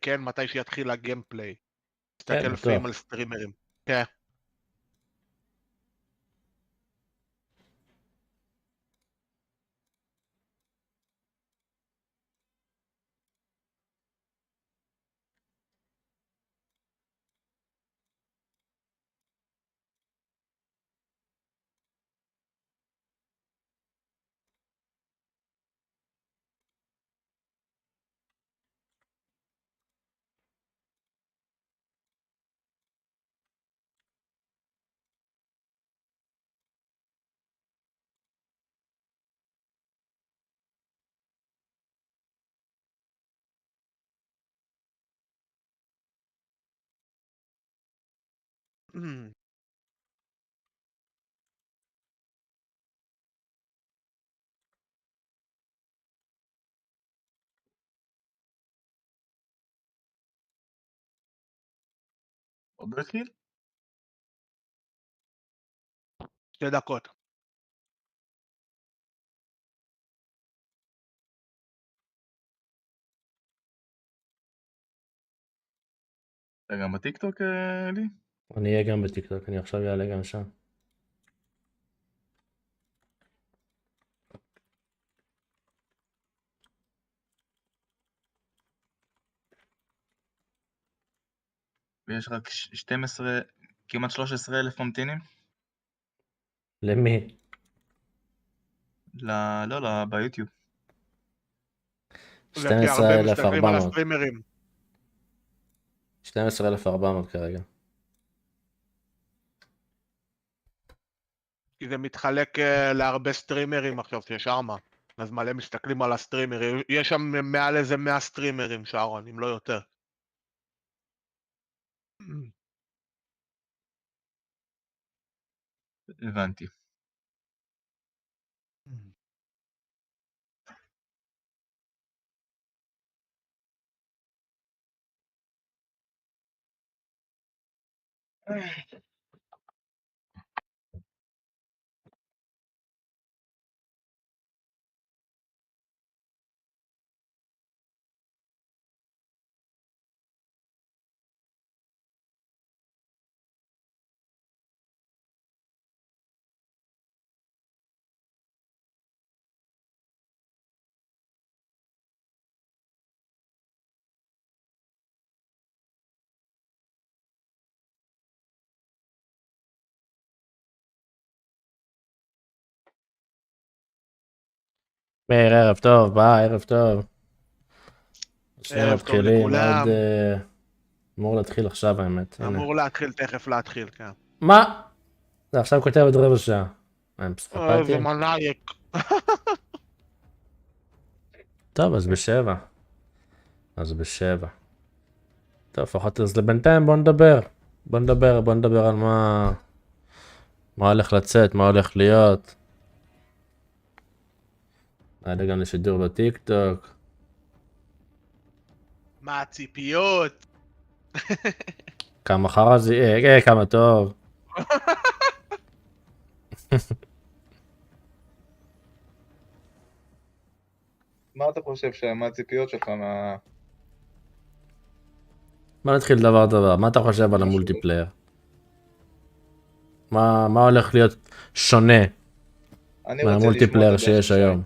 כן, מתי שיתחיל הגיימפליי. כן, תסתכל בטוח. לפעמים על סטרימרים. כן. עוד לא התחיל? 2 דקות. אתה גם בטיקטוק, לי? אני אהיה גם בטיקטוק, אני עכשיו אעלה גם שם. ויש רק 12, כמעט 13,000 ממתינים? למי? לא, ביוטיוב. זה כי הרבה מסתכלים על 12,400. הסטרימרים. 12,400 כרגע. כי זה מתחלק להרבה סטרימרים עכשיו ששמה. אז מלא מסתכלים על הסטרימרים. יש שם מעל איזה 100 סטרימרים שרון, אם לא יותר. הבנתי. מאיר, ערב טוב, ביי, ערב טוב. שנייה ערב טוב מתחילים, לכולם. אמור להתחיל עכשיו האמת. הנה. אמור להתחיל, תכף להתחיל, כן. מה? זה עכשיו כותב עוד רבע שעה. הם זה פסיכופטים? מנאייק. טוב, אז בשבע. טוב, לפחות אז לבינתיים בוא נדבר על מה הולך לצאת, מה הולך להיות. היה גם לשידור בטיקטוק. מה הציפיות? כמה חרא זה, כמה טוב. מה אתה חושב מה הציפיות שלך מה... בוא נתחיל דבר, מה אתה חושב על המולטיפלייר? מה הולך להיות שונה מהמולטיפלייר שיש היום?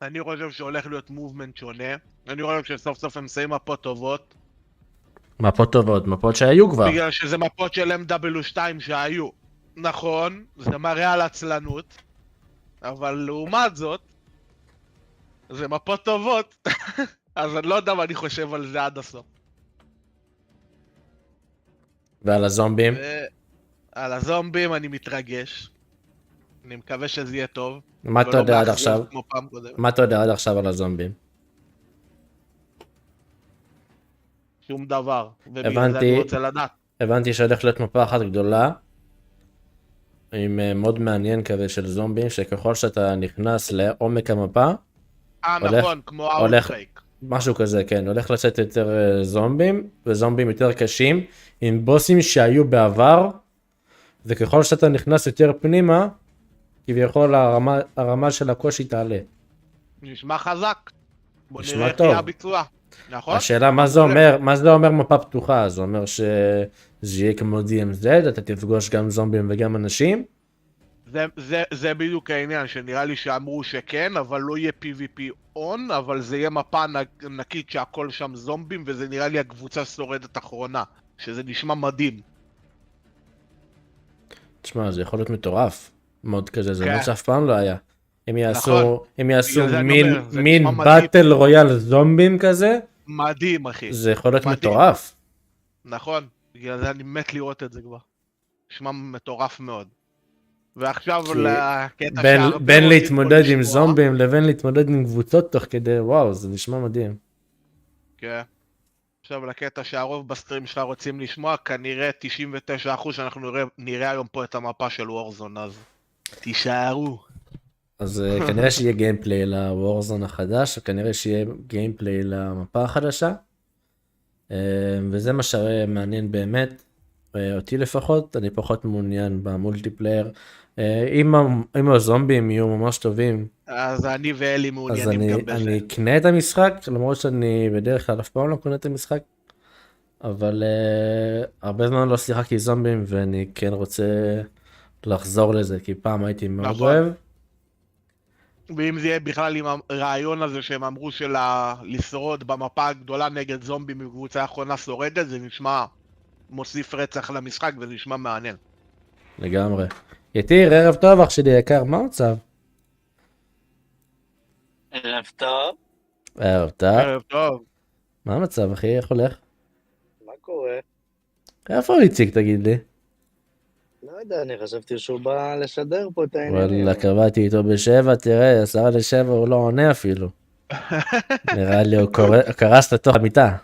אני חושב שהולך להיות מובמנט שונה. אני חושב שסוף סוף הם שמים מפות טובות. מפות טובות, מפות שהיו כבר. בגלל שזה מפות של MW2 שהיו. נכון, זה מראה על עצלנות. אבל לעומת זאת, זה מפות טובות. אז אני לא יודע מה אני חושב על זה עד הסוף. ועל הזומבים? על הזומבים אני מתרגש. אני מקווה שזה יהיה טוב. מה אתה יודע עד עכשיו? מה אתה יודע עד עכשיו על הזומבים? שום דבר. ובגלל זה אני רוצה לדעת. הבנתי שהולך להיות מפה אחת גדולה. עם מאוד מעניין כזה של זומבים, שככל שאתה נכנס לעומק המפה, נכון, כמו האוטברייק. משהו כזה, כן, הולך לצאת יותר זומבים, וזומבים יותר קשים, עם בוסים שהיו בעבר, וככל שאתה נכנס יותר פנימה, כביכול הרמה של הקושי תעלה. נשמע חזק. בוא נשמע נראה איך טוב. יהיה הביצוע. נכון? השאלה מה זה אומר, מה זה אומר מפה פתוחה? זה אומר שזה יהיה כמו DMZ, אתה תפגוש גם זומבים וגם אנשים? זה בדיוק העניין, שנראה לי שאמרו שכן, אבל לא יהיה PvP on, אבל זה יהיה מפה ענקית שהכל שם זומבים, וזה נראה לי הקבוצה שורדת אחרונה, שזה נשמע מדהים. תשמע, זה יכול להיות מטורף. מוד כזה, זה כן. מוד שאף פעם לא היה. הם נכון. יעשו בגלל זה אני אומר, זה מין נשמע מדהים. באטל רויאל זומבים כזה, מדהים, אחי. זה יכול להיות מדהים. מטורף. נכון, בגלל זה אני מת לראות את זה כבר. נשמע מטורף מאוד. ועכשיו כי לקטע בין שהרבה בין רוצים להתמודד פה עם לשמוע. זומבים לבין להתמודד עם קבוצות תוך כדי, וואו, זה נשמע מדהים. כן. עכשיו לקטע שהרוב בסטרים שלך רוצים לשמוע, כנראה 99% שאנחנו נראה היום פה את המפה של וורזון, אז תישארו. אז כנראה שיהיה גיימפליי לוורזון החדש, וכנראה שיהיה גיימפליי למפה החדשה. וזה מה שמעניין באמת, אותי לפחות, אני פחות מעוניין במולטיפלייר. אם הזומבים יהיו ממש טובים, אז אני ואלי אז מעוניינים גם בזה. אני אקנה את המשחק, למרות שאני בדרך כלל אף פעם לא קונה את המשחק. אבל הרבה זמן לא שיחקתי זומבים, ואני כן רוצה לחזור לזה, כי פעם הייתי מאוד נכון. אוהב. ואם זה יהיה בכלל עם הרעיון הזה שהם אמרו של לשרוד במפה הגדולה נגד זומבים מקבוצה האחרונה שורדת, זה נשמע מוסיף רצח למשחק וזה נשמע מעניין. לגמרי. יתיר, ערב טוב אח שלי יקר, מה המצב? ערב טוב, ערב טוב. ערב טוב. מה המצב אחי, איך הולך? מה קורה? איפה איציק תגיד לי? לא יודע, אני חשבתי שהוא בא לשדר פה את העניינים. וואלה, קבעתי איתו ב7, תראה, 6:50 הוא לא עונה אפילו. נראה לי הוא קרס לתוך המיטה.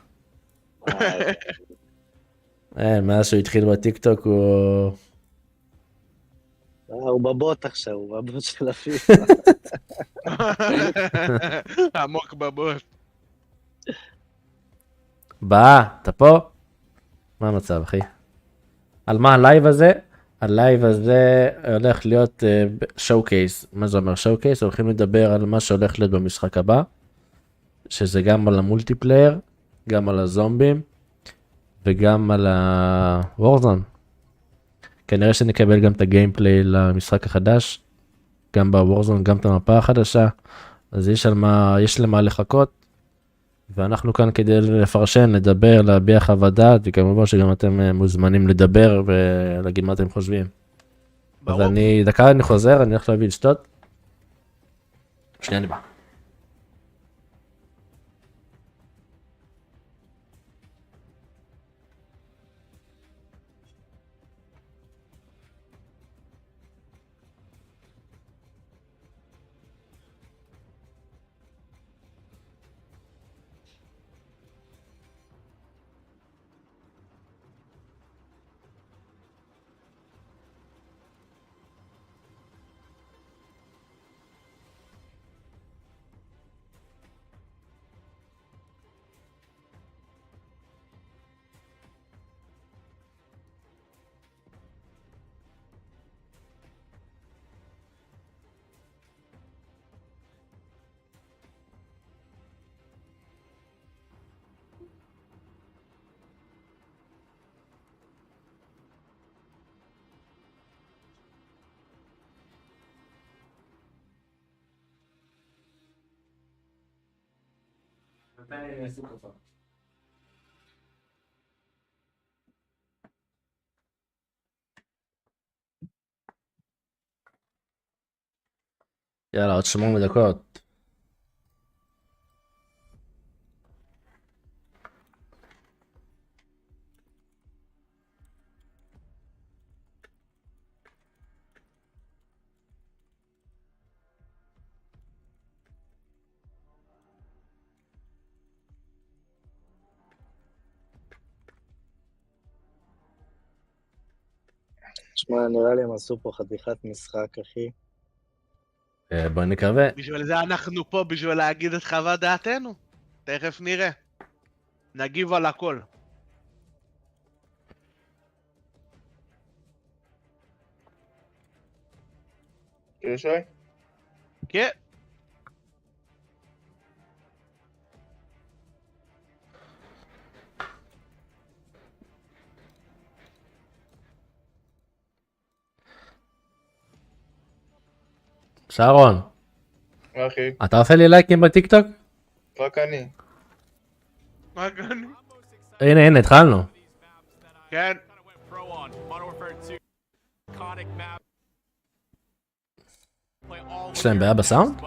מאז שהוא התחיל בטיקטוק הוא... הוא בבוט עכשיו, הוא בבוט של הפיפה. עמוק בבוט. אתה פה? מה המצב אחי? על מה הלייב הזה? הלייב הזה הולך להיות שואוקייס. מה זה אומר שואוקייס? הולכים לדבר על מה שהולך להיות במשחק הבא, שזה גם על המולטיפלייר, גם על הזומבים, וגם על וורזון. כנראה שנקבל גם את הגיימפליי למשחק החדש, גם בוורזון, גם את המפה החדשה, אז יש למה לחכות, ואנחנו כאן כדי לפרשן, לדבר, להביע חוות דעת, וכמובן שגם אתם מוזמנים לדבר ולהגיד מה אתם חושבים. ברור. אז דקה אני חוזר, אני הולך להביא לשתות. שנייה אני בא. יאללה, עוד 8 דקות. שמע, נראה לי הם עשו פה חתיכת משחק, אחי. בוא נקווה. בשביל זה אנחנו פה, בשביל להגיד את חוות דעתנו. תכף נראה. נגיב על הכל. שי? כן. שרון, אחי, אתה עושה לי לייקים בטיקטוק? רק אני. הנה, התחלנו. כן. יש להם בעיה בסאונד?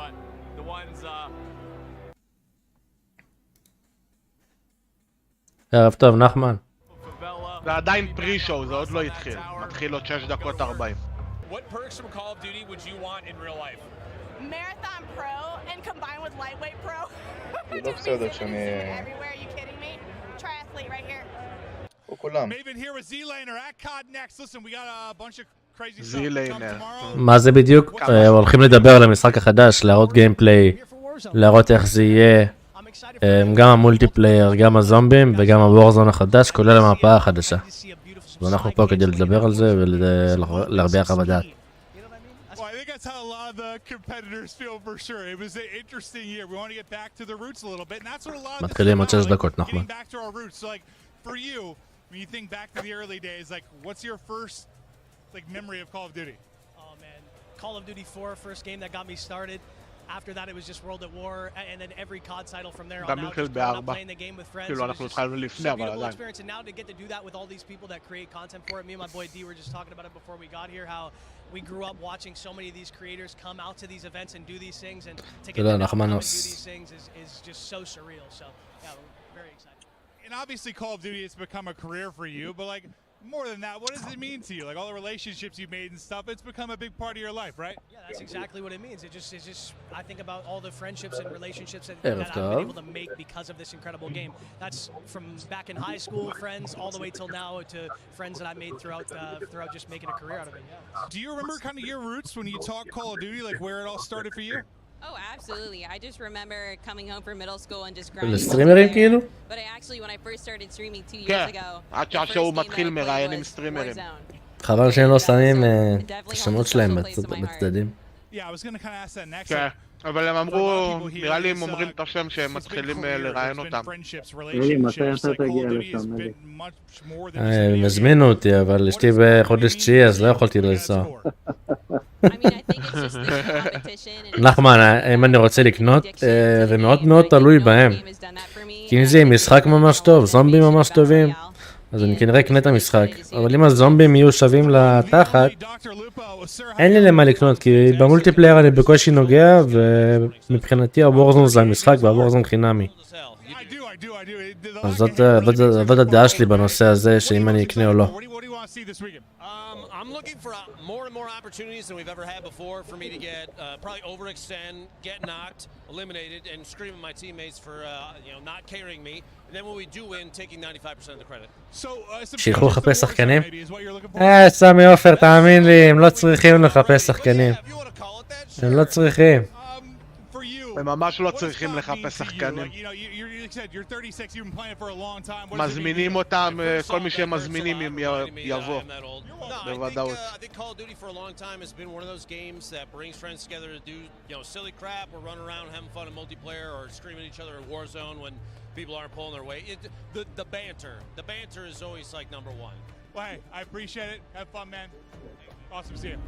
ערב טוב, נחמן. זה עדיין פרי-שואו, זה עוד לא התחיל. מתחיל עוד 6 דקות 40. What perks from Call of Duty would you want in real life? Marathon Pro and combined with Lightweight Pro. זה לא בסדר שאני... Everywhere, you kidding me? Triathlete right here. הוא כולם. Maven here with Z-Laner at COD next. Listen, we got a bunch of crazy stuff to come Z-Laner. tomorrow. מה זה בדיוק? הולכים לדבר על המשחק החדש, להראות גיימפליי, להראות איך זה יהיה, גם המולטיפלייר, גם הזומבים וגם הוורזון החדש, כולל המפה החדשה. ואנחנו פה כדי לדבר על זה ולהרביע חוות דעת. Well, I think that's how a lot of the competitors feel for sure. It was an interesting year. We want to get back to the roots a little bit, and that's what a lot of מתחילים עוד 6 דקות, getting נחמן. back to our roots. So, like, for you, when you think back to the early days, like, what's your first, like, memory of Call of Duty? Oh man, Call of Duty 4, first game that got me started. After that it was just World at War, and then every COD title from there on גם out, התחיל just going out ב4. playing the game with friends. כאילו It was אנחנו just התחלנו לפני, so אבל beautiful עדיין. experience, and now to get to do that with all these people that create content for it. Me and my boy D were just talking about it before we got here, how we grew up watching so many of these creators come out to these events and do these things, and to get them to come and do these things is just so surreal. So yeah, we're very excited. And obviously Call of Duty has become a career for you, but like more than that, what does it mean to you? Like all the relationships you made and stuff, it's become a big part of your life, right? Yeah, that's exactly what it means. It's just I think about all the friendships and relationships that Yeah, I've been able to make because of this incredible game. That's from back in high school friends all the way till now to friends that I made throughout just making a career out of it. Yeah. Do you remember kind of your roots when you talk Call of Duty, like where it all started for you? Oh, absolutely. I just remember coming home from middle school and just grinding. לסטרימרים כאילו? But I actually, when I first started streaming 2 years כן, ago, עד the first שהשואו game that I מתחיל played מראיינים was סטרימרים. Warzone. חבל שהם לא שמים Definitely את holds a השמות special שלהם place in my heart. בצדדים. Yeah, I was gonna kind of ask that next. כן, Like, אבל הם אמרו, people here נראה לי is, הם אומרים את השם שהם it's been מתחילים career, לראיין there's been אותם. friendships, מתי relationships, אתה like Call תגיע of Duty has לשם, אלי? been much more than just הם a video הזמינו game. אותי, אבל אשתי בחודש תשיעי אז לא יכולתי לנסוע. I mean, I think it's just the competition. and נחמן, אם אני רוצה לקנות, זה מאוד מאוד תלוי בהם. כי אם זה יהיה משחק ממש טוב, זומבים ממש טובים, אז אני כנראה אקנה את המשחק. אבל אם הזומבים יהיו שווים לתחת, אין לי למה לקנות, כי במולטיפלייר אני בקושי נוגע, ומבחינתי הוורזון זה המשחק והוורזון חינמי. אז זאת הדעה שלי בנושא הזה, שאם אני אקנה או לא. I'm looking for more and more opportunities than we've ever had before for me to get probably overextend, get knocked, eliminated, and scream at my teammates for not carrying me. And then when we do win, taking 95% of the credit. שילכו לחפש שחקנים? סמי עופר, תאמין לי, הם לא צריכים לחפש שחקנים. הם לא צריכים. הם ממש לא צריכים לחפש שחקנים. מזמינים אותם, כל מי שהם מזמינים הם יבוא. בוודאות. I think Call of Duty for a long time has been one of those games that brings friends together to do, silly crap or run around having fun in multiplayer or screaming at each other in Warzone when people aren't pulling their weight. The banter is always like number one. Well, hey, I appreciate it. Have fun, man. Awesome to see you.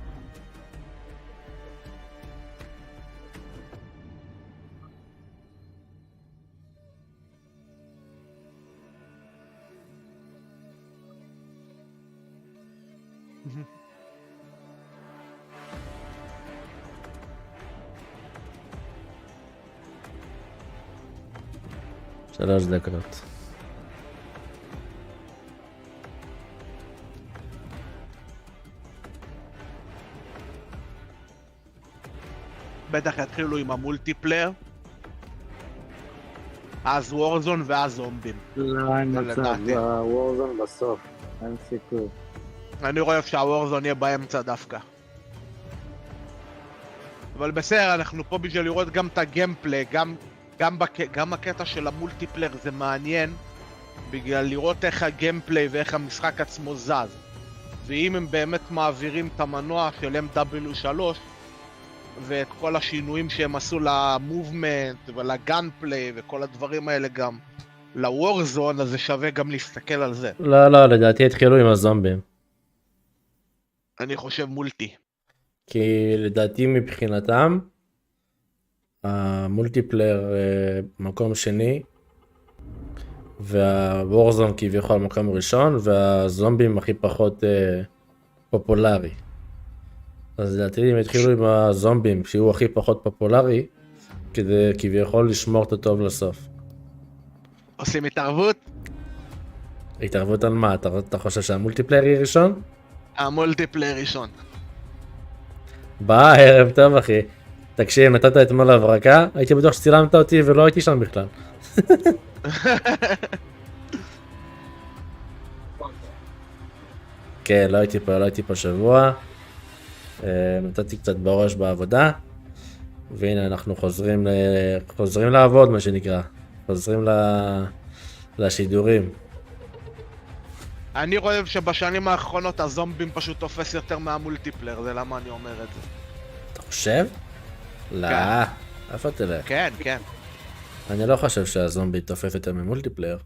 שלוש דקות. בטח יתחילו עם המולטיפלייר. אז וורזון ואז זומבים. לא, אין מצב, לדעתי. וורזון בסוף, אין סיכוי. אני רואה שהוורזון יהיה באמצע דווקא. אבל בסדר, אנחנו פה בשביל לראות גם את הגיימפליי, גם הקטע של המולטיפלייר זה מעניין, בגלל לראות איך הגיימפליי ואיך המשחק עצמו זז. ואם הם באמת מעבירים את המנוע של MW3 ואת כל השינויים שהם עשו למובמנט ולגאנפליי וכל הדברים האלה גם לוורזון, אז זה שווה גם להסתכל על זה. לא, לדעתי התחילו עם הזומבים. אני חושב מולטי. כי לדעתי מבחינתם, המולטיפלייר מקום שני, והוורזון כביכול מקום ראשון, והזומבים הכי פחות פופולרי. אז לדעתי הם התחילו עם הזומבים, שהוא הכי פחות פופולרי, כדי כביכול לשמור את הטוב לסוף. עושים התערבות? התערבות על מה? אתה חושב שהמולטיפלייר היא ראשון? המולטיפלייר ראשון. ערב טוב אחי. תקשיב, נתת אתמול הברקה, הייתי בטוח שצילמת אותי ולא הייתי שם בכלל. כן, לא הייתי פה שבוע. נתתי קצת בראש בעבודה. והנה אנחנו חוזרים לעבוד, מה שנקרא. חוזרים לשידורים. אני חושב שבשנים האחרונות הזומבים פשוט תופס יותר מהמולטיפלייר, זה למה אני אומר את זה. אתה חושב? לא, איפה תלך? כן, כן. אני לא חושב שהזומבי תופס יותר ממולטיפלייר.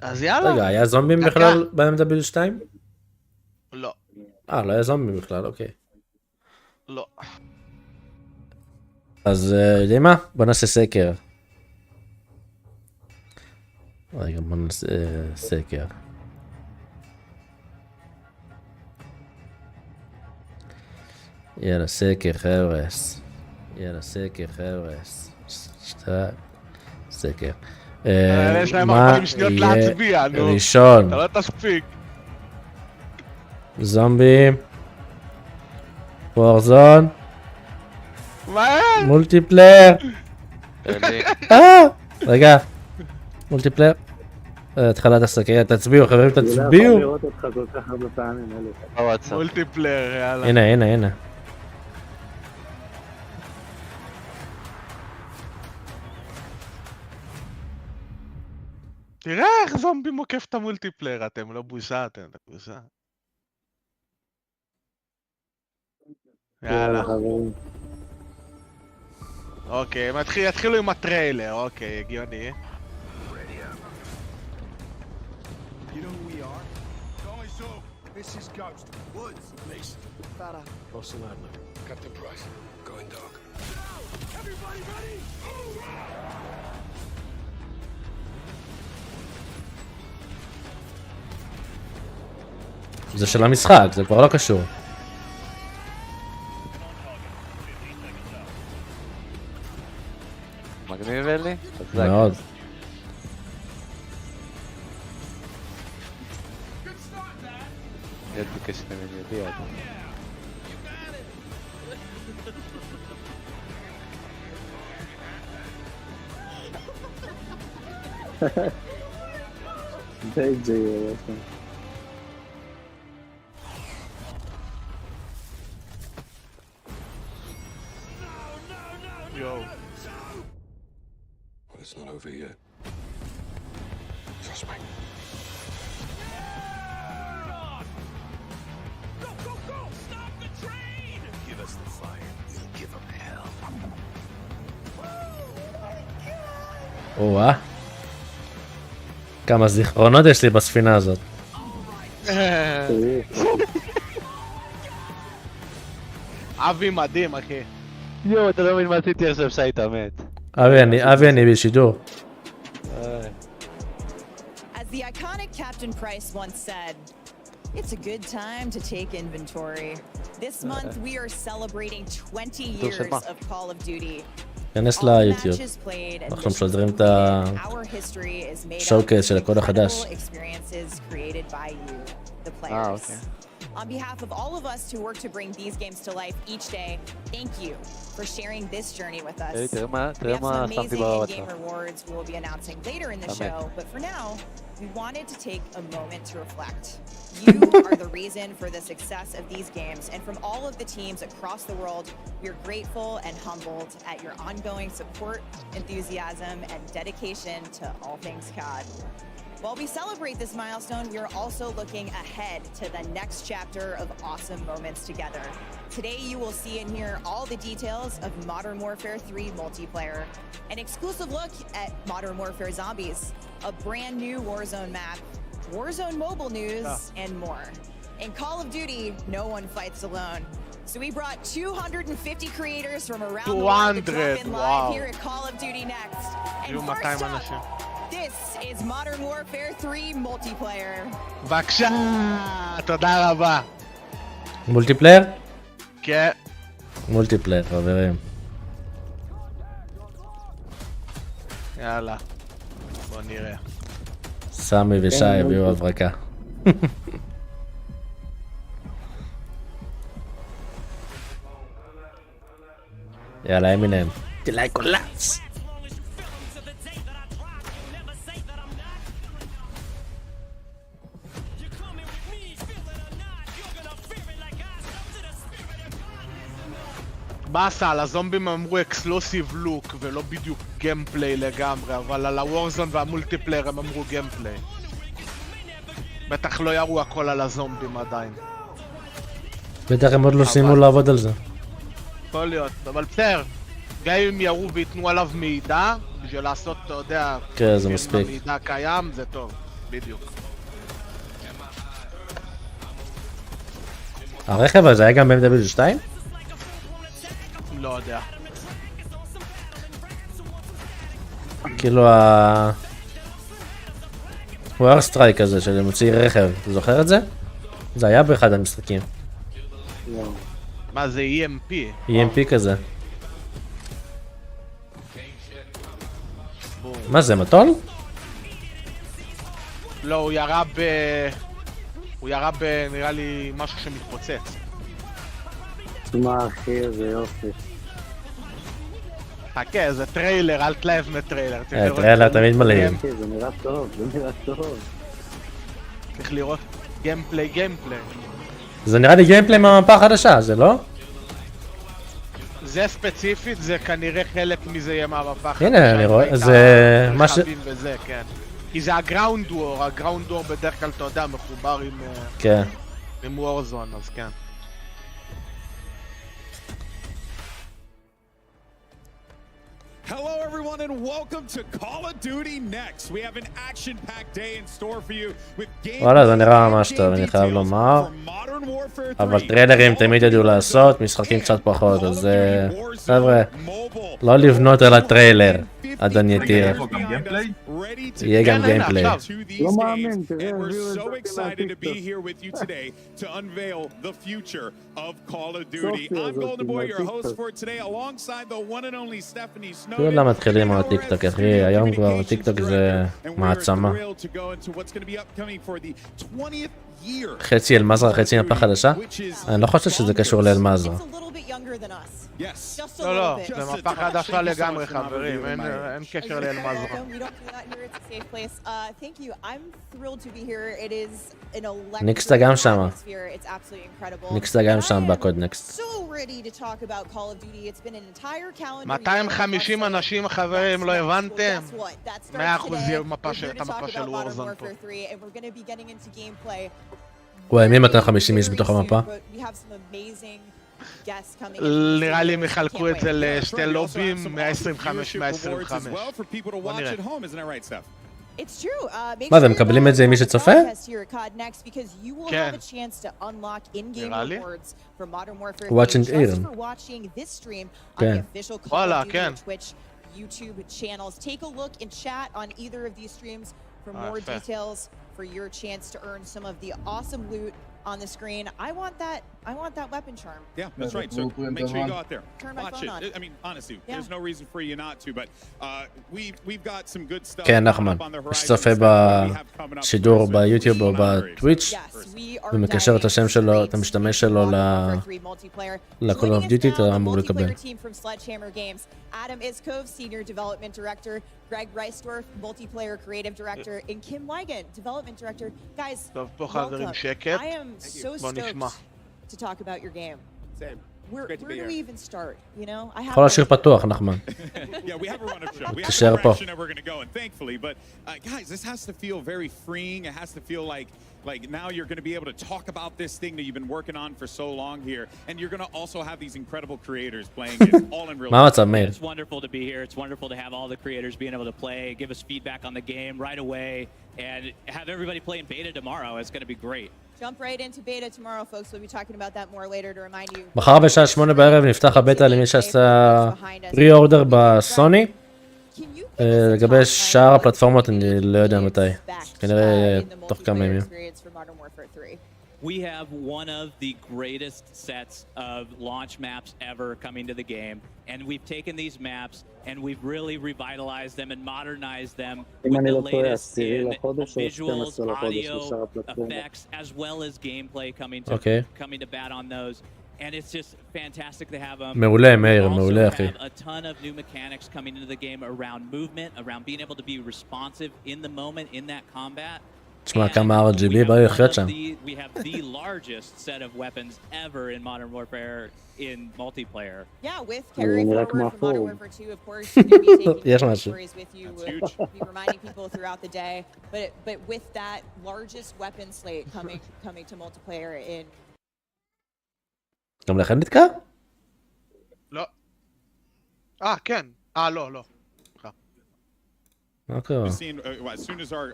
אז יאללה. רגע, היה זומבים בכלל ב-MW2? לא. לא היה זומבים בכלל, אוקיי. לא. אז יודעים מה? בוא נעשה סקר. רגע, בוא נעשה סקר. יאללה, סקר חבר'ס. סקר. יש להם 40 שניות להצביע, נו. ראשון. אתה לא תספיק. זומבים. וורזון. מה? מולטיפלייר. רגע. מולטיפלייר. התחלת הסקר, תצביעו חברים, תצביעו. אני לא יכול לראות אותך כל כך הרבה פעמים, אלה. מולטיפלייר, יאללה. הנה. תראה איך זומבי מוקף את המולטיפלייר, אתם לא בושה, אתם בושה. יאללה. אוקיי, יתחילו עם הטריילר, אוקיי, הגיוני. This is Ghost. Woods. Mason. Fada. Boston Adler. Captain Price. Going dark. Everybody ready? זה של המשחק, זה כבר לא קשור. מגניב אלי? מאוד. ילד בקשר ממני יודיע. די ג'י רשם. יואו. It's not over yet. Trust me. Go! Stop the train! Give us the fire. We'll give them hell. וואה. כמה זיכרונות יש לי בספינה הזאת. אבי מדהים, אחי. יואו, אתה לא מבין מה עשיתי עכשיו שהיית מת. אבי, אני בשידור. As the iconic Captain Price once said, it's a good time to take inventory. This month we are celebrating 20 years of Call of Duty. כנס ליוטיוב. אנחנו משדרים את השואוקייס של הקוד החדש. אוקיי. On behalf of all of us who work to bring these games to life each day, thank you for sharing this journey with us. We have some amazing in-game rewards we will be announcing later in the show, but for now, we wanted to take a moment to reflect. You are the reason for the success of these games, and from all of the teams across the world, we are grateful and humbled at your ongoing support, enthusiasm, and dedication to all things COD. While we celebrate this milestone, we are also looking ahead to the next chapter of awesome moments together. Today you will see and hear all the details of Modern Warfare 3 multiplayer, an exclusive look at Modern Warfare Zombies, a brand new Warzone map, Warzone mobile news, and more. In Call of Duty, no one fights alone. So we brought 250 creators from around the world to drop in live here at Call of Duty Next. And first up, this is Modern Warfare 3 multiplayer. בבקשה, תודה רבה. מולטיפלייר? כן. מולטיפלייר, חברים. יאללה, בוא נראה. סמי ושי הביאו הברקה. יאללה, אמינם. תלאי קולאץ. באסה, על הזומבים אמרו אקסלוסיב לוק ולא בדיוק גיימפליי לגמרי, אבל על הוורזון והמולטיפלייר הם אמרו גיימפליי. בטח לא יראו הכל על הזומבים עדיין. בטח הם עוד לא סיימו לעבוד על זה. יכול להיות, אבל בסדר. גם אם יראו ויתנו עליו מידע, בשביל לעשות, אתה יודע, כן, זה מספיק. מידע קיים, זה טוב, בדיוק. הרכב הזה היה גם ב-M.2? לא יודע. כאילו הוא סטרייק הזה של מוציא רכב, אתה זוכר את זה? זה היה באחד המשחקים. מה זה EMP? EMP כזה. מה זה, מטול? לא, הוא ירה נראה לי משהו שמתפוצץ. מה אחי, איזה יופי. חכה, זה טריילר, אל תלהב מטריילר. טריילר תמיד מלאים. זה נראה טוב, זה נראה טוב. צריך לראות גיימפליי. זה נראה לי גיימפליי מהמפה החדשה, זה לא? זה ספציפית, זה כנראה חלק מזה יהיה מהמפה החדשה. הנה, אני רואה, זה מה ש... וזה, כן. כי זה הגראונד וור, הגראונד וור בדרך כלל, אתה יודע, מחובר עם וורזון, אז כן. Hello everyone and welcome to Call of Duty Next. We have an action-packed day in store for you with games. וואלה, זה נראה ממש טוב, אני חייב לומר. אבל טריילרים תמיד ידעו לעשות, משחקים קצת פחות, אז חבר'ה, לא לבנות על הטריילר, אדון יתיר. יהיה גם גיימפליי. לא מאמין, תראה, And we're so excited to be here with you today to unveil the future of Call of Duty. I'm Golden Boy, your host for today, alongside the one and only Stephanie Snowden. כולם מתחילים על הטיקטוק, אחי, היום כבר הטיקטוק זה מעצמה. חצי אלמזרה, חצי מפה חדשה? אני לא חושב שזה קשור לאלמזרה. לא, זה מפה חדשה לגמרי, חברים, אין קשר לאלמזרה. נקסט גם שם. נקסט גם שם בקוד נקסט. 250 אנשים, חברים, לא הבנתם? 100% יהיה את המפה של וורזון פה. וואי, מי 250 איש בתוך המפה? נראה לי הם יחלקו את זה לשתי לובים, 125. בוא נראה. מה, והם מקבלים את זה עם מי שצופה? כן. נראה לי. Watch and earn. כן. וואלה, כן. YouTube channels. Take a look and chat on either of these streams for more details for your chance to earn some of the awesome loot on the screen. I want that weapon charm. Yeah, that's right. So make sure you go out there. Watch it. I mean, honestly, there's no reason for you not to, but we've got some good stuff. כן, נחמן. יש צופה בשידור ביוטיוב או בטוויץ' ומקשר את השם שלו, את המשתמש שלו ל-Call of Duty, אתה אמור לקבל. Adam Iskov, Senior Development Director, Greg Reisdorf, Multiplayer Creative Director, and Kim Ligon, Development Director. Guys, welcome. I am so stoked to talk about your game. Same. Where do we even start? You know, I have. יכול להשאיר פתוח, נחמן. Yeah, we have a run-up show. We have תשאר a פה. direction that we're going to go in, thankfully. But guys, this has to feel very freeing. It has to feel like now you're going to be able to talk about this thing that you've been working on for so long here, and you're going to also have these incredible creators playing it all in real מה המצב, מאיר? It's wonderful to be here. It's wonderful to have all the creators being able to play, give us feedback on the game right away, and have everybody play in beta tomorrow. It's going to be great. Jump right into beta tomorrow, folks. We'll be talking about that more later to remind you. מחר בשעה 8 בערב נפתח הבטא למי שעשה פרי-אורדר בסוני. לגבי שאר הפלטפורמות אני לא יודע מתי. כנראה תוך כמה ימים. We have one of the greatest sets of launch maps ever coming to the game, and we've taken these maps and we've really revitalized them and modernized them with the latest in visuals, audio, effects, as well as gameplay coming to bat on those. And it's just fantastic to have them. מעולה, מאיר, מעולה, אחי. A ton of new mechanics coming into the game around movement, around being able to be responsive in the moment in that combat. תשמע כמה RGB בא לחיות שם. We have the largest set of weapons ever in Modern Warfare in multiplayer. Yeah, with carry forward from Modern Warfare 2, of course, you're going to be taking stories with you. We'll be reminding people throughout the day. But with that largest weapon slate coming to multiplayer in... גם לכם נתקע? לא. כן. לא. Okay. As soon as our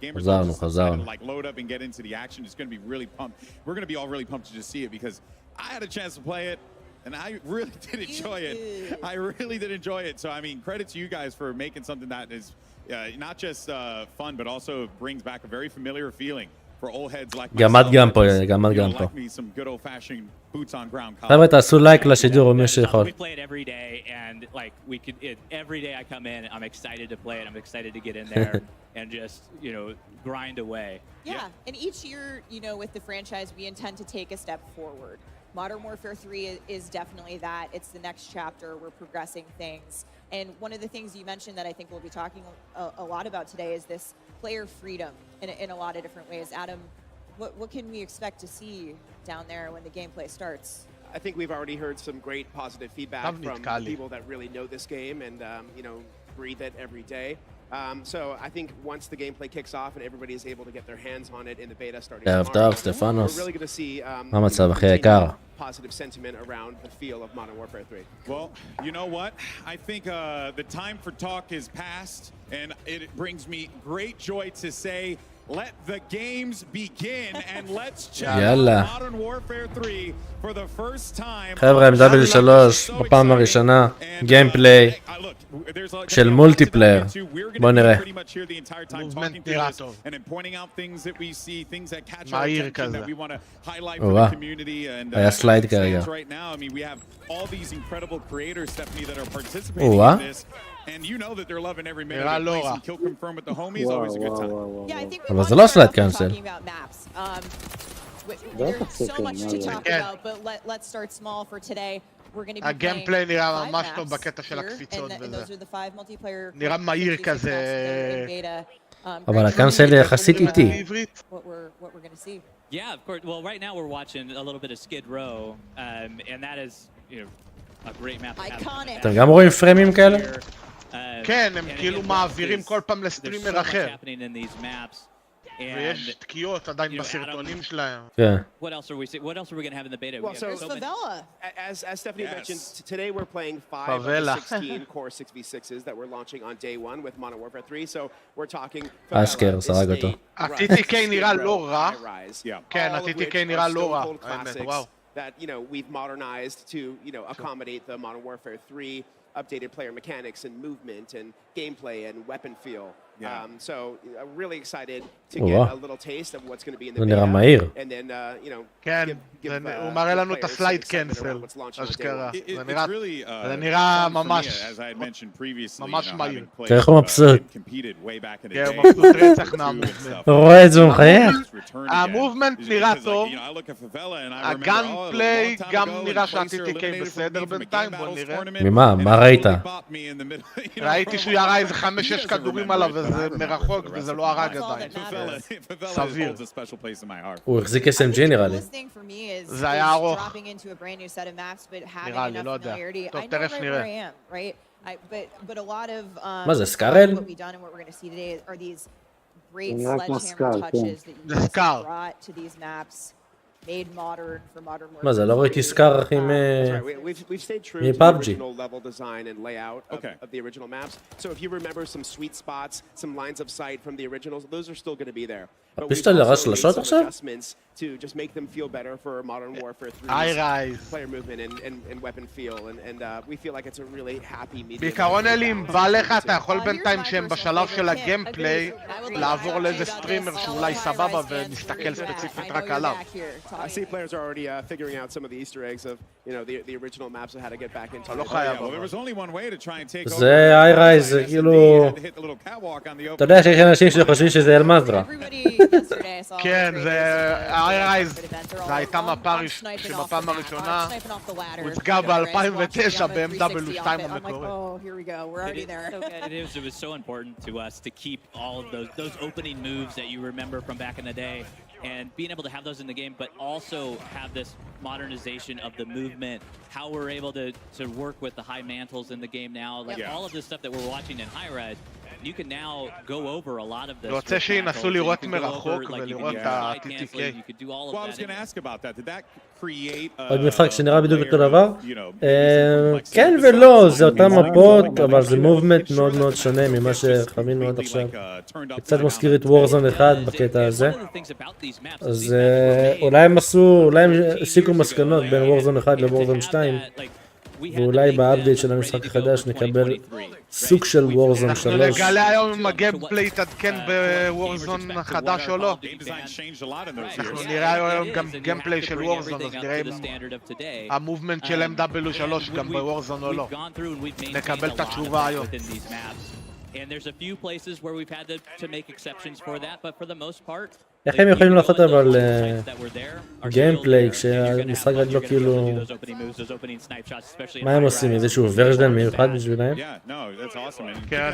gamers like load up and get into the action, it's going to be really pumped. We're going to be all really pumped to just see it because I had a chance to play it and I really did enjoy it. I really did enjoy it. So I mean, credit to you guys for making something that is not just fun but also brings back a very familiar feeling for old heads like myself. Like me, some good old-fashioned boots on ground. חבר'ה, תעשו לייק לשידור מי שיכול. We play it every day, and like every day I come in, I'm excited to play it. I'm excited to get in there and just grind away. Yeah, and each year, with the franchise, we intend to take a step forward. Modern Warfare 3 is definitely that. It's the next chapter. We're progressing things. And one of the things you mentioned that I think we'll be talking a lot about today is this player freedom in a lot of different ways. Adam, what can we expect to see down there when the gameplay starts? I think we've already heard some great positive feedback from people that really know this game and breathe it every day. So I think once the gameplay kicks off and everybody is able to get their hands on it in the beta starting tomorrow, we're really going to see positive sentiment around the feel of Modern Warfare 3. Well, you know what? I think the time for talk is past, and it brings me great joy to say, let the games begin, and let's check out Modern Warfare 3 for the first time. חבר'ה, MW3 בפעם הראשונה, גיימפליי של מולטיפלייר. בוא נראה. מובמנט נראה טוב. מהיר כזה. היה סלייד כרגע. נראה לא רע. אבל זה לא סלייד קאנסל. הגיימפליי נראה ממש טוב בקטע של הקפיצות וזה. נראה מהיר כזה. אבל הקאנסל יחסית איטי. Yeah, of course. Well, right now we're watching a little bit of Skid Row, and that is, a great map. אתם גם רואים פריימים כאלה? כן, הם כאילו מעבירים כל פעם לסטרימר אחר. ויש תקיעות עדיין בסרטונים שלהם. כן. What else are we going to have in the beta? Well, so Favela. As Stephanie mentioned, today we're playing 5 of the 16 core 6v6s that we're launching on day 1 with Modern Warfare 3. So we're talking אשכר, סרג אותו. ה-TTK נראה לא רע. כן, ה-TTK נראה לא רע. האמת, וואו. That we've modernized to accommodate the Modern Warfare 3 updated player mechanics and movement and gameplay and weapon feel. So I'm really excited to get a little taste of what's going to be in the beta. And then כן, הוא מראה לנו את הסלייד קנסל. אשכרה. זה נראה ממש מהיר. תראה איך הוא מבסוט. כן, הוא מבסוט רצח מהמובמנט. רואה את זה הוא מחייך. המובמנט נראה טוב. הגאנפליי גם נראה שה-TTK בסדר בינתיים, בוא נראה. ממה? מה ראית? ראיתי שהוא ירה איזה 5-6 כדורים עליו וזה מרחוק וזה לא הרג עדיין. סביר. הוא החזיק SMG נראה לי. זה היה ארוך. נראה לי, לא יודע. טוב, תכף נראה. מה זה, סקארל? זה סקאר. מה זה, לא ראיתי סקאר אחי מפאבג'י. הפישת לרש שלשות עכשיו? to just make them feel better for Modern Warfare 3's player movement and weapon feel, and we feel like it's a really happy medium. בעיקרון אלי, אם בא לך, אתה יכול בינתיים שהם בשלב של הגיימפליי לעבור לאיזה סטרימר שאולי סבבה ונסתכל ספציפית רק עליו. I see players are already figuring out some of the Easter eggs of, you know, the original maps of how to get back into. לא חייב. זה iRise, זה כאילו... אתה יודע שיש אנשים שחושבים שזה אלמזרה. כן, זה iRise, זה הייתה מפה שבפעם הראשונה הוצגה ב-2009 ב-M.2 המקורי. It was so important to us to keep all of those opening moves that you remember from back in the day, and being able to have those in the game, but also have this modernization of the movement, how we're able to work with the high mantles in the game now, like all of this stuff that we're watching in high res. You can now go over a lot of this. רוצה שינסו לראות מרחוק ולראות את ה-TTK. Well, I was going to ask about that. Did that create עוד משחק שנראה בדיוק אותו דבר? כן ולא, זה אותם מפות, אבל זה מובמנט מאוד מאוד שונה ממה שחווינו עד עכשיו. קצת מזכיר את וורזון 1 בקטע הזה. אז אולי הם עשו, אולי הם הסיקו מסקנות בין וורזון 1 לוורזון 2. ואולי באפדייט של המשחק החדש נקבל סוג של וורזון 3. אנחנו נגלה היום אם הגיימפליי יתעדכן בוורזון החדש או לא. אנחנו נראה היום גם גיימפליי של וורזון, אז נראה אם המובמנט של M.2 גם בוורזון או לא. נקבל את התשובה היום. And there's a few places where we've had to make exceptions for that, but for the most part, איך הם יכולים לעשות אבל גיימפליי כשהמשחק רק לא כאילו... מה הם עושים? איזשהו ורז'ן מיוחד בשבילהם? כן.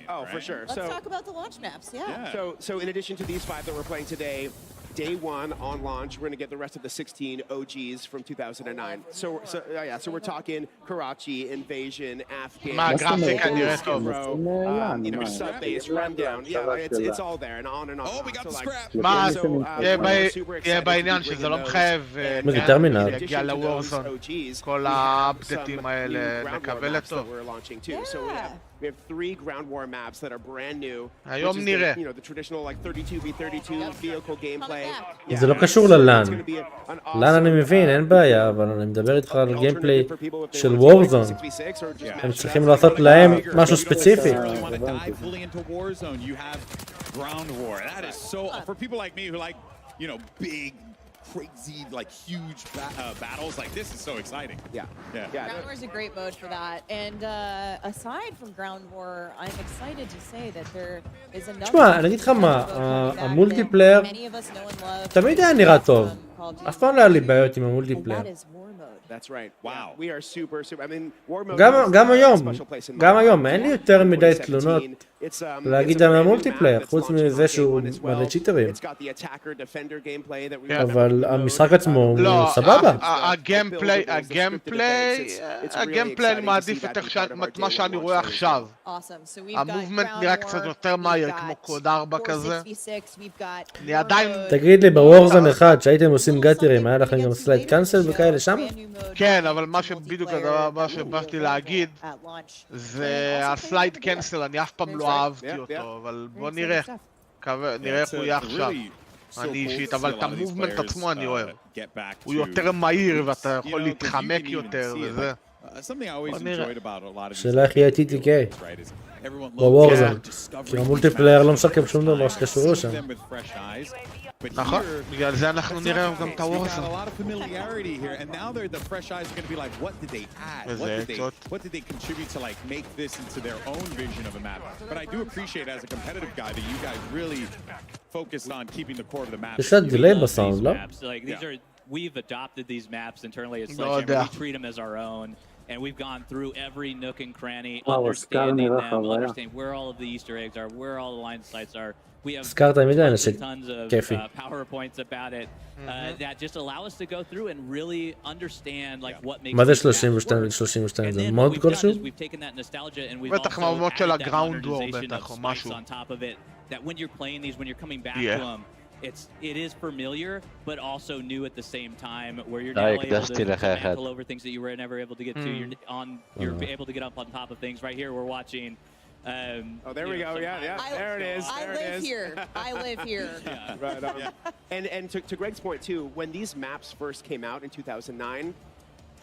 Oh, for sure. Let's talk about the launch maps, yeah. So in addition to these 5 that we're playing today, day 1 on launch, we're going to get the rest of the 16 OGs from 2009. So we're talking Karachi, Invasion, Afghan, you know, sub-base, rundown. Yeah, it's all there, and on and on. Oh, we got the scrap. מה, יהיה בעניין שזה לא מחייב להגיע לוורזון, כל האפדטים האלה, נקבל אותו. We have 3 ground war maps that are brand new. היום נראה. You know, the traditional like 32v32 vehicle gameplay. זה לא קשור ללאן. לאן אני מבין, אין בעיה, אבל אני מדבר איתך על גיימפליי של וורזון. הם צריכים לעשות להם משהו ספציפי. Crazy, like huge battles like this is so exciting. Ground War is a great mode for that. And aside from Ground War, I'm excited to say that there is another. תשמע, אני אגיד לך מה, המולטיפלייר תמיד היה נראה טוב. אף פעם לא היה לי בעיות עם המולטיפלייר. That's right. Wow. We are super. I mean, war mode. גם היום, אין לי יותר מדי תלונות להגיד על המולטיפלייר, חוץ מזה שהוא מלא צ'יטרים. אבל המשחק עצמו הוא סבבה. הגיימפליי אני מעדיף את מה שאני רואה עכשיו. המובמנט נראה קצת יותר מהיר, כמו קוד 4 כזה. אני עדיין... תגיד לי, בוורזון 1 שהייתם עושים גאטרים, היה לכם גם סלייד קאנסל וכאלה שם? כן, אבל מה שבדיוק הדבר שבאתי להגיד זה הסלייד קאנסל, אני אף פעם לא אהבתי אותו, אבל בוא נראה, נראה איך הוא יהיה עכשיו. אני אישית, אבל את המובמנט עצמו אני אוהב. הוא יותר מהיר ואתה יכול להתחמק יותר וזה. בוא נראה. שאלה איך יהיה TTK בוורזון, כי המולטיפלייר לא משחק שום דבר שקשור שם. נכון, בגלל זה אנחנו נראה גם את הוורזון. וזה עצות. יש לה דיליי בסאונד, לא? We've adopted these maps internally as such, and we treat them as our own. And we've gone through every nook and cranny, understanding them, understanding where all of the Easter eggs are, where all the line sites are. We have tons of PowerPoints about it that just allow us to go through and really understand like what makes. מה זה 32? זה מוד כלשהו? We've taken that nostalgia and we've בטח מהמוד של הגראונד וור בטח או משהו. On top of it, that when you're playing these, when you're coming back to them, it is familiar, but also new at the same time, where you're now able to mantle over things that you were never able to get to. You're able to get up on top of things. Right here, we're watching Oh, there we go. Yeah. There it is. I live here. I live here. Right on. And to Greg's point too, when these maps first came out in 2009,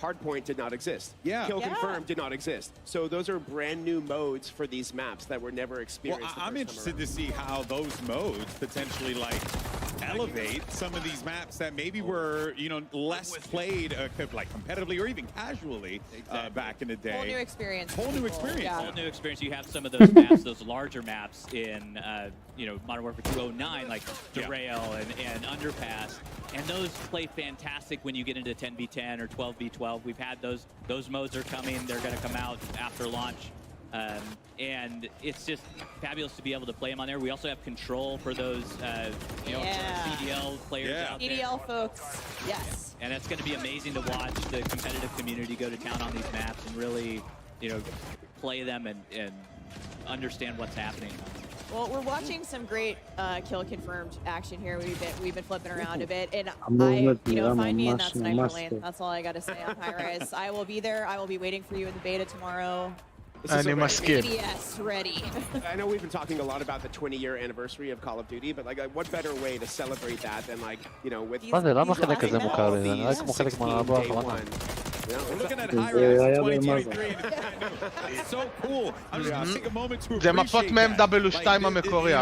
Hardpoint did not exist. Yeah. Kill Confirm did not exist. So those are brand new modes for these maps that were never experienced. Well, I'm interested to see how those modes potentially like elevate some of these maps that maybe were, you know, less played like competitively or even casually back in the day. Whole new experience. Whole new experience. Yeah. Whole new experience. You have some of those maps, those larger maps in, you know, Modern Warfare 209, like Derail and Underpass, and those play fantastic when you get into 10v10 or 12v12. We've had those modes are coming. They're going to come out after launch. And it's just fabulous to be able to play them on there. We also have control for those, you know, CDL players out there. CDL folks, yes. And that's going to be amazing to watch the competitive community go to town on these maps and really, you know, play them and understand what's happening. Well, we're watching some great kill confirmed action here. We've been flipping around a bit, and find me in that sniper lane. That's all I got to say on high rise. I will be there. I will be waiting for you in the beta tomorrow. Yes, ready. I know we've been talking a lot about the 20-year anniversary of Call of Duty, but like, what better way to celebrate that than like, you know, with מה זה? למה החלק הזה מוכר לי? זה נראה כמו חלק מהרבוע האחרונה. We're looking at high rise 2023. It's so cool. I'm just gonna take a moment to זה מפות appreciate מ-M2 המקורי,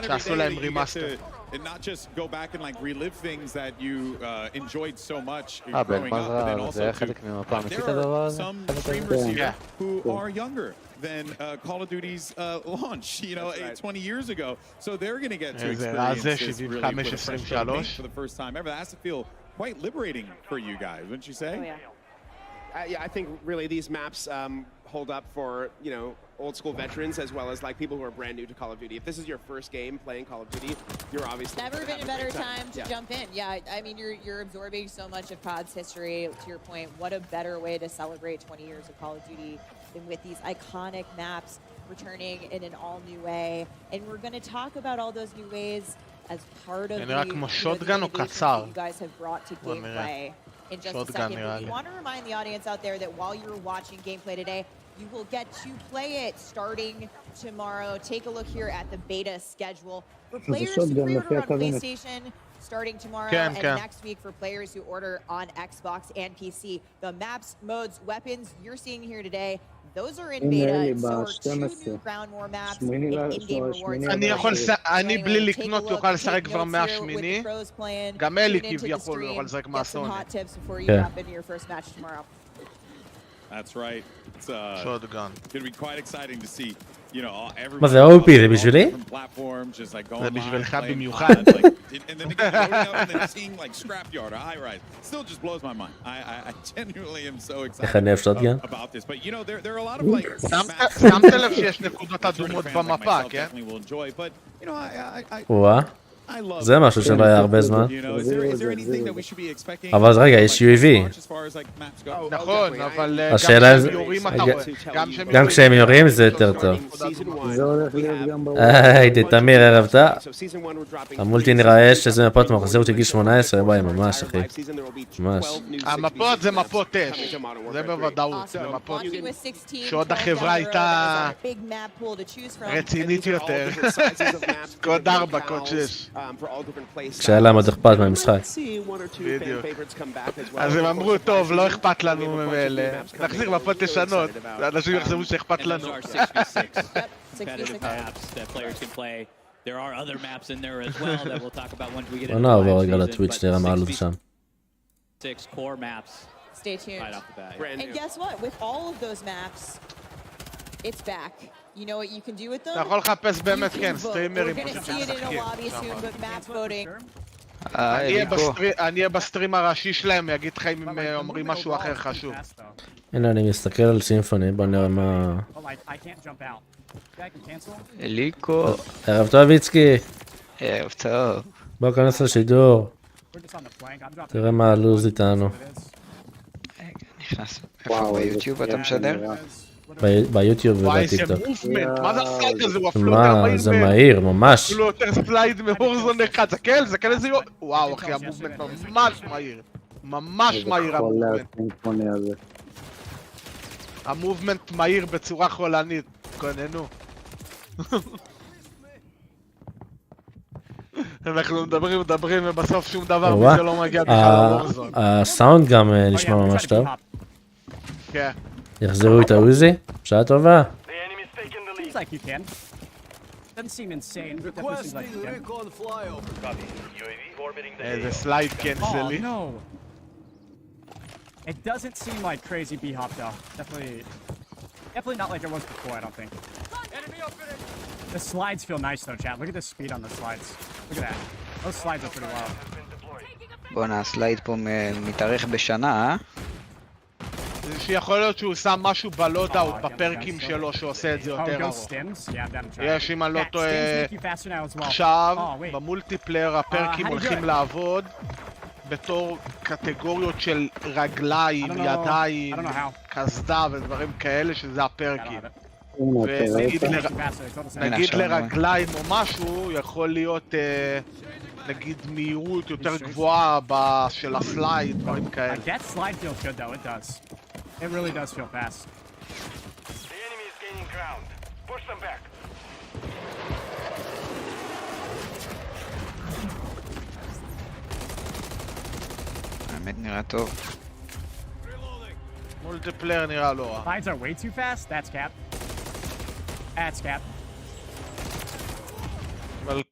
שעשו להם רימאסטר. And not just go back and like relive things that you enjoyed so much growing up, but then also there are some streamers here who are younger than Call of Duty's launch, you know, 20 years ago. So they're going to get to experience this really for the first time ever. That has to feel quite liberating for you guys, wouldn't you say? Oh, yeah. Yeah, I think really these maps hold up for, you know, old school veterans as well as like people who are brand new to Call of Duty. If this is your first game playing Call of Duty, you're obviously never been a better time to jump in. Yeah, I mean you're absorbing so much of COD's history. To your point, what a better way to celebrate 20 years of Call of Duty than with these iconic maps returning in an all new way. And we're going to talk about all those new ways as part of the innovations that you guys have brought to gameplay in just a second. But we want to remind the audience out there that while you're watching gameplay today, you will get to play it starting tomorrow. Take a look here at the beta schedule. For players who pre-order on PlayStation, starting tomorrow, and next week for players who order on Xbox and PC. The maps, modes, weapons you're seeing here today, those are in beta, so are 2 new ground war maps and in-game rewards. אני בלי לקנות יוכל לשחק כבר מהשמיני, גם אלי כביכול יוכל לשחק מהסוני. That's right. It's going to be quite exciting to see, you know, מה זה OP? זה בשבילי? זה בשבילך במיוחד. And then again, loading up and then seeing like Scrapyard or High Rise still just blows my mind. I genuinely am so excited about this. But you know, there are a lot of like שמת לב שיש נקודות אדומות במפה, כן? But you know, וואה, זה משהו שלא היה הרבה זמן. אבל רגע, יש UAV. נכון, אבל השאלה גם כשהם יורים זה יותר טוב. היי, תמיר, ערב טוב. המולטי נראה שזה מפות מחזירות של גיל 18, וואי, ממש, אחי. ממש. המפות זה מפות אש. זה בוודאות. זה מפות שעוד החברה הייתה רצינית יותר. קוד 4, קוד 6. כשהיה להם עוד אכפת מהמשחק. בדיוק. אז הם אמרו, טוב, לא אכפת לנו ממילא. נחזיר מפות ישנות. אנשים יחשבו שאכפת לנו. There are other maps in there as well that we'll talk about once we get into בוא נעבור רגע לטוויץ' נראה מה עלו שם. 6 core maps. Stay tuned. Right off the bat. And guess what? With all of those maps, it's back. You know what you can do with them? אתה יכול לחפש באמת, כן, סטרימרים. We're going to see it in a lobby soon, but map voting. אני אהיה בסטרים הראשי שלהם, יגיד לך אם הם אומרים משהו אחר חשוב. הנה אני מסתכל על סימפוני, בוא נראה מה... אליקו. ערב טוב ויצקי. ערב טוב. בוא כנס לשידור. תראה מה הלוז איתנו. נכנס. איפה ביוטיוב אתה משדר? ביוטיוב ובטיקטוק. וואי, זה מובמנט, מה זה הסלייד הזה? הוא אפילו מה, יותר מהיר. זה מהיר, ממש. אפילו יותר סלייד מוורזון אחד. זה כאלה זה... וואו, אחי, המובמנט ממש מהיר. ממש מהיר המובמנט. המובמנט מהיר בצורה חולנית. כוננו. אנחנו מדברים ובסוף שום דבר מזה לא מגיע בכלל לוורזון. הסאונד גם נשמע ממש טוב. כן. יחזרו את העוזי, שעה טובה. איזה סלייד קנסלי. It doesn't seem like crazy B-hop though. Definitely not like it was before, I don't think. The slides feel nice though, chat. Look at the speed on the slides. Look at that. Those slides are pretty wild. בואנה, הסלייד פה מתארך בשנה, אה? זה שיכול להיות שהוא שם משהו בלודאוט בפרקים שלו שעושה את זה יותר ארוך. יש, אם אני לא טועה, עכשיו במולטיפלייר הפרקים הולכים לעבוד בתור קטגוריות של רגליים, ידיים, קסדה ודברים כאלה שזה הפרקים. ונגיד לרגליים או משהו יכול להיות נגיד מהירות יותר גבוהה של הסלייד, דברים כאלה. It really does feel fast. The enemy is gaining ground. Push them back. האמת נראה טוב. מולטיפלייר נראה לא רע. Slides are way too fast. That's cap. That's cap. אבל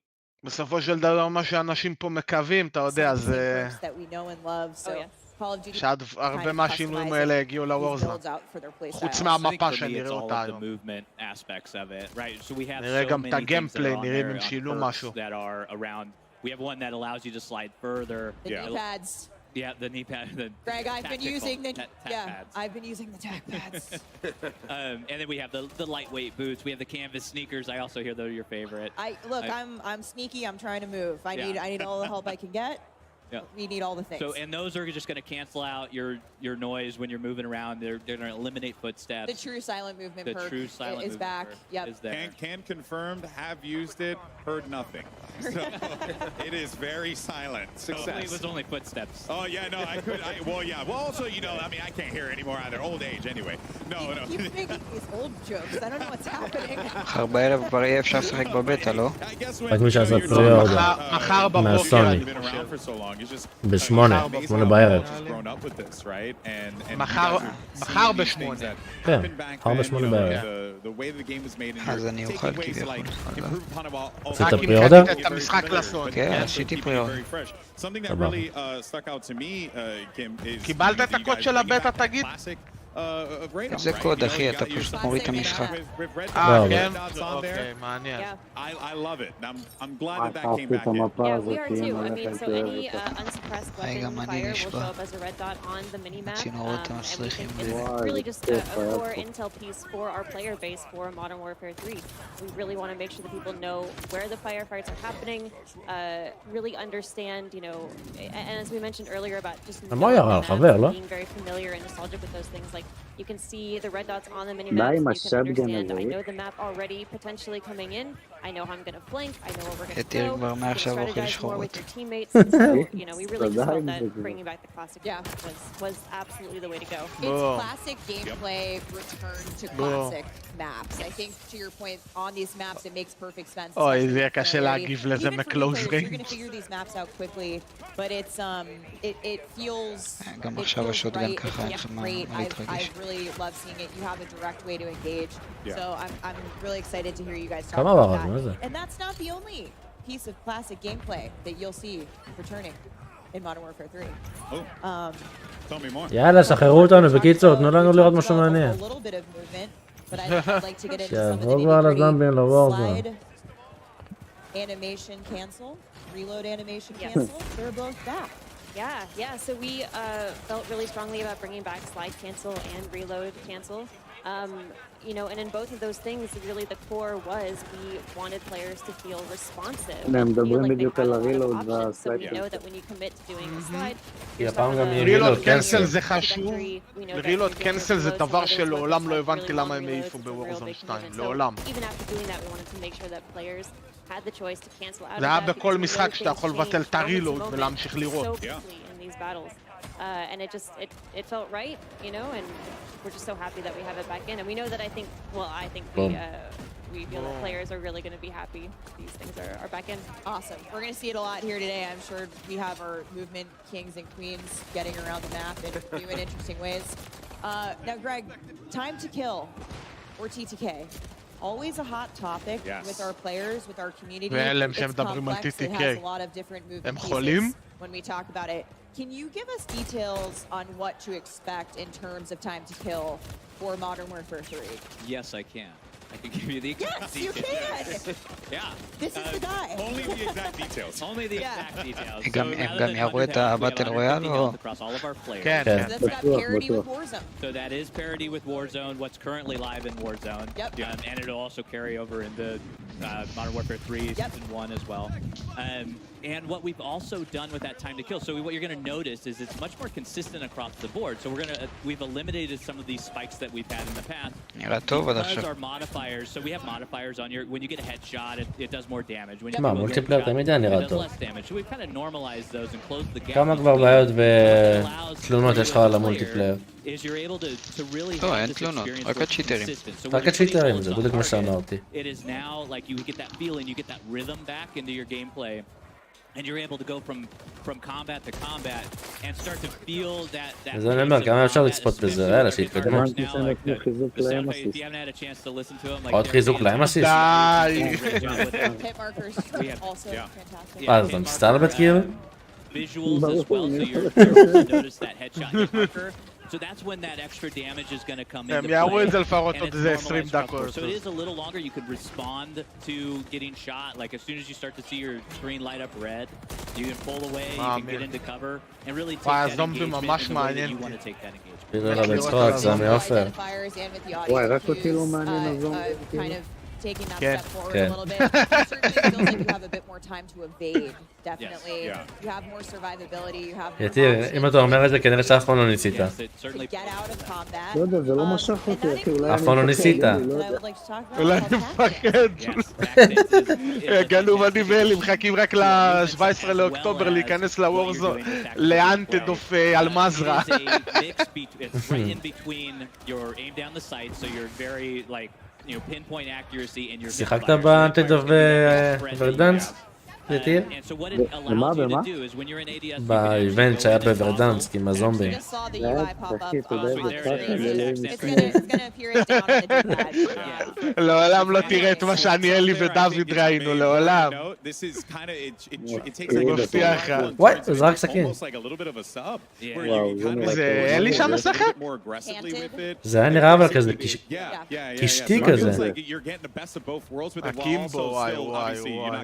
בסופו של דבר מה שאנשים פה מקווים, אתה יודע, זה שהרבה מהשינויים האלה הגיעו לוורזון. חוץ מהמפה שנראה אותה היום. נראה גם את הגיימפליי, נראה אם הם שילו משהו. We have one that allows you to slide further. The knee pads. Yeah, the knee pad. Greg, I've been using the I've been using the tack pads. And then we have the lightweight boots. We have the canvas sneakers. I also hear those are your favorite. I'm sneaky. I'm trying to move. I need all the help I can get. Yeah. We need all the things. So, and those are just going to cancel out your noise when you're moving around. They're going to eliminate footsteps. The true silent movement perk is back. Yep. Is there. Can confirmed, have used it, heard nothing. So it is very silent. Success. It was only footsteps. Oh yeah, no, I could. Well, yeah. Well, also, you know, I mean, I can't hear it anymore either. Old age, anyway. No. Keep making these old jokes. I don't know what's happening. מחר בערב כבר יהיה אפשר לשחק בבטא, לא? רק מי שעשה פריאורדר. מחר בבוקר אני חושב. בשמונה בערב. מחר בשמונה. כן, מחר בשמונה בערב. אז אני אוכל כביכול. עשית פריאורדר? את המשחק לסון. כן, עשיתי פריאורדר. קיבלת את הקוד של הבטא, תגיד? איזה קוד, אחי? אתה פשוט מוריד את המשחק. כן? אוקיי, מעניין. I love it. I'm glad that came back in. Yeah, we are too. I mean, so any unsuppressed weapon fire will show up as a red dot on the mini-map. And we think it's really just a core intel piece for our player base for Modern Warfare 3. We really want to make sure that people know where the firefights are happening, really understand, you know, and as we mentioned earlier about just being very familiar and nostalgic with those things, like you can see the red dots on the mini-map, so you can understand, I know the map already potentially coming in, I know how I'm going to flank, I know where we're going to go, you can strategize more with your teammates, and so, you know, we really just felt that bringing back the classic was absolutely the way to go. It's classic gameplay return to classic maps. I think, to your point, on these maps, it makes perfect sense. אוי, זה יהיה קשה להגיב לזה מקלוז You're ריינג'. going to figure these maps out quickly, but it's, it feels גם עכשיו השוטגן ככה, it's great. I really love seeing it. You have a direct way to engage, so I'm really excited to hear you guys talk about that. And that's not the only piece of classic gameplay that you'll see returning in Modern Warfare 3. Tell me more. יאללה, שחררו אותנו, בקיצור, תנו לנו לראות משהו מעניין. A little bit of movement, but I'd like to get into some of the שיעבור כבר לזמבים לוורזון. Animation cancel, reload animation cancel, they're both back. Yeah, so we felt really strongly about bringing back slide cancel and reload cancel. You know, and in both of those things, really the core was we wanted players to feel responsive. feel like they had a lot of options, so we know that when you commit to doing a slide, רילוד קנסל זה חשוב, רילוד קנסל זה דבר שלעולם לא הבנתי למה הם העיפו בוורזון 2, לעולם. זה היה בכל משחק שאתה יכול לבטל את הרילוד ולהמשיך לראות. And it felt right, you know, and we're just so happy that we have it back in. And we know that I think we we feel that players are really going to be happy these things are back in. Awesome. We're going to see it a lot here today. I'm sure we have our movement kings and queens getting around the map in new and interesting ways. Now, Greg, time to kill, or TTK. Always a hot topic with our players, with our community. It's complex. It has a lot of different movement pieces when we talk about it. Can you give us details on what to expect in terms of time to kill for Modern Warfare 3? Yes, I can. I can give you the exact details. Yes, you can! Yeah. This is the guy. Only the exact details. Only the exact details. הם גם יראו את הבטל רויאל או? כן. That's got parity with Warzone. So that is parity with Warzone, what's currently live in Warzone. Yep. And it'll also carry over into Modern Warfare 3 Season 1 as well. And what we've also done with that time to kill, so what you're going to notice is it's much more consistent across the board. So we've eliminated some of these spikes that we've had in the past. Because our modifiers, so we have modifiers on your, when you get a headshot, it does more damage. When you מולטיפלייר תמיד היה נראה טוב. So we've kind of normalized those and closed the gap. כמה כבר בעיות ותלונות יש לך על המולטיפלייר? לא, אין תלונות, רק הצ'יטרים. רק הצ'יטרים, זה בדיוק מה שאמרתי. It is now like you get that feeling, you get that rhythm back into your gameplay. And you're able to go from combat to combat and start to feel that. אז אני אומר, כמה אפשר לצפות בזה? יאללה, שיתקדמו. עוד חיזוק להם אסיסט? די! אז אתה מסתלבט כאילו? Visuals as well, so you're able to notice that headshot hit marker. So that's when that extra damage is going to come into play. And it's normalized across the board. So it is a little longer. You could respond to getting shot. Like as soon as you start to see your screen light up red, you can pull away, you can get into cover, and really take that engagement in the way that you want to take that engagement. וואי, רק אותי לא מעניין הזום. Taking that step forward a little bit. It certainly feels like you have a bit more time to evade. Definitely. You have more survivability. You have more יתיר, אם אתה אומר את זה, כנראה שאף פעם לא ניסית. to get out of combat. לא יודע, זה לא משך אותי, אחי, אולי אף פעם לא ניסית. אולי אני מפחד. הגענו בניבלים, מחכים רק ל-17 לאוקטובר להיכנס לוורזון, לאנטד אוף אלמזרה. שיחקת באנטד אוף ורדנס? יתיר? במה? באיבנט שהיה בוורדנסק עם הזומבי. לעולם לא תראה את מה שאני אלי ודוד ראינו, לעולם. מבטיח לך. וואי, זה רק סכין. זה אלי שם משחק? זה היה נראה אבל כזה קשתי כזה. הקימבו, וואי וואי וואי.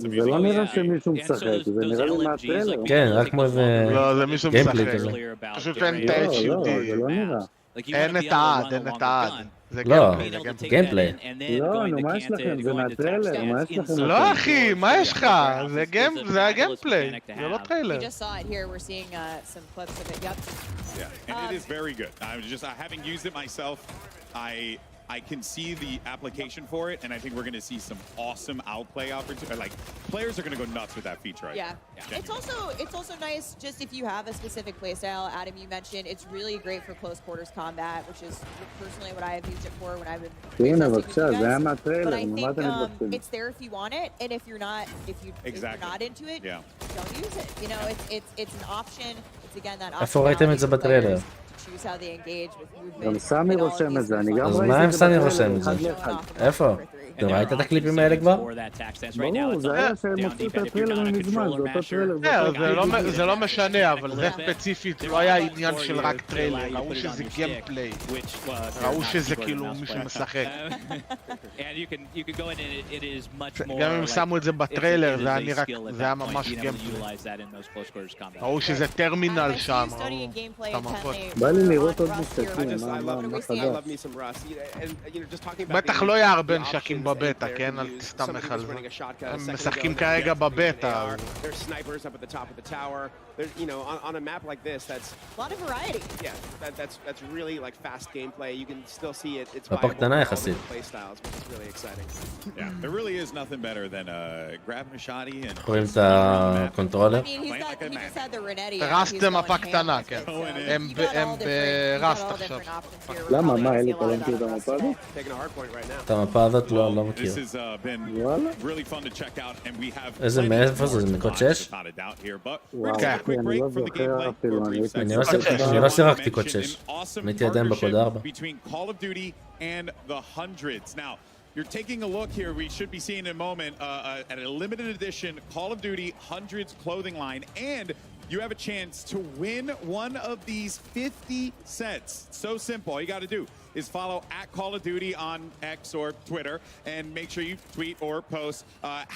זה לא נראה שמישהו משחק, זה נראה לי מהטריילר. כן, רק כמו איזה גיימפלי כזה. פשוט אין את ה-HUD. אין את העד, אין את העד. לא, גיימפלי. לא, נו, מה יש לכם? זה מהטריילר, מה יש לכם? לא אחי, מה יש לך? זה הגיימפלי, זה לא טריילר. Yeah, and it is very good. Having used it myself, I can see the application for it, and I think we're going to see some awesome outplay opportunities. Like, players are going to go nuts with that feature. Yeah. It's also nice just if you have a specific playstyle. Adam, you mentioned it's really great for close quarters combat, which is personally what I have used it for when I've been. But I think it's there if you want it, and if you're not, if you're not into it, don't use it. You know, it's an option. It's again that option. איפה ראיתם את זה בטריילר? גם סמי רושם את זה, אני גם אז מה אם סמי רושם את זה? איפה? אתה ראית את הקליפים האלה כבר? ברור, זה היה שהם עשו את הטריילר מזמן, זה אותו טריילר. זה לא משנה, אבל זה ספציפית, לא היה עניין של רק טריילר, ראו שזה גיימפליי, ראו שזה כאילו מישהו משחק. גם אם שמו את זה בטריילר, זה היה ממש גיימפליי. ראו שזה טרמינל שם, ראו את המפות. בא לי לראות עוד משחקים, מה חדש? בטח לא היה הרבה נשקים בבטא, כן? אל תסתמך על זה. הם משחקים כרגע בבטא. You know, on a map like this, that's a lot of variety. Yeah, that's really like fast gameplay. You can still see it. It's viable for all the play styles, which is really exciting. Yeah, there really is nothing better than grabbing a shotty and. רואים את הקונטרולר? He just had the Renetti. הרסתם מפה קטנה, כן. הם בראסט עכשיו. למה? מה, אלי, אתה לא מכיר את המפה הזאת? את המפה הזאת לא מכיר. וואלה? איזה מאיפה זה? זה מקוד 6? וואו, אחי, אני לא זוכר אפילו. אני לא שיחקתי קוד 6. הייתי עדיין בקוד 4. You're taking a look here, we should be seeing in a moment at a limited edition Call of Duty Hundreds clothing line, and you have a chance to win one of these 50 sets. So simple, all you got to do is follow at Call of Duty on X or Twitter, and make sure you tweet or post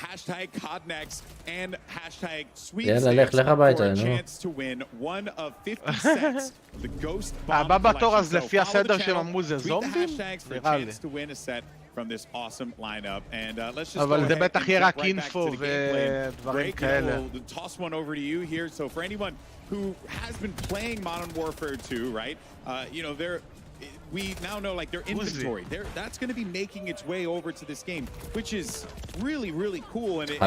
hashtag CODNEXT and hashtag sweepstakes for a chance to win one of 50 sets. The Ghost Bomb הבא בתור אז Collection. לפי So follow הסדר the שהם channel, אמרו זה tweet the זומבים? hashtags for a נראה לי. chance to win a set from this awesome lineup, and let's just אבל go זה ahead בטח and יהיה jump רק right back אינפו to the gameplay. ודברים Break, כאלה. we'll toss one over to you here. So for anyone who has been playing Modern Warfare 2, right? You know, we now know like their inventory. That's going to be making its way over to this game, which is really, really cool, and it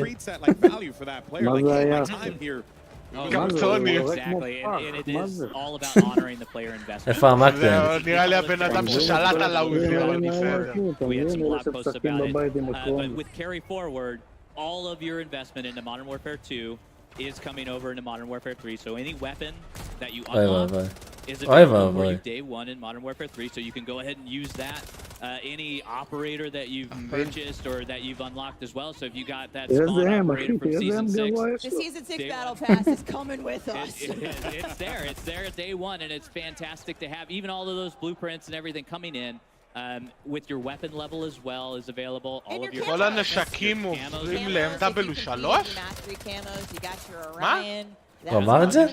creates that like value for that player. Like, hey, my time here. Exactly, and it is all about honoring the player investment. איפה עמקתם? זהו, נראה לי הבן אדם ששלט על העוזי, אבל בסדר. We had some blog posts about it, but with carry forward, all of your investment into Modern Warfare 2 is coming over into Modern Warfare 3, so any weapon that you unlock is available for you day one in Modern Warfare 3, so you can go ahead and use that. Any operator that you've purchased or that you've unlocked as well, so if you got that spawn operator from Season 6. The Season 6 Battle Pass is coming with us. It's there at day one, and it's fantastic to have even all of those blueprints and everything coming in. With your weapon level as well is available. All of your כל הנשקים עוברים ל-M.2. מה? הוא אמר את זה?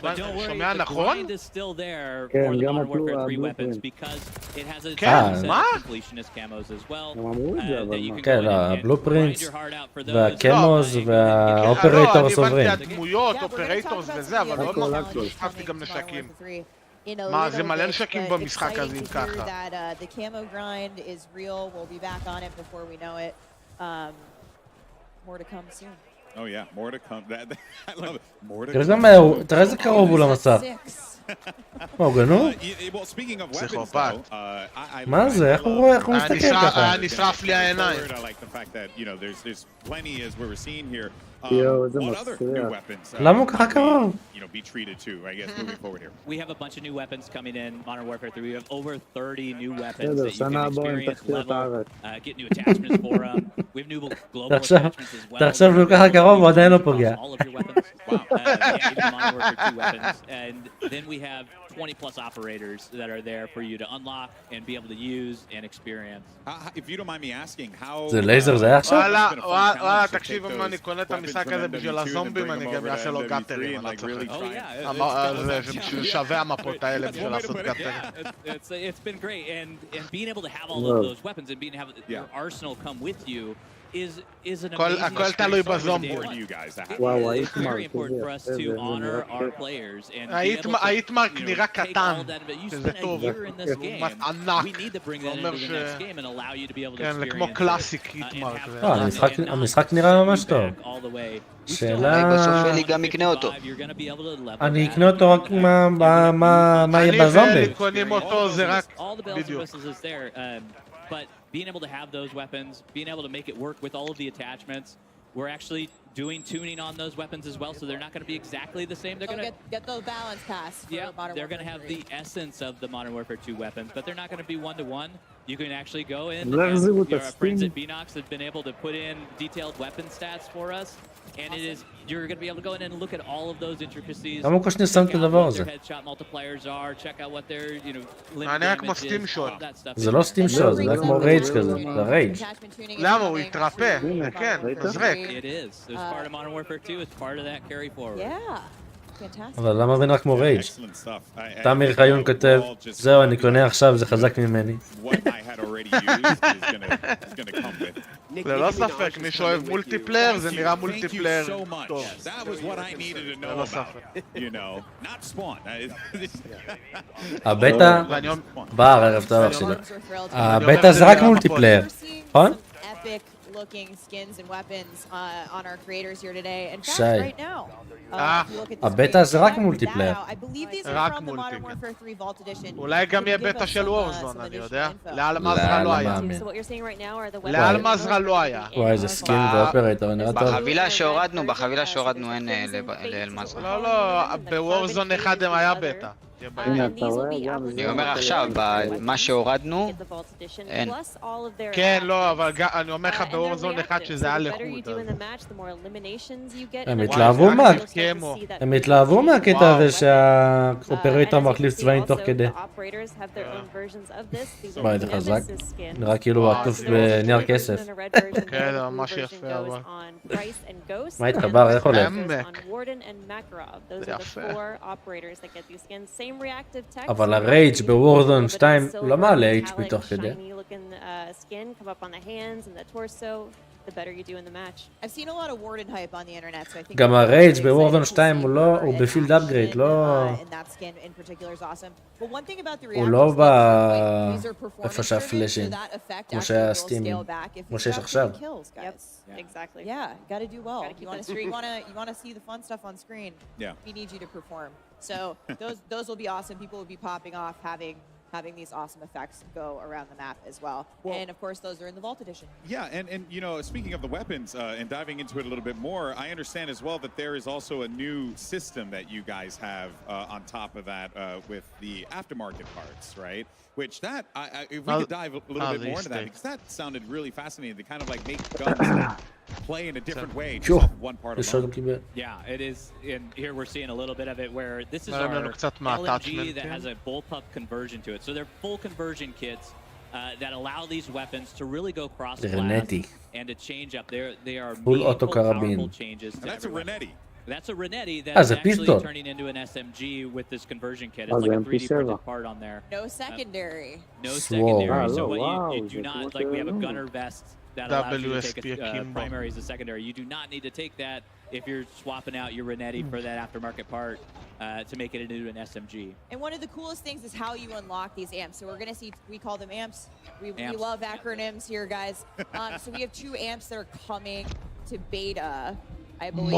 שומע נכון? כן, גם הבלופרינט. כן, מה? הם אמרו את זה, אבל מה? כן, הבלופרינט והקמוז והאופרייטורס עוברים. לא, אני הבנתי הדמויות, אופרייטורס וזה, אבל לא חשבתי גם נשקים. מה, זה מלא נשקים במשחק הזה אם ככה. Oh yeah, more to come. I love it. More to תראה come. תראה איזה קרוב הוא למסך. מה, הוא גנוב? Well, speaking of weapons, פסיכופת. מה זה? איך הוא מסתכל ככה? היה נשרף לי העיניים. I like the fact that, you know, there's plenty as we're seeing here. יואו, איזה What other new מסריח. weapons? למה הוא ככה קרוב? You know, be treated to, I guess, moving forward here. We have a bunch of new weapons coming in Modern Warfare 3. We have over 30 new weapons בסדר, that you can שנה הבאה עם experience, תחתיות level, הארץ. get new attachments for them. We have new global עכשיו, attachments as well. תחשוב שהוא ככה קרוב ועוד אין לו פוגע. All of your weapons. Yeah, even Modern Warfare 2 weapons. And then we have 20 plus operators that are there for you to unlock and be able to use and experience. If you don't mind me asking, how... זה לייזר זה היה עכשיו? וואלה, תקשיב, אם אני קונה את המשחק הזה בשביל הזומבים, אני גם אעשה לו גאטרים, אני צוחק. זה שווה המפות האלה בשביל לעשות גאטרים. It's been great, and being able to have all of those weapons and being able to have your arsenal come with you is an amazing הכל תלוי בזומבים. וואו, It's very important for us to honor our players and be able to, האיטמרק נראה take קטן, all that, but you שזה spent a טוב. year in this game. ענק. We need to bring that into the next game and allow you to be able to כן, זה experience כמו it, קלאסיק and איטמרק. have fun המשחק נראה ממש טוב. all the way. שאלה... בסוף אלי גם יקנה אותו. You're going to be able to level אני that. אקנה אותו רק מה יהיה אני בזומבים. ואלי קונים אותו, זה רק... All the bells and בדיוק. whistles is there, but being able to have those weapons, being able to make it work with all of the attachments, we're actually doing tuning on those weapons as well, so they're not going to be exactly the same. They're going to get those balance pass. they're going to have the essence of the Modern Warfare 2 weapons, but they're not going to be one-to-one. You can actually go in, and your friends at Beanox have been able to put in detailed weapon stats for us, and it is you're going to be able to go in and look at all of those intricacies. למה הוא קושני שם את הדבר הזה? Check out what their headshot multipliers are, check out what their, you know, limit אני רק כמו damage סטים is, שוט. all that stuff. זה לא סטים שוט, זה רק כמו רייג' כזה, זה רייג'. למה? הוא יתרפא, זה כן, מזרק. It is. It's part of Modern Warfare 2. It's part of that carry forward. Yeah. Fantastic. אבל למה בין רק כמו רייג'? תמיר חיון כותב, זהו, אני קונה עכשיו, זה חזק ממני. זה לא ספק, מי שאוהב מולטיפלייר, זה נראה מולטיפלייר טוב. לא ספק. הבטא, בר, ערב טוב אח שלי. הבטא זה רק מולטיפלייר, נכון? looking skins and weapons on our creators here today. In fact, Shy. right now, if you look at this הבטא זה page, רק check מולטיפלייר. that out. I believe these רק are from the Modern מולטי, Warfare 3 Vault Edition. אולי גם יהיה בטא של וורזון, אני יודע. לאל מזרע לא היה. So what you're seeing right now are the weapons. לאל מזרע לא היה. וואי, איזה סקין ואופרייטור, נראה טוב. בחבילה שהורדנו אין לאל מזרע. לא, לא, בוורזון אחד הם היה בטא. אני אומר עכשיו, מה שהורדנו, אין. כן, לא, אבל אני אומר לך בוורזון אחד שזה היה לחוד. הם התלהבו הם התלהבו מהקטע הזה שהאופרייטור מחליף צבעים תוך כדי. וואי, איזה חזק. נראה כאילו עטוף בנייר כסף. כן, ממש יפה, אבל... מה התחבר? איך הולך? זה יפה. אבל הרייג' בוורזון 2 הוא לא מעלה HP תוך כדי. גם הרייג' בוורזון 2 הוא בפילד אפגרייד, לא... הוא לא איפה שהפלאשים, כמו שהיה סטימים, כמו שיש עכשיו. Exactly. Yeah, got to do well. You want to see the fun stuff on screen. Yeah. We need you to perform. So those will be awesome. People will be popping off, having these awesome effects go around the map as well. And of course, those are in the Vault Edition. Yeah, and you know, speaking of the weapons and diving into it a little bit more, I understand as well that there is also a new system that you guys have on top of that with the aftermarket parts, right? Which that, if we could dive a little bit more into that, because that sounded really fascinating. They kind of like make guns play in a different way, just off one part alone. Yeah, it is. And here we're seeing a little bit of it where this is our LMG that has a bullpup conversion to it. So they're full conversion kits that allow these weapons to really go cross-class and to change up. They are meaningful, powerful changes. And that's a Renetti. That's a Renetti that's actually pistol. turning into an SMG with this conversion kit. It's like a 3D printed part on there. No secondary. No secondary. So what you do not, like we have a gunner vest that allows you to take a primary as a secondary. You do not need to take that if you're swapping out your Renetti for that aftermarket part to make it into an SMG. And one of the coolest things is how you unlock these amps. So we're going to see, we call them amps. We love acronyms here, guys. So we have 2 amps that are coming to beta, I believe.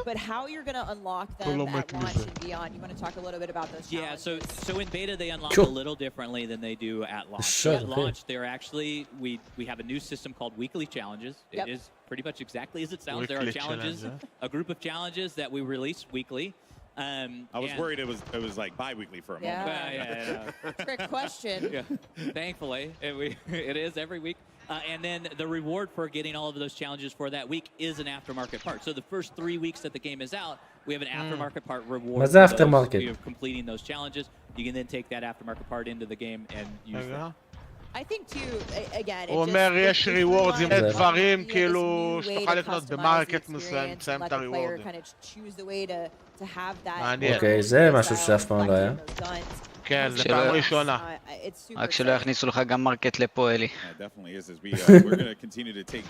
But how you're going to unlock them at launch and beyond. You want to talk a little bit about those challenges? Yeah, so in beta they unlock a little differently than they do at launch. At launch, they're actually, we have a new system called weekly challenges. It is pretty much exactly as it sounds. There are challenges, a group of challenges that we release weekly. I was worried it was like bi-weekly for a moment. Yeah. Trick question. Thankfully, it is every week. And then the reward for getting all of those challenges for that week is an aftermarket part. So the first 3 weeks that the game is out, we have an aftermarket part reward for those completing those challenges. You can then take that aftermarket part into the game and use it. I think too, again, הוא אומר יש ריוורדס עם דברים כאילו שתוכל לקנות במרקט מסוים, תסיים את הריוורדים. מעניין. אוקיי, זה משהו שאף פעם לא היה. כן, זה פעם ראשונה. רק שלא יכניסו לך גם מרקט לפה, אלי.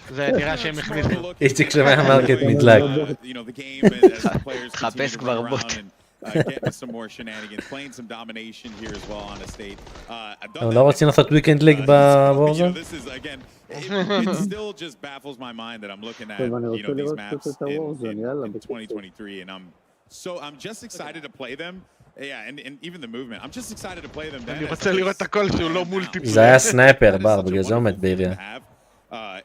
זה נראה שהם הכניסו. איציק שומע מרקט נדלק. חפש כבר בוט. Getting some more shenanigans, playing some domination here as well on a state. אבל לא רוצים לעשות weekend league בוורזון? This is again, it still just baffles my mind that I'm looking at, these maps in 2023, and I'm just excited to play them. Yeah, and even the movement. I'm just excited to play them. אני רוצה לראות הכל שהוא לא מולטיפלייר. זה היה סנייפר, בר, בגלל זה עומד בעירייה.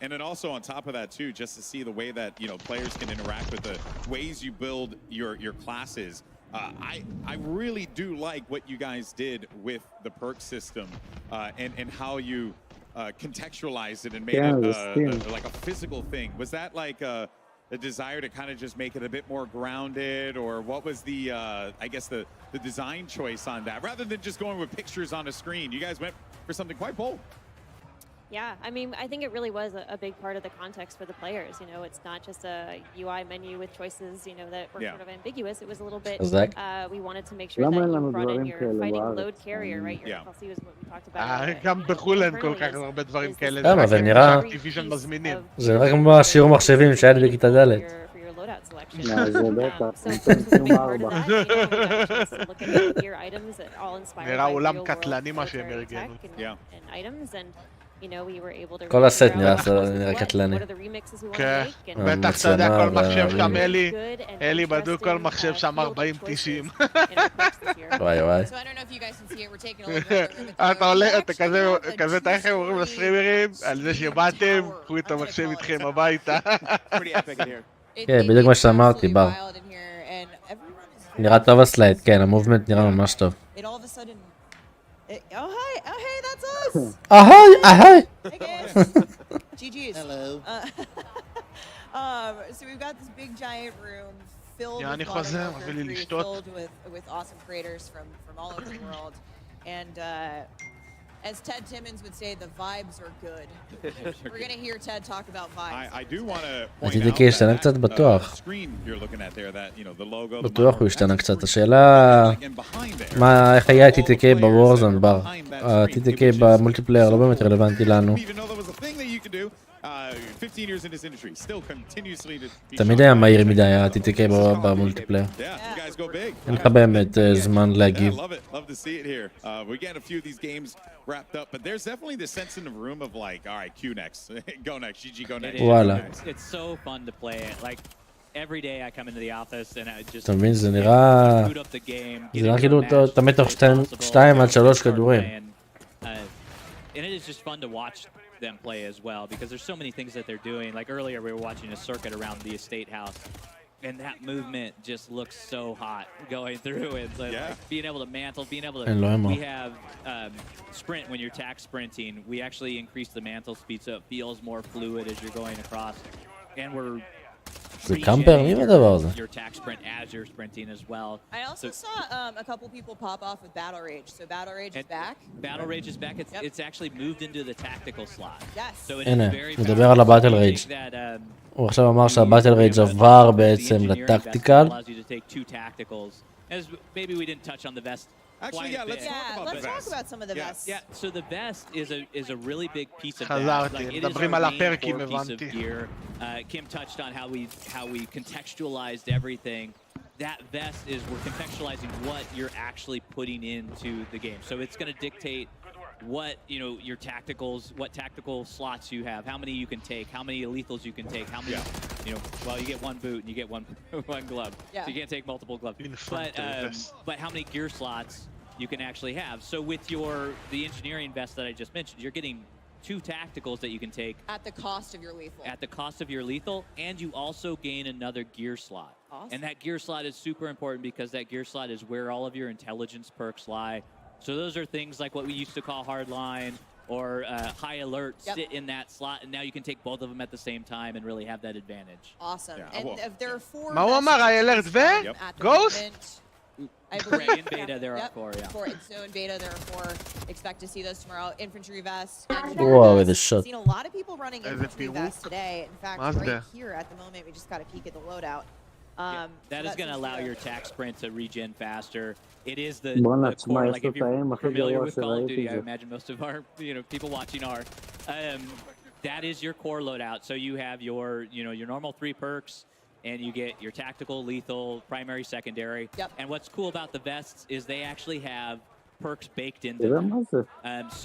And then also on top of that too, just to see the way that players can interact with the ways you build your classes. I really do like what you guys did with the perk system and how you contextualized it and made it like a physical thing. Was that like a desire to kind of just make it a bit more grounded, or what was the I guess the design choice on that rather than just going with pictures on a screen? You guys went for something quite bold. Yeah, I mean, I think it really was a big part of the context for the players. It's not just a UI menu with choices, that were sort of ambiguous. It was a little bit, we wanted to make sure that you brought in your fighting load carrier, right? Your FLC was what we talked about. גם בחו"ל אין כל כך הרבה דברים כאלה. למה? זה נראה... זה נראה כמו השיעור מחשבים שהיה לי בכיתה ד'. זה בטח, נראה עולם קטלני מה שהם ארגנו. you know, we were able to כל really הסט figure נראה out קטלני. what are the remixes we want to כן, make and בטח אתה יודע כל מחשב שם, good and אלי בדוק כל interesting, מחשב שם field of 40-90. choices in our picks this year. וואי וואי. So I don't know if you guys can see it. We're taking a look at the room at the אתה עולה, We're אתה actually כזה have a תכף אומרים two-story לסטרימרים על זה שבאתם, tower. קחו את I'm gonna המחשב call it. איתכם הביתה. Pretty epic in here. כן, בדיוק מה שאמרתי, בר. נראה טוב הסלייד, כן, המובמנט נראה ממש טוב. It all of a sudden... oh, hey, that's us! אהי, אהי! Hey, guys! GG's. Hello. So we've got this big giant room filled with אני Modern חוזר, Warfare מביא לי 3, לשתות. filled with awesome creators from all over the world. And as Ted Timmons would say, the vibes are good. We're going to hear Ted talk about vibes. I do want to point עתידי out כי השתנה קצת that בטוח. screen you're looking at there, that, you know, the logo, בטוח הוא השתנה קצת. השאלה... איך היה TTK בוורזון בר? TTK במולטיפלייר לא באמת רלוונטי לנו. תמיד היה מהיר מדי ה-TTK במולטיפלייר. אין לך באמת זמן להגיב. wrapped up, but there's definitely this sense in the room of like, all right, Q next, go next, GG go next. וואלה. It's so fun to play it. Like every day I come into the office and I just אתה מבין, זה נראה... boot up the game. זה נראה כאילו אתה מת תוך 2 עד 3 כדורים. And it is just fun to watch them play as well because there's so many things that they're doing. Like earlier we were watching a circuit around the estate house. And that movement just looks so hot going through it. So like being able to mantle, being able to... We have sprint when you're tack sprinting. We actually increase the mantle speed so it feels more fluid as you're going across. And we're... זה קמפר, מי בדבר הזה? Your tack sprint as you're sprinting as well. I also saw a couple people pop off with Battle Rage. So Battle Rage is back. Battle Rage is back. It's actually moved into the tactical slot. Yes. So it הנה, is very נדבר על הבטל רייג'. הוא עכשיו אמר שהבטל רייג' עבר בעצם לטקטיקל. As maybe we didn't touch on the vest. Actually, yeah, let's talk about some of the vests. Yeah, so the vest is a really big piece of חזרתי, מדברים על הפרקים, הבנתי. Kim touched on how we contextualized everything. That vest is we're contextualizing what you're actually putting into the game. So it's going to dictate what, you know, your tacticals, what tactical slots you have, how many you can take, how many lethals you can take, how many, you know, well, you get one boot and you get one glove. Yeah. So you can't take multiple gloves. But how many gear slots you can actually have. So with the engineering vest that I just mentioned, you're getting 2 tacticals that you can take. At the cost of your lethal. At the cost of your lethal, and you also gain another gear slot. Awesome. And that gear slot is super important because that gear slot is where all of your intelligence perks lie. So those are things like what we used to call hardline or high alert sit in that slot, and now you can take both of them at the same time and really have that advantage. Awesome. And if there are 4 מה הוא אמר? ה-alert ו? Ghost? I believe in beta there are 4, yeah. 4. So in beta there are 4. Expect to see those tomorrow. Infantry vests. Whoa, with a shot. Seen a lot of people running infantry vests today. In fact, right here at the moment, we just got a peek at the loadout. That is going to allow your tack sprint to regen faster. It is the core. Like if you're familiar with Call of Duty, I imagine most of our people watching are. That is your core loadout. So you have your your normal 3 perks. And you get your tactical, lethal, primary, secondary. Yep. And what's cool about the vests is they actually have perks baked into them.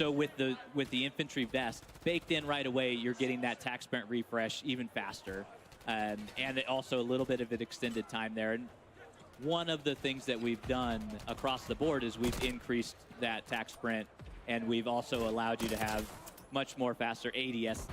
So with the infantry vest baked in right away, you're getting that tack sprint refresh even faster, and also a little bit of an extended time there. And one of the things that we've done across the board is we've increased that tack sprint, and we've also allowed you to have much more faster ADS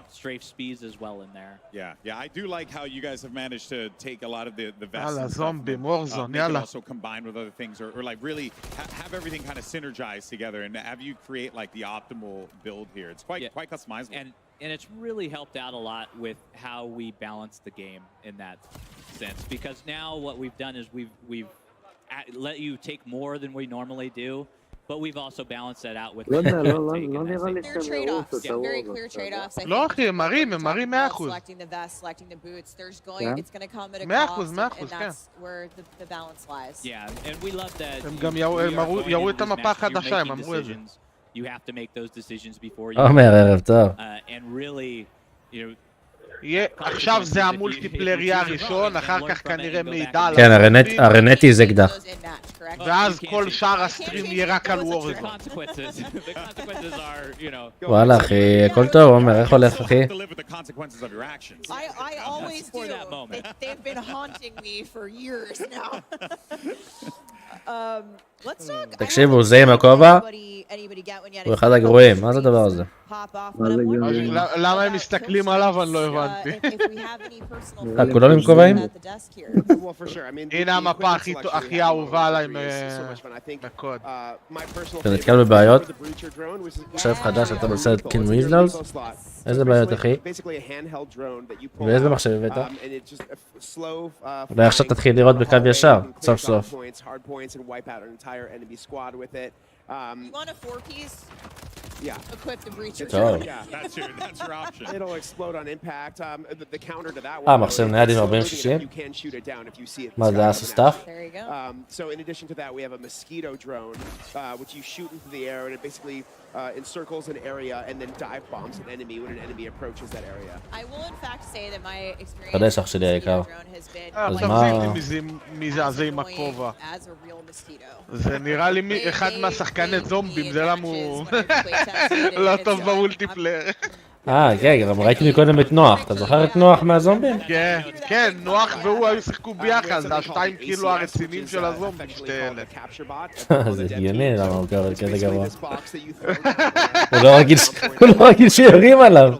strafe speeds as well in there. Yeah, I do like how you guys have managed to take a lot of the vests and zombie, Warzone, make it also combined with other things or like really have everything kind of synergized together and have you create like the optimal build here. It's quite customizable. And it's really helped out a lot with how we balance the game in that sense because now what we've done is we've let you take more than we normally do. But we've also balanced that out with... There are trade-offs, very clear trade-offs. לא אחי, הם מראים 100%. Selecting the vest, selecting the boots, it's going to come at a cost, and that's where the balance lies. Yeah, and we love that... הם גם יראו את המפה החדשה, הם אמרו את זה. You have to make those decisions before you... ערב טוב. And really, עכשיו זה המולטיפלייר יהיה הראשון, אחר כך כנראה מידע על... כן, הרנטי זה אקדח. ואז כל שאר הסטרים יהיה רק על וורזון. וואלה אחי, הכל טוב, עומר, איך הולך אחי? I always do. They've been haunting me for years now. Let's talk. תקשיבו, זה עם הכובע, הוא אחד הגרועים, מה זה הדבר הזה? למה הם מסתכלים עליו? אני לא הבנתי. כולם עם כובעים? הנה המפה הכי אהובה עליי מקוד. אתה נתקל בבעיות? מחשב חדש, אתה מנסה להתקין וויזלוז? איזה בעיות אחי? ואיזה מחשב הבאת? אולי עכשיו תתחיל לראות בקו ישר, סוף סוף. You want a 4-piece? Yeah. Equip the breacher טוב. drone. Yeah, that's your option. It'll explode on impact. The counter to that one. מחשב נייד עם 40-60? You can shoot it down if you see it. מה זה עשה סטאפ? There you go. So in addition to that, we have a mosquito drone, which you shoot into the air, and it basically encircles an area and then dive bombs an enemy when an enemy approaches that area. I will in fact say that my experience חדש with אח שלי היקר. drone has been אז עכשיו מה? זה מזעזע עם הכובע. as a real mosquito. זה נראה לי אחד מהשחקני זומבים, זה למה הוא לא טוב במולטיפלייר. כן, גם ראיתי מקודם את נוח, אתה זוכר את נוח מהזומבים? כן, כן, נוח והוא היו שיחקו ביחד, זה השתיים כאילו הרציניים של הזומבים, שתי אלה. זה הגיוני, למה הוא קורא כזה גרוע. הוא לא רגיל שיורים עליו.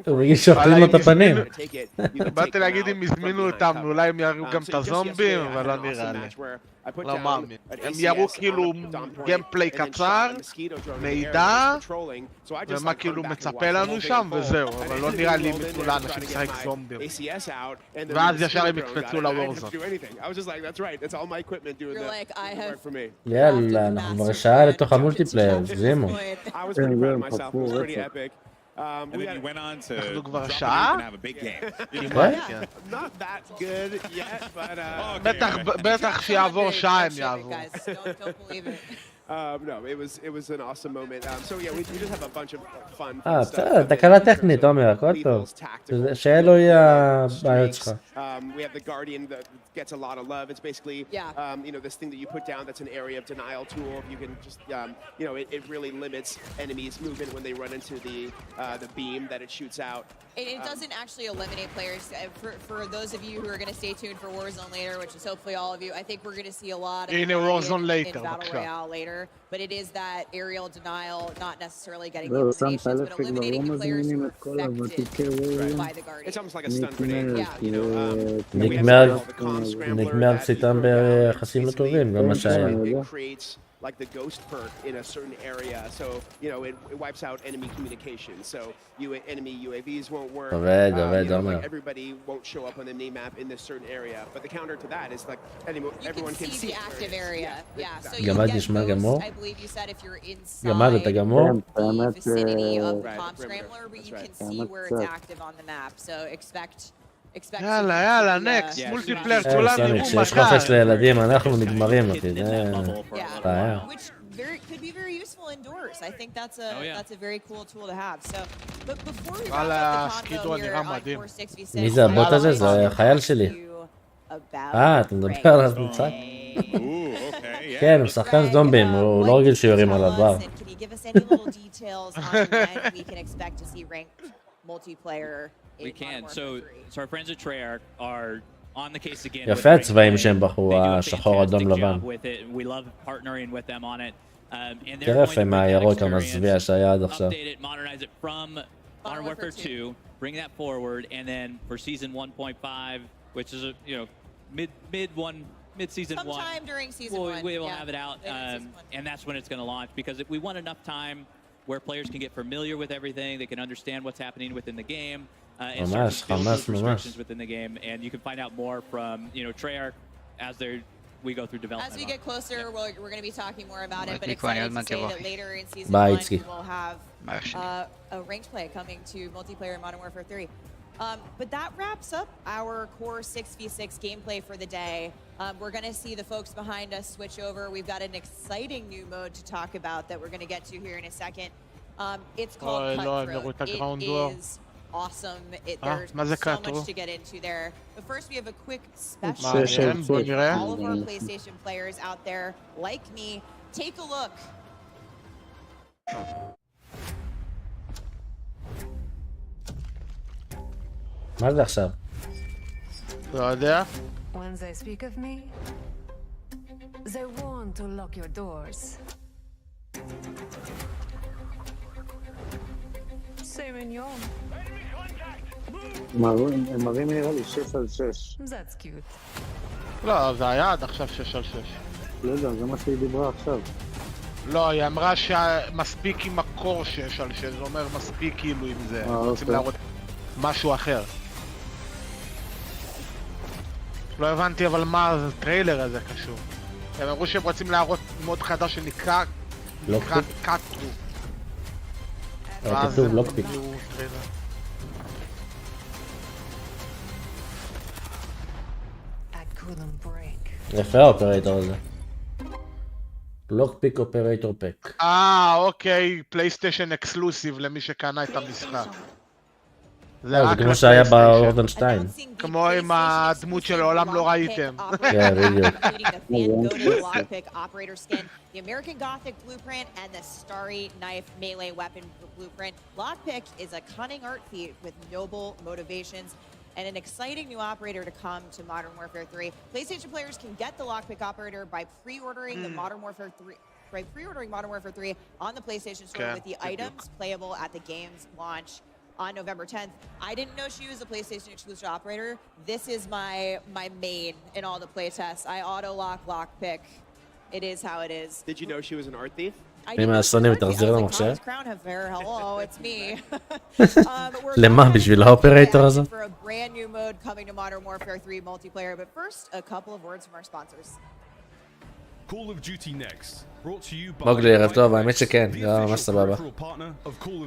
הוא רגיל שאוכלים לו את הפנים. באתי להגיד אם הזמינו אותם, אולי הם יראו גם את הזומבים, אבל לא נראה לי. לא מאמין. הם יראו כאילו גיימפליי קצר, מידע, ומה כאילו מצפה לנו שם, וזהו. אבל לא נראה לי מתנו לאנשים לשחק זומבים. ואז ישר הם יקפצו לוורזון. יאללה, אנחנו כבר שעה לתוך המולטיפלייר, זימו. And then you went on to אנחנו כבר drop שעה? and have a big game. כמעט, כן. Not that good yet, but בטח שיעבור שעה הם יעברו. no, it was an awesome moment. So yeah, we just have a bunch of fun בסדר, תקלה טכנית, עומר, הכל טוב. שאלו יהיה הבעיות שלך. We have the Guardian that gets a lot of love. It's basically, you know, this thing that you put down that's an area of denial tool. You can just, you know, it really limits enemies' movement when they run into the beam that it shoots out. It doesn't actually eliminate players. For those of you who are going to stay tuned for Warzone later, which is hopefully all of you, I think we're going to see a lot of in Warzone later, in Battle Royale later. But it is that aerial denial, not necessarily getting the eliminations, but eliminating the players who are affected by the Guardian. It's almost like a stun grenade. Yeah. You know, נגמר סיתם ביחסים לא טובים, גם מה שהיה. like the ghost perk in a certain area, so you know it wipes out enemy communication. So enemy UAVs won't work. Like everybody won't show up on the name map in this certain area. But the counter to that is like everyone can see the active area. Yeah. So you גמד get נשמע ghost, גמור. I believe you said if you're inside גמד אתה גמור? the vicinity of the comp scrambler, but you can see where it's active on the map. So expect. יאללה, יאללה, נקסט, מולטיפלייר, כולם סוניק, יראו כשיש חופש לילדים, אנחנו נגמרים, אחי, זה... בעיה. Which could be very useful indoors. I think that's a very cool tool to have. So, but before we wrap up the convo here on 466, מי זה הבוט הזה? זה החייל שלי. אתה מדבר על המשחק? כן, הוא שחקן זומבים, הוא לא רגיל שיורים עליו, וואו. Can you give us any little details on when we can expect to see ranked multiplayer? We can. So our friends at Treyarch are on the case again. יפה הצבעים שהם בחרו, השחור, אדום, לבן. We love partnering with them on it. תראה יפה מהירוק המזוויע שהיה עד עכשיו. Modernize it from Modern Warfare 2, bring that forward, and then for season 1.5, which is mid-season one. Sometime during season 1. We will have it out, and that's when it's going to launch, because we want enough time where players can get familiar with everything, they can understand what's happening within the game, and start to build those restrictions within the game. And you can find out more from, you know, Treyarch as we go through development. As we get closer, we're going to be talking more about it, but excited to say that later in season 1 we will have a ranked play coming to multiplayer in Modern Warfare 3. But that wraps up our core 6v6 gameplay for the day. We're going to see the folks behind us switch over. We've got an exciting new mode to talk about that we're going to get to here in a second. It's called Cutthroat. It is awesome. There's so much to get into there. But first we have a quick special for all of our PlayStation players out there like me. Take a look. מה זה עכשיו? לא יודע. When they speak of me, they want to lock your doors. Same in your. הם מראים נראה לי 6 על 6. That's cute. לא, זה היה עד עכשיו 6 על 6. לא יודע, זה מה שהיא דיברה עכשיו. לא, היא אמרה שמספיק עם הקור 6 על 6, זה אומר מספיק כאילו עם זה. רוצים להראות משהו אחר. לא הבנתי אבל מה הטריילר הזה קשור. הם אמרו שהם רוצים להראות מוד חדש שנקרא קאטרו. כתוב לוקפיק. יפה האופרייטור הזה. לוקפיק אופרייטור פק. אוקיי, פלייסטיישן אקסקלוסיב למי שקנה את המשחק. זה כמו שהיה בוורזון 2. כמו עם הדמות שלעולם לא ראיתם. כן, בדיוק. The American Gothic blueprint and the Starry Knife melee weapon blueprint. Lockpick is a cunning art feat with noble motivations and an exciting new operator to come to Modern Warfare 3. PlayStation players can get the Lockpick operator by pre-ordering the Modern Warfare 3 on the PlayStation Store with the items playable at the game's launch on November 10th. I didn't know she was a PlayStation exclusive operator. This is my main in all the playtests. I auto-lock Lockpick. It is how it is. Did you know she was an art thief? מהסונים תחזיר למחשב? Hello, it's me. למה? בשביל האופרייטור הזה? For a brand new mode coming to Modern Warfare 3 multiplayer, but first a couple of words from our sponsors. Call of Duty Next, brought to you by מוגלי, ערב טוב, האמת שכן, זה ממש סבבה.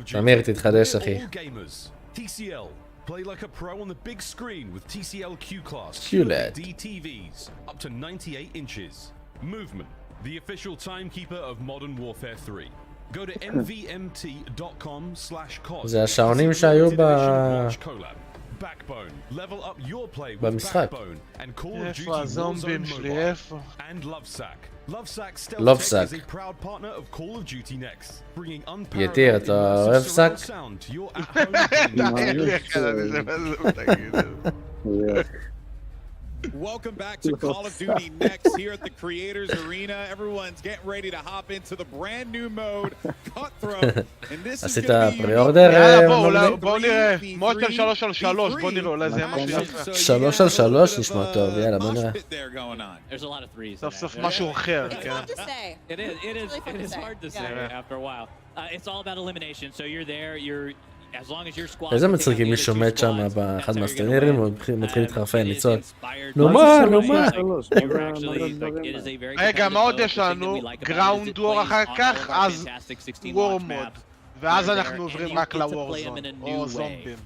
תמיר, תתחדש אחי. TCL, play like a pro on the big screen with TCL Q-Class QLED TVs up to 98 inches. Movement, the official timekeeper of Modern Warfare 3. Go to mvmt.com/cos. זה השעונים שהיו Backbone, level up your play with במשחק. Backbone and Call of Duty Warzone Mobile. And Lovesack Stealth is a proud partner of Call of Duty Next, bringing unparalleled immersive surround sound to your at-home. Welcome back to Call of Duty Next here at the Creators Arena. Everyone's getting ready to hop into the brand new mode, Cutthroat. And this is עשית going to be פריאורדר? בואו נראה, מוד של 3 על 3, בואו נראה, אולי זה משהו יפה. 3 על 3 נשמע טוב, יאללה בוא נראה. סוף סוף משהו אחר, כן. It is hard to say after a while. It's all about elimination, so you're there, as long as your squad... איזה מצחיקים מי שומט שם באחד מהסטרנרים ומתחיל להתחרפן, ניצול. נו מה, נו מה. רגע, מה עוד יש לנו? גראונד וור אחר כך, אז וור מוד. ואז אנחנו עוברים רק לוורזון, או זומבים.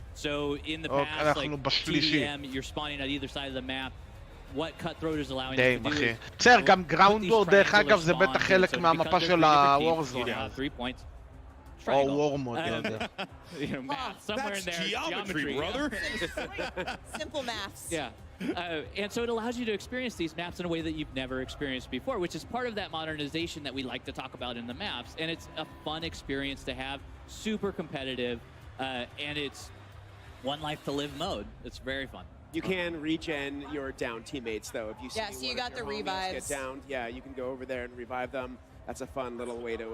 אנחנו בשלישי. די, אחי. בסדר, גם גראונד וור, דרך אגב, זה בטח חלק מהמפה של הוורזון. או וור מוד, לא יודע. Somewhere in there, geometry, brother. Simple maths. Yeah. And so it allows you to experience these maps in a way that you've never experienced before, which is part of that modernization that we like to talk about in the maps. And it's a fun experience to have, super competitive, and it's one life to live mode. It's very fun. You can regen your down teammates though. If you see so you got the revives. Get downed, yeah, you can go over there and revive them. That's a fun little way to,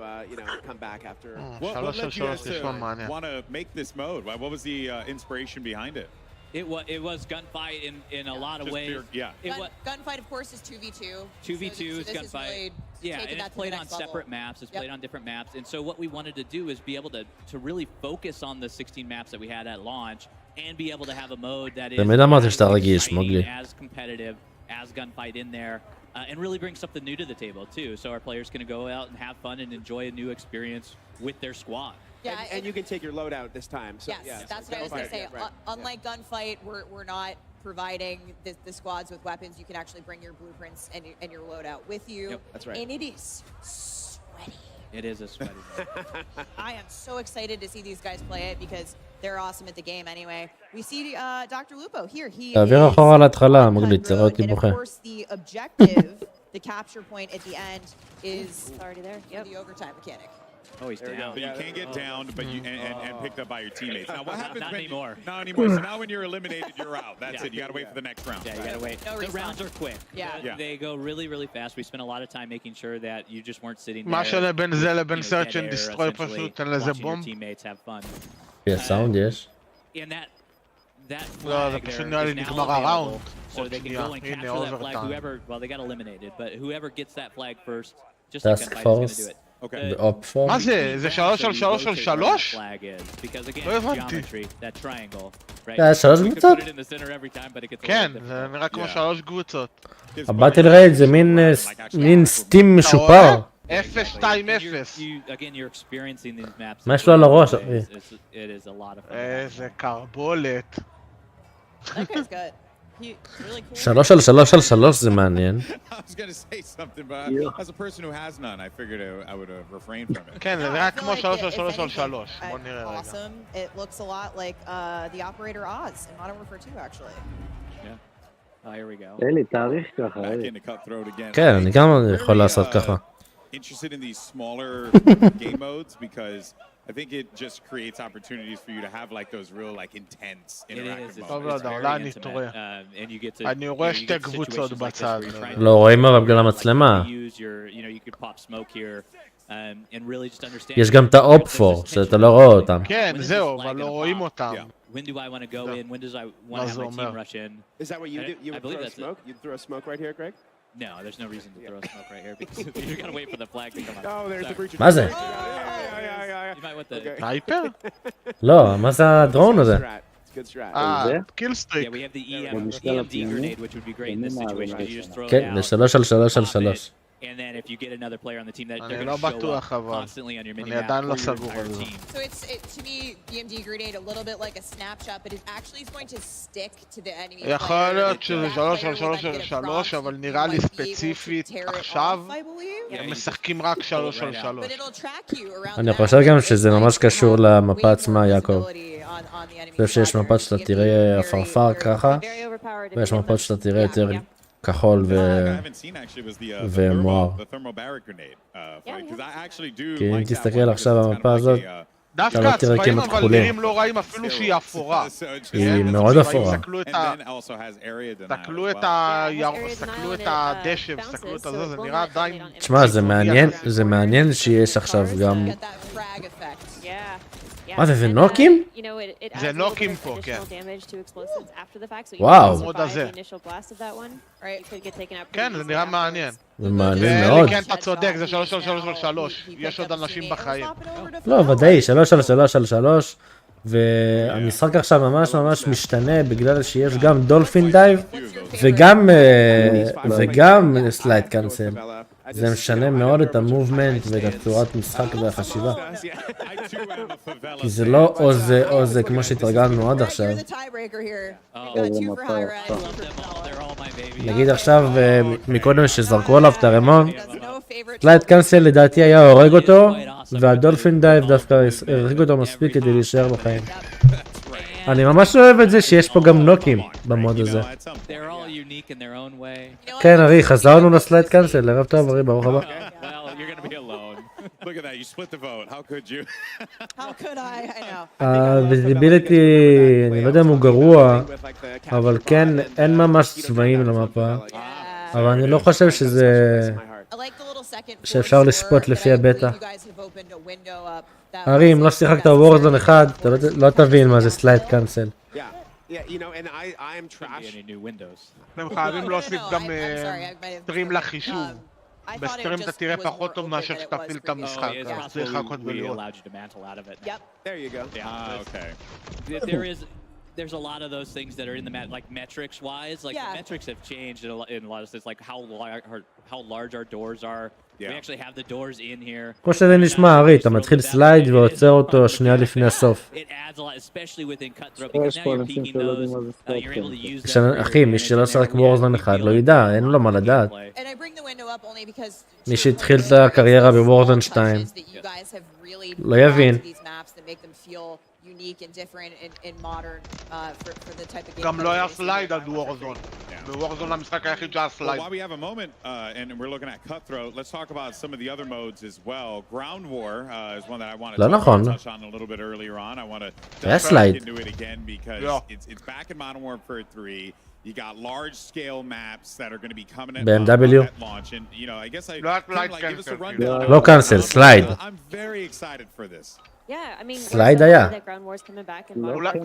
come back after. What led you guys to want to make this mode? What was the inspiration behind it? It was gunfight in a lot of ways. Gunfight, of course, is 2v2. 2v2 is gunfight. And it's played on separate maps. It's played on different maps. And so what we wanted to do is be able to really focus on the 16 maps that we had at launch and be able to have a mode that is as competitive, as gunfight in there. and really bring something new to the table too, so our players can go out and have fun and enjoy a new experience with their squad. Yeah, and you can take your load out this time. So, yes, that's what I was going to say. Unlike gunfight, we're not providing the squads with weapons. You can actually bring your blueprints and your loadout with you. Yep, that's right. And it is sweaty. It is a sweaty game. I am so excited to see these guys play it because they're awesome at the game anyway. We see Dr. Lupo here. He is תעביר אחורה להתחלה, מוגליץ, תראה אותי בוכה. and of course the objective, the capture point at the end is already there. Yep. The overtime mechanic. Oh, he's down. But you can't get downed, but you and picked up by your teammates. Now, what happens Not when anymore. Not anymore. So now when you're eliminated, you're out. That's it. You got to wait for the next round. Yeah, you gotta wait. No The respawn. rounds are quick. Yeah. They go really, really fast. We spent a lot of time making sure that you just weren't sitting there. מה שבין זה לבין dead search and air, destroy essentially, פשוט, תן לזה watching your בום. teammates have fun. יש סאונד, יש. And that לא, זה flag פשוט there נראה לי is now נגמר available, הראונד. so they can go and הנה, capture that flag. אוברטיים. Whoever, well, they got eliminated, but whoever gets that flag first, just Task like gunfight is force. gonna do it. באופ פורס. מה זה? זה 3 על 3 על 3? לא הבנתי. זה 3 קבוצות? כן, זה נראה כמו 3 קבוצות. הבטל רייד זה מין סטים משופר. 0-2-0. מה יש לו על הראש, אחי? איזה קרבולת. That guy's good. He's really cool. 3 על 3 על 3 זה מעניין. I was going to say something, but as a person who has none, I figured I would refrain from it. כן, זה נראה כמו 3 על 3 על 3. בוא נראה רגע. Awesome. It looks a lot like the operator Oz in Modern Warfare 2 actually. Oh, here we go. אלי, תאריך ככה, Back אלי. into cutthroat again. כן, אני גם יכול לעשות ככה. Interested in these smaller game modes because I think it just creates opportunities for you to have like those real like intense interactive modes. טוב, לא יודע, אולי אני טועה. אני רואה שתי קבוצות בצד. לא רואים אבל בגלל המצלמה. יש גם את האופ-פור, שאתה לא רואה אותם. כן, זהו, אבל לא רואים אותם. When do I want to go in? When does I want to have my team rush in? Is that what you do? You I would believe throw a that's smoke? You'd throw a smoke right here, Greg? No, there's no reason to throw a smoke right here because you're gonna wait for the flag to come up. Oh, there's the breach. מה זה? You might want the. סנייפר? לא, מה זה הדרון הזה? It's good strat. קילסטריק. Yeah, we have the EMD grenade, which would be great in this situation because you just throw it כן, out. זה 3 על 3 על 3. And then if you get another player on the team that they're אני going לא to show בטוח up אבל. constantly on your mini אני map עדיין לא for your סגור על entire זה. team. So it's to me DMD grenade a little bit like a snapshot, but it actually is going to stick to the enemy. יכול להיות שזה 3 על 3 על 3, אבל נראה לי ספציפית עכשיו הם משחקים רק 3 על 3. אני חושב גם שזה ממש קשור למפה עצמה, יעקב. אני חושב שיש מפות שאתה תראה עפרפר ככה, ויש מפות שאתה תראה יותר כחול ומואר. כי אם תסתכל עכשיו במפה הזאת, דווקא הצבעים אבל נראים לא רעים אפילו שהיא אפורה. היא מאוד אפורה. תסתכלו את הדשא, תסתכלו את הזה, זה נראה עדיין... תשמע, זה מעניין שיש עכשיו גם... מה זה נוקים? זה נוקים פה, כן. וואו. מאוד הזה. כן, זה נראה מעניין. זה מעניין מאוד. כן, אתה צודק, זה 3 על 3 על 3. יש עוד אנשים בחיים. לא, ודאי, 3 על 3 על 3. והמשחק עכשיו ממש ממש משתנה בגלל שיש גם דולפין דייב וגם סלייד קאנסל. זה משנה מאוד את המובמנט ואת הצורת משחק והחשיבה. כי זה לא או זה כמו שהתרגלנו עד עכשיו. נגיד עכשיו מקודם שזרקו עליו את הרמון, סלייד קאנסל לדעתי היה הורג אותו, והדולפין דייב דווקא הרחיק אותו מספיק כדי להישאר בחיים. אני ממש אוהב את זה שיש פה גם נוקים במוד הזה. כן, ארי, חזרנו לסלייד קאנסל, ערב טוב, ארי, ברוך הבא. הוויזיביליטי, אני לא יודע אם הוא גרוע, אבל כן, אין ממש צבעים למפה. אבל אני לא חושב שאפשר לשפוט לפי הבטא. ארי, אם לא שיחקת וורזון אחד, אתה לא תבין מה זה סלייד קאנסל. הם חייבים להוסיף גם סטרים לחישוב. בסטרים אתה תראה פחות טוב מאשר שתפעיל את המשחק, אז צריך לחכות ולראות. there's a lot of those things that are in the like metrics wise, like the metrics have changed in a lot of sense, like how large our doors are. We actually have the doors in here. כמו שזה נשמע, ארי, אתה מתחיל סלייד ועוצר אותו שנייה לפני הסוף. It adds a lot, especially within cutthroat, because now you're peeking those, you're able to use them. אחי, מי שלא שחק וורזון אחד לא ידע, אין לו מה לדעת. מי שהתחיל את הקריירה בוורזון 2 לא יבין. unique and different in modern for the type of game. גם לא היה סלייד עד וורזון. בוורזון המשחק היחיד שהיה סלייד. While we have a moment and we're looking at cutthroat, let's talk about some of the other modes as well. Ground war is one that I want to touch on a little bit earlier on. I want to slide into it again because it's back in Modern Warfare 3. You got large scale maps that are going to be coming at launch, and you know, I guess I give us a rundown. לא cancel, slide. I'm very excited for this. Yeah, I mean, slide היה.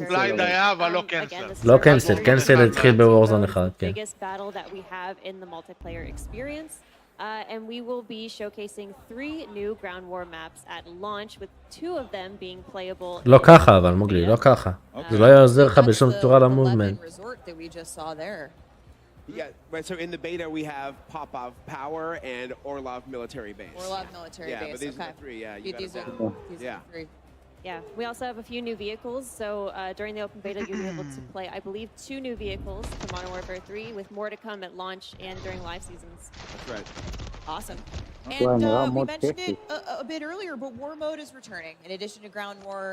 slide היה, אבל לא cancel. לא cancel, cancel התחיל בוורזון אחד, כן. biggest battle that we have in the multiplayer experience. And we will be showcasing 3 new ground war maps at launch, with 2 of them being playable. לא ככה, אבל מוגלי, לא ככה. זה לא יעזר לך בשום צורה למובמנט. Yeah, right. So in the beta we have Popov Power and Orlov Military Base. Orlov Military Base. But these are the 3. Yeah, you got these it. are 3. Yeah, we also have a few new vehicles. So during the open beta, you'll be able to play, I believe, 2 new vehicles for Modern Warfare 3, with more to come at launch and during live seasons. That's right. Awesome. And we mentioned it a bit earlier, but War Mode is returning. In addition to Ground War,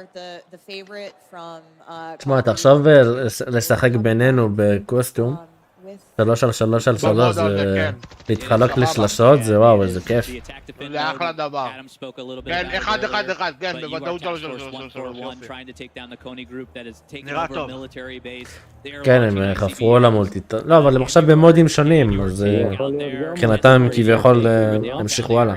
the favorite from... תשמע, אתה עכשיו לשחק בינינו בקוסטום. 3 על 3 על 3, זה להתחלק לשלשות, זה וואו, איזה כיף. זה אחלה דבר. כן, 1-1-1, כן, בוודאות 3 על 3. נראה טוב. כן, הם חפרו על המולטי. לא, אבל הם עכשיו במודים שונים, אז מבחינתם כביכול המשיכו הלאה.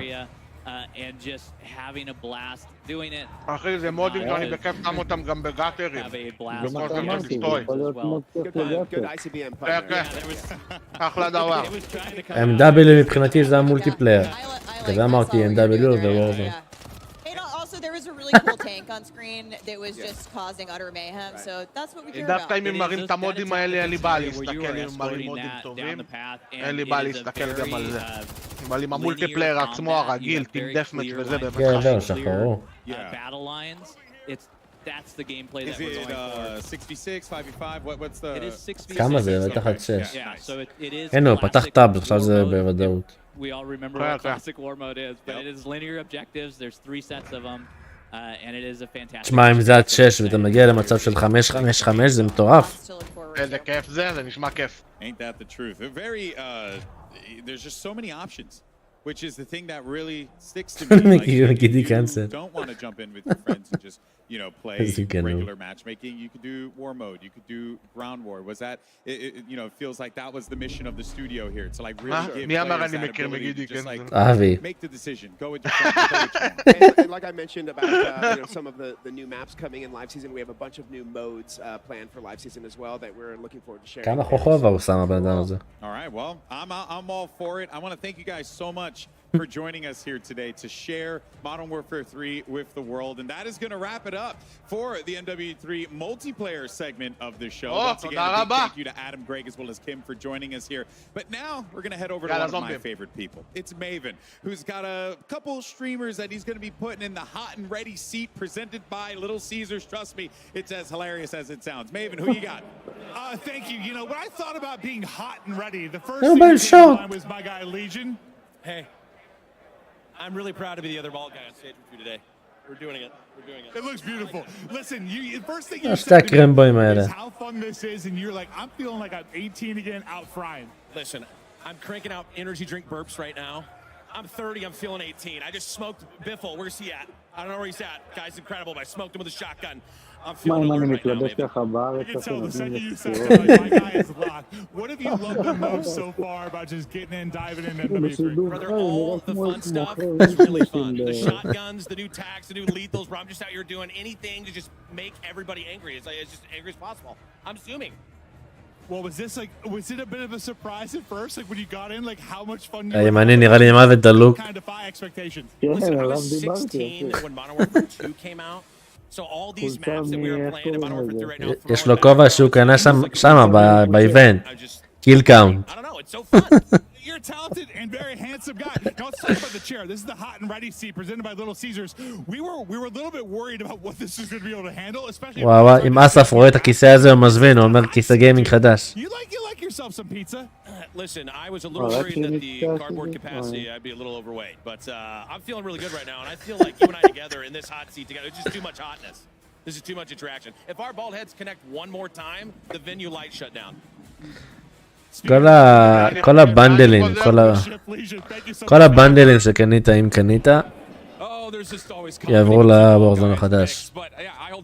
אחי, זה מודים שאני בכיף שם אותם גם בגאטרים. אחלה דבר. M.2 מבחינתי זה המולטיפלייר. כזה אמרתי M.2 וורזון. Also, there was a really cool tank on screen that was just causing utter mayhem, so that's what we care about. דווקא אם הם מראים את המודים האלה, אין לי בעיה להסתכל אם הם מראים מודים טובים. אין לי בעיה להסתכל גם על זה. אבל עם המולטיפלייר עצמו הרגיל, טים דפמץ' וזה באמת כן, זהו, שחררו. That's the gameplay that we're going for. 66, 5v5, what's the... It is 66. כמה זה? בטח עד 6. Yeah, so it is... אין, הוא פתח טאב, עכשיו זה בוודאות. We all remember what classic war mode is, but it is linear objectives, there's 3 sets of them, and it is a fantastic... תשמע, אם זה עד 6 ואתה מגיע למצב של 5-5-5, זה מטורף. איזה כיף זה נשמע כיף. Ain't that the truth? Very, there's just so many options. Which is the thing that really sticks to me. Like, you don't want to jump in with your friends and just, you know, play regular matchmaking. You could do war mode. You could do ground war. Was that, you know, it feels like that was the mission of the studio here to like really give players that ability to just like make the decision. Go with your friends. And like I mentioned about you know, some of the new maps coming in live season, we have a bunch of new modes planned for live season as well that we're looking forward to sharing. כמה חוכבה הוא שם הבן אדם הזה. All right, well, I'm all for it. I want to thank you guys so much for joining us here today to share Modern Warfare 3 with the world. And that is going to wrap it up for the MW3 multiplayer segment of the show. Once again, a big thank you to Adam, Greg, as well as Kim for joining us here. But now we're going to head over to one of my favorite people. It's Maven, who's got a couple streamers that he's going to be putting in the hot and ready seat presented by Little Caesars. Trust me, it's as hilarious as it sounds. Maven, who you got? Thank you. You know, when I thought about being hot and ready, the first thing that came to mind was my guy Legion. Hey, I'm really proud to be the other bald guy on stage with you today. We're doing it. We're doing it. It looks beautiful. Listen, the first thing you said is how fun this is, and you're like, I'm feeling like I'm 18 again, out frying. Listen, I'm cranking out energy drink burps right now. I'm 30, I'm feeling 18. I just smoked Biffle. Where's he at? I don't know where he's at. Guy's incredible, but I smoked him with a shotgun. I'm feeling alert right now, man. You can tell the second you said that, my guy is locked. What have you loved the most so far about just getting in, diving in MW3? Brother, all the fun stuff is really fun. The shotguns, the new tags, the new lethals, where I'm just out here doing anything to just make everybody angry. It's just angry as possible. I'm assuming. Well, was it a bit of a surprise at first? Like when you got in, like how much fun you were? Kind of defy expectations. Listen, I was 16 when Modern Warfare 2 came out. So all these maps that we are playing in Modern Warfare 3 right now. יש לו כובע שהוא קנה שם באיבנט. קיל קאונט. I don't know, it's so fun. You're a talented and very handsome guy. Now let's talk about the chair. This is the hot and ready seat presented by Little Caesars. We were a little bit worried about what this is going to be able to handle, especially. וואו, אם אסף רואה את הכיסא הזה הוא מזמין, הוא אומר כיסא גיימינג חדש. You like yourself some pizza? Listen, I was a little worried that the cardboard capacity I'd be a little overweight, but I'm feeling really good right now, and I feel like you and I together in this hot seat together, it's just too much hotness. This is too much interaction. If our bald heads connect one more time, the venue lights shut down. כל הבנדלים, כל הבנדלים שקנית, אם קנית, יעברו לוורזון החדש.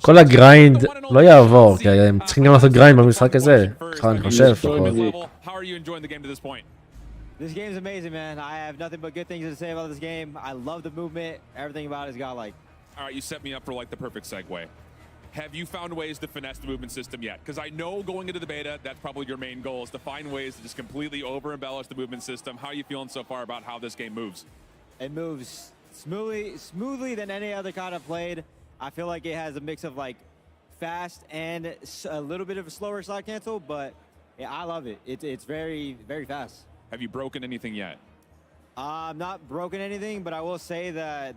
כל הגריינד לא יעבור, כי הם צריכים גם לעשות גריינד במשחק הזה. אני חושב. This game's amazing, man. I have nothing but good things to say about this game. I love the movement. Everything about it's got like. All right, you set me up for like the perfect segue. Have you found ways to finesse the movement system yet? Because I know going into the beta, that's probably your main goal, is to find ways to just completely over-embellish the movement system. How are you feeling so far about how this game moves? It moves smoothly than any other COD I've played. I feel like it has a mix of like fast and a little bit of a slower slide cancel, but yeah, I love it. It's very, very fast. Have you broken anything yet? I'm not broken anything, but I will say that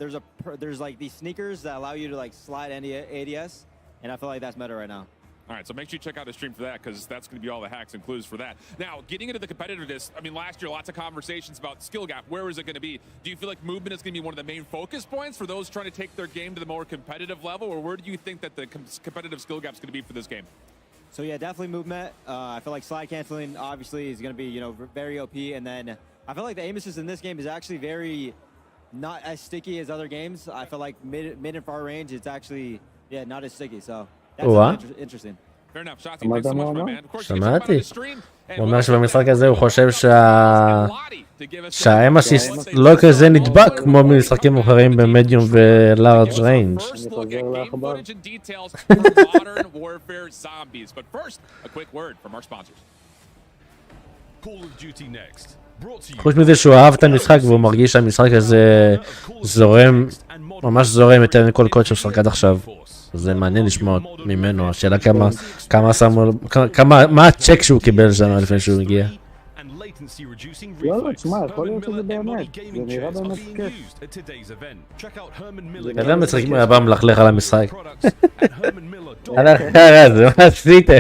there's like these sneakers that allow you to like slide any ADS. And I feel like that's meta right now. All right, so make sure you check out the stream for that, because that's going to be all the hacks and clues for that. Now, getting into the competitiveness, I mean, last year, lots of conversations about skill gap. Where is it going to be? Do you feel like movement is going to be one of the main focus points for those trying to take their game to the more competitive level? Or where do you think that the competitive skill gap is going to be for this game? So yeah, definitely movement. I feel like slide canceling, obviously, is going to be, very OP. And then I feel like the aim assist in this game is actually very not as sticky as other games. I feel like mid and far range, it's actually, not as sticky. So that's interesting. Fair enough. Shotzi, thanks so much, my man. Of course, you can check out שמעתי. the stream. הוא אומר שבמשחק הזה הוא חושב שהאם אסיסט לא כזה נדבק כמו במשחקים מאוחרים במדיום ולארג' ריינג'. First look at game footage and details for Modern Warfare Zombies. But first, a quick word from our sponsors. Call of Duty Next. חוץ מזה שהוא אהב את המשחק והוא מרגיש שהמשחק הזה זורם, ממש זורם יותר מכל קוד שמשחק עד עכשיו. זה מעניין לשמוע ממנו, השאלה מה הצ'ק שהוא קיבל שם לפני שהוא הגיע. לא, תשמע, יכול להיות שזה באמת, זה נראה באמת כיף. אתה יודע מצחיק מהבא מלכלך על המשחק. על אחר הזה, מה עשיתם?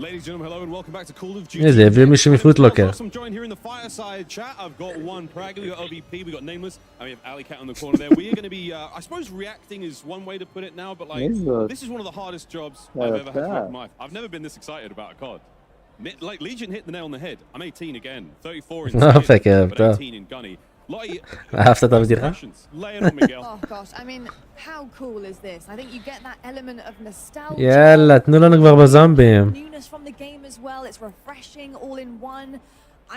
Ladies and gentlemen, hello and welcome back to Call of Duty. איזה, הביאו מישהו מפוטלוקר. I'm joined here in the fireside chat. I've got one Praggy, we got OVP, we got Nameless, and we have Alley Cat on the corner there. We are going to be, I suppose reacting is one way to put it now, but like, this is one of the hardest jobs I've ever had to work in my life. I've never been this excited about a COD. Like, Legion hit the nail on the head. I'm 18 again, 34 in Speed, but 18 in Gunny. אהבת את הבדיחה? Oh gosh, I mean, how cool is this? I think you get that element of nostalgia. יאללה, תנו לנו כבר בזומבים. Newness from the game as well. It's refreshing all in one.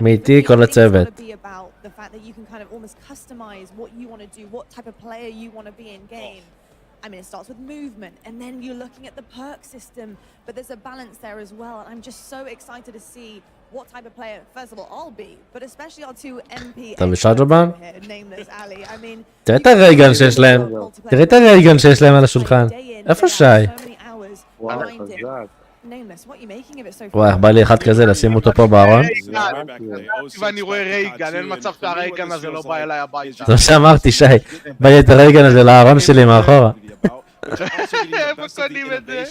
מאיתי כל הצוות. It's going to be about the fact that you can kind of almost customize what you want to do, what type of player you want to be in game. I mean, it starts with movement, and then you're looking at the perk system, but there's a balance there as well. And I'm just so excited to see what type of player, first of all, I'll be, but especially our two MP. אתה בשאדרבן? Nameless Ali. I mean, תראה את הרייגן שיש להם. תראה את הרייגן שיש להם על השולחן. איפה שי? וואי, בא לי אחד כזה, לשים אותו פה בארון. ואני רואה רייגן, אין מצב שהרייגן הזה לא בא אליי הביתה. זה מה שאמרתי, שי. בא לי את הרייגן הזה לארון שלי מאחורה. איפה קונים את זה?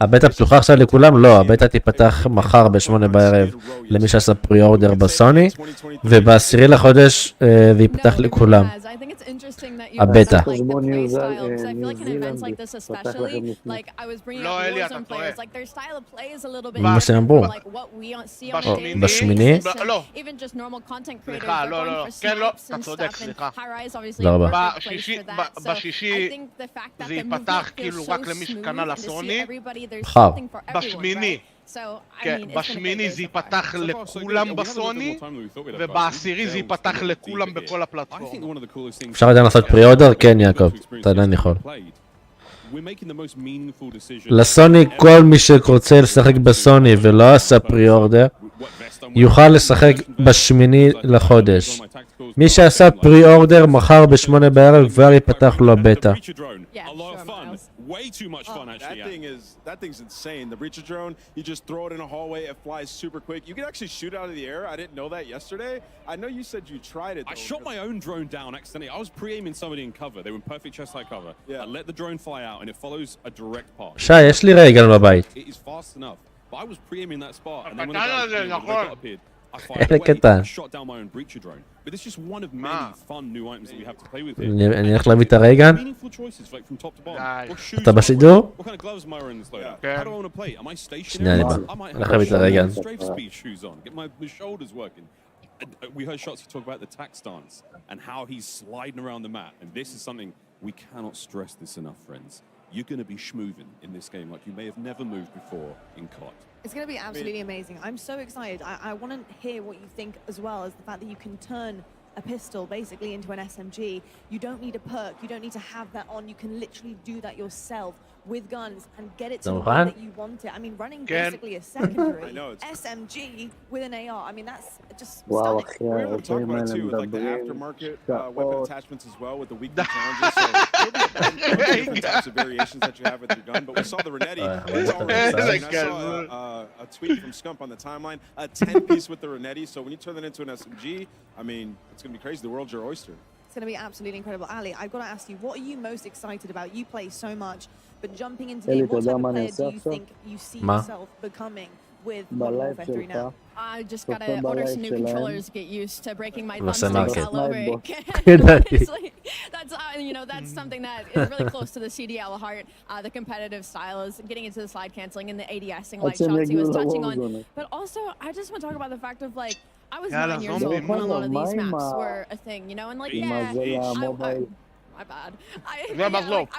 הבטא פתוחה עכשיו לכולם? לא, הבטא תיפתח מחר ב8 בערב למי שעשה פרי-אורדר בסוני, וב10 לחודש זה ייפתח לכולם. הבטא. לא, אלי, אתה טועה. מה שאמרו. בשמיני? לא. סליחה, לא. כן, לא, אתה צודק, סליחה. לא רבה. בשישי זה ייפתח כאילו רק למי שקנה לסוני. מחר. בשמיני. כן, בשמיני זה ייפתח לכולם בסוני, ובעשירי זה ייפתח לכולם בכל הפלטפורמה. אפשר עדיין לעשות פרי-אורדר? כן, יעקב, אתה עדיין יכול. לסוני, כל מי שרוצה לשחק בסוני ולא עשה פרי-אורדר, יוכל לשחק בשמיני לחודש. מי שעשה פרי-אורדר מחר ב8 בערב כבר ייפתח לו הבטא. Way too much fun, actually. That thing's insane. The breacher drone, you just throw it in a hallway, it flies super quick. You can actually shoot out of the air. I didn't know that yesterday. I know you said you tried it. I shot my own drone down accidentally. I was pre-aiming somebody in cover. They were in perfect chest-high cover. I let the drone fly out, and it follows a direct path. שי, יש לי רגל בבית. It is fast enough. But I was pre-aiming that spot, and then when the guy appeared, I fired away and shot down my own breacher drone. But it's just one of many fun new items that we have to play with here. אני הולך להביא את הרגל. Meaningful choices, like from top to bottom. What shoes אתה am I בשידור? wearing? What kind of gloves am I wearing in this loadout? How do I want to play? Am I stationary? שנייה, אני בא. I might הולך להביא את הרגל. strafe speed shoes on. Get my shoulders working. We heard Shots talk about the tack stance and how he's sliding around the mat. And this is something we cannot stress this enough, friends. You're going to be schmooving in this game like you may have never moved before in COD. It's going to be absolutely amazing. I'm so excited. I want to hear what you think as well as the fact that you can turn a pistol basically into an SMG. You don't need a perk. You don't need to have that on. You can literally do that yourself with guns and get it to the way that you want it. I mean, running basically a secondary SMG with an AR. I mean, that's just stunning. We're going to talk about it too, with like the aftermarket weapon attachments as well, with the weekly challenges. So different types of variations that you have with your gun. But we saw the Renetti. I saw a tweet from Scump on the timeline, a 10-piece with the Renetti. So when you turn that into an SMG, I mean, it's going to be crazy. The world's your oyster. It's going to be absolutely incredible. Ali, I've got to ask you, what are you most excited about? You play so much, but jumping into the game, what type of player do you think you see yourself becoming with Modern Warfare 3 now? I just gotta order some new controllers to get used to breaking my thumbsticks all over again. That's that's something that is really close to the CDL heart. The competitive style is getting into the slide canceling and the ADSing like Shots he was touching on. But also, I just want to talk about the fact of like I was 9 years old when a lot of these maps were a thing, and like my bad.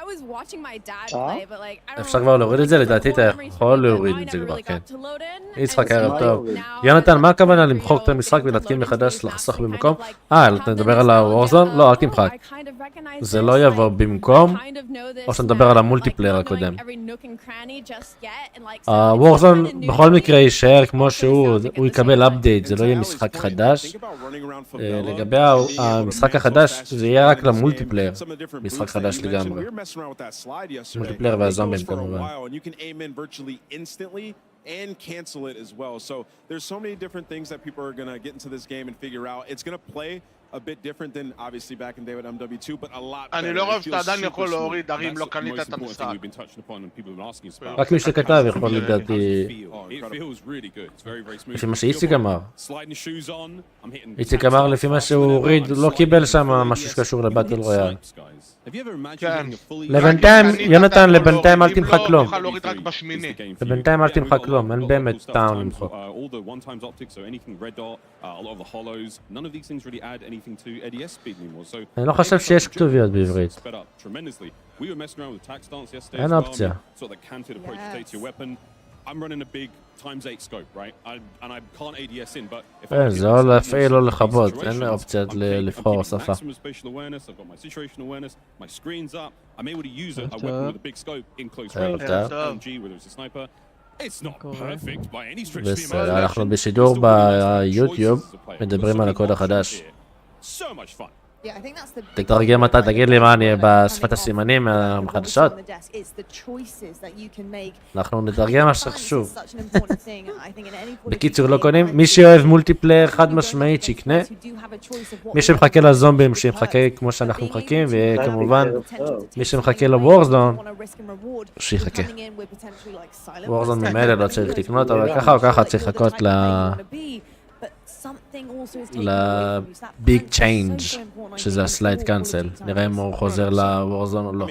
I was watching my dad play, but like I don't אפשר כבר להוריד את זה? לדעתי אתה יכול להוריד את זה כבר, כן. יצחק, ערב טוב. יונתן, מה הכוונה למחוק את המשחק ולהתקין מחדש לחסוך במקום? אתה מדבר על הוורזון? לא, אל תמחק. זה לא יבוא במקום, או שאתה מדבר על המולטיפלייר הקודם. הוורזון בכל מקרה יישאר כמו שהוא, הוא יקבל אפדייט, זה לא יהיה משחק חדש. לגבי המשחק החדש, זה יהיה רק למולטיפלייר. משחק חדש לגמרי. מולטיפלייר והזומבים כמובן. And cancel it as well. So there's so many different things that people are going to get into this game and figure out. It's going to play a bit different than obviously back in day with MW2, but a lot better. אני לא אוהב שאתה עדיין יכול להוריד ערים, לא קנית את המשחק. רק מי שכתב יכול לדעתי... לפי מה שאיציק אמר. איציק אמר לפי מה שהוא הוריד, לא קיבל שם משהו שקשור לבטל רויאל. לבינתיים, יונתן, לבינתיים אל תמחק כלום. לבינתיים אל תמחק כלום, אין באמת טעם למחוק. אני לא חושב שיש כתוביות בעברית. אין אופציה. I'm running a big ×8 scope, right? And I can't ADS in, but if זה או להפעיל או לכבות, אין אופציה לבחור שפה. I've got my situational awareness, my screen's up, I'm able to use a weapon with a big scope in close range, MG, whether it's a sniper. It's not perfect by any stretch of the imagination. בסדר, אנחנו בשידור ביוטיוב, מדברים על הקוד החדש. So much fun. תתרגם אתה, תגיד לי מה אני בשפת הסימנים החדשות. אנחנו נתרגם מה שחשוב. בקיצור, לא קונים. מי שאוהב מולטיפלייר חד משמעית שיקנה. מי שמחכה לזומבים שיחכה כמו שאנחנו מחכים, וכמובן מי שמחכה לוורזון שיחכה. וורזון ממילא לא צריך לקנות, אבל ככה או ככה צריך לחכות לביג צ'יינג' שזה הסלייד קאנסל. נראה אם הוא חוזר לוורזון או לא.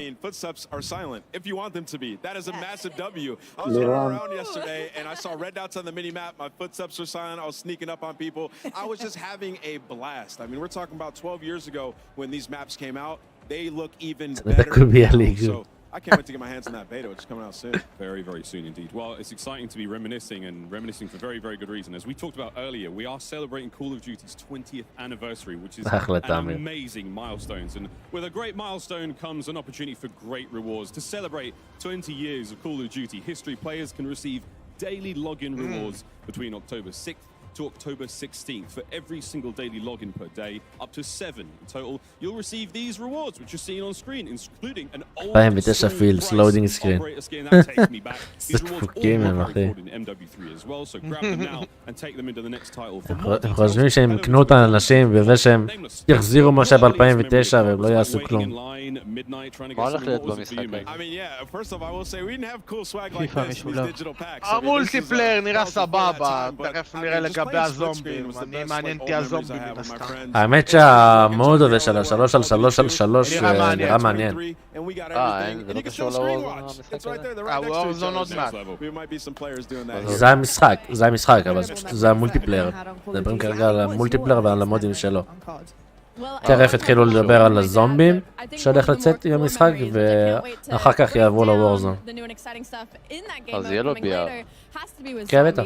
זה קובי הליגו. I can't wait to get my hands on that beta, which is coming out soon. Very, very soon indeed. Well, it's exciting to be reminiscing for very, very good reason. As we talked about earlier, we are celebrating Call of Duty's 20th anniversary, which is an amazing milestone. And with a great milestone comes an opportunity for great rewards. To celebrate 20 years of Call of Duty history, players can receive daily login rewards between October 6th to October 16th. For every single daily login per day, up to 7 in total, you'll receive these rewards, which you're seeing on screen, including an old 2009 fields, loading screen. operator skin that takes me back. These rewards דפוקים all הם, have אחי. recorded in MW3 as well, so grab them now and take them into the next title. For more הם חושבים שהם יקנו את האנשים בזה שהם יחזירו מה שהיה ב-2009 והם לא יעשו כלום. מה הולך להיות במשחק? המולטיפלייר נראה סבבה, תכף נראה לגבי הזומבים, אני מעניין אותי הזומבים מן הסתם. האמת שהמוד הזה של ה3 על 3 על 3 נראה מעניין. זה לא קשור לוורזון המשחק הזה? וורזון עוד מעט. זה המשחק, אבל זה המולטיפלייר. מדברים כרגע על המולטיפלייר ועל המודים שלו. תכף התחילו לדבר על הזומבים שהולך לצאת עם המשחק ואחר כך יעברו לוורזון. אז יהיה לו ביאר. כן, בטח.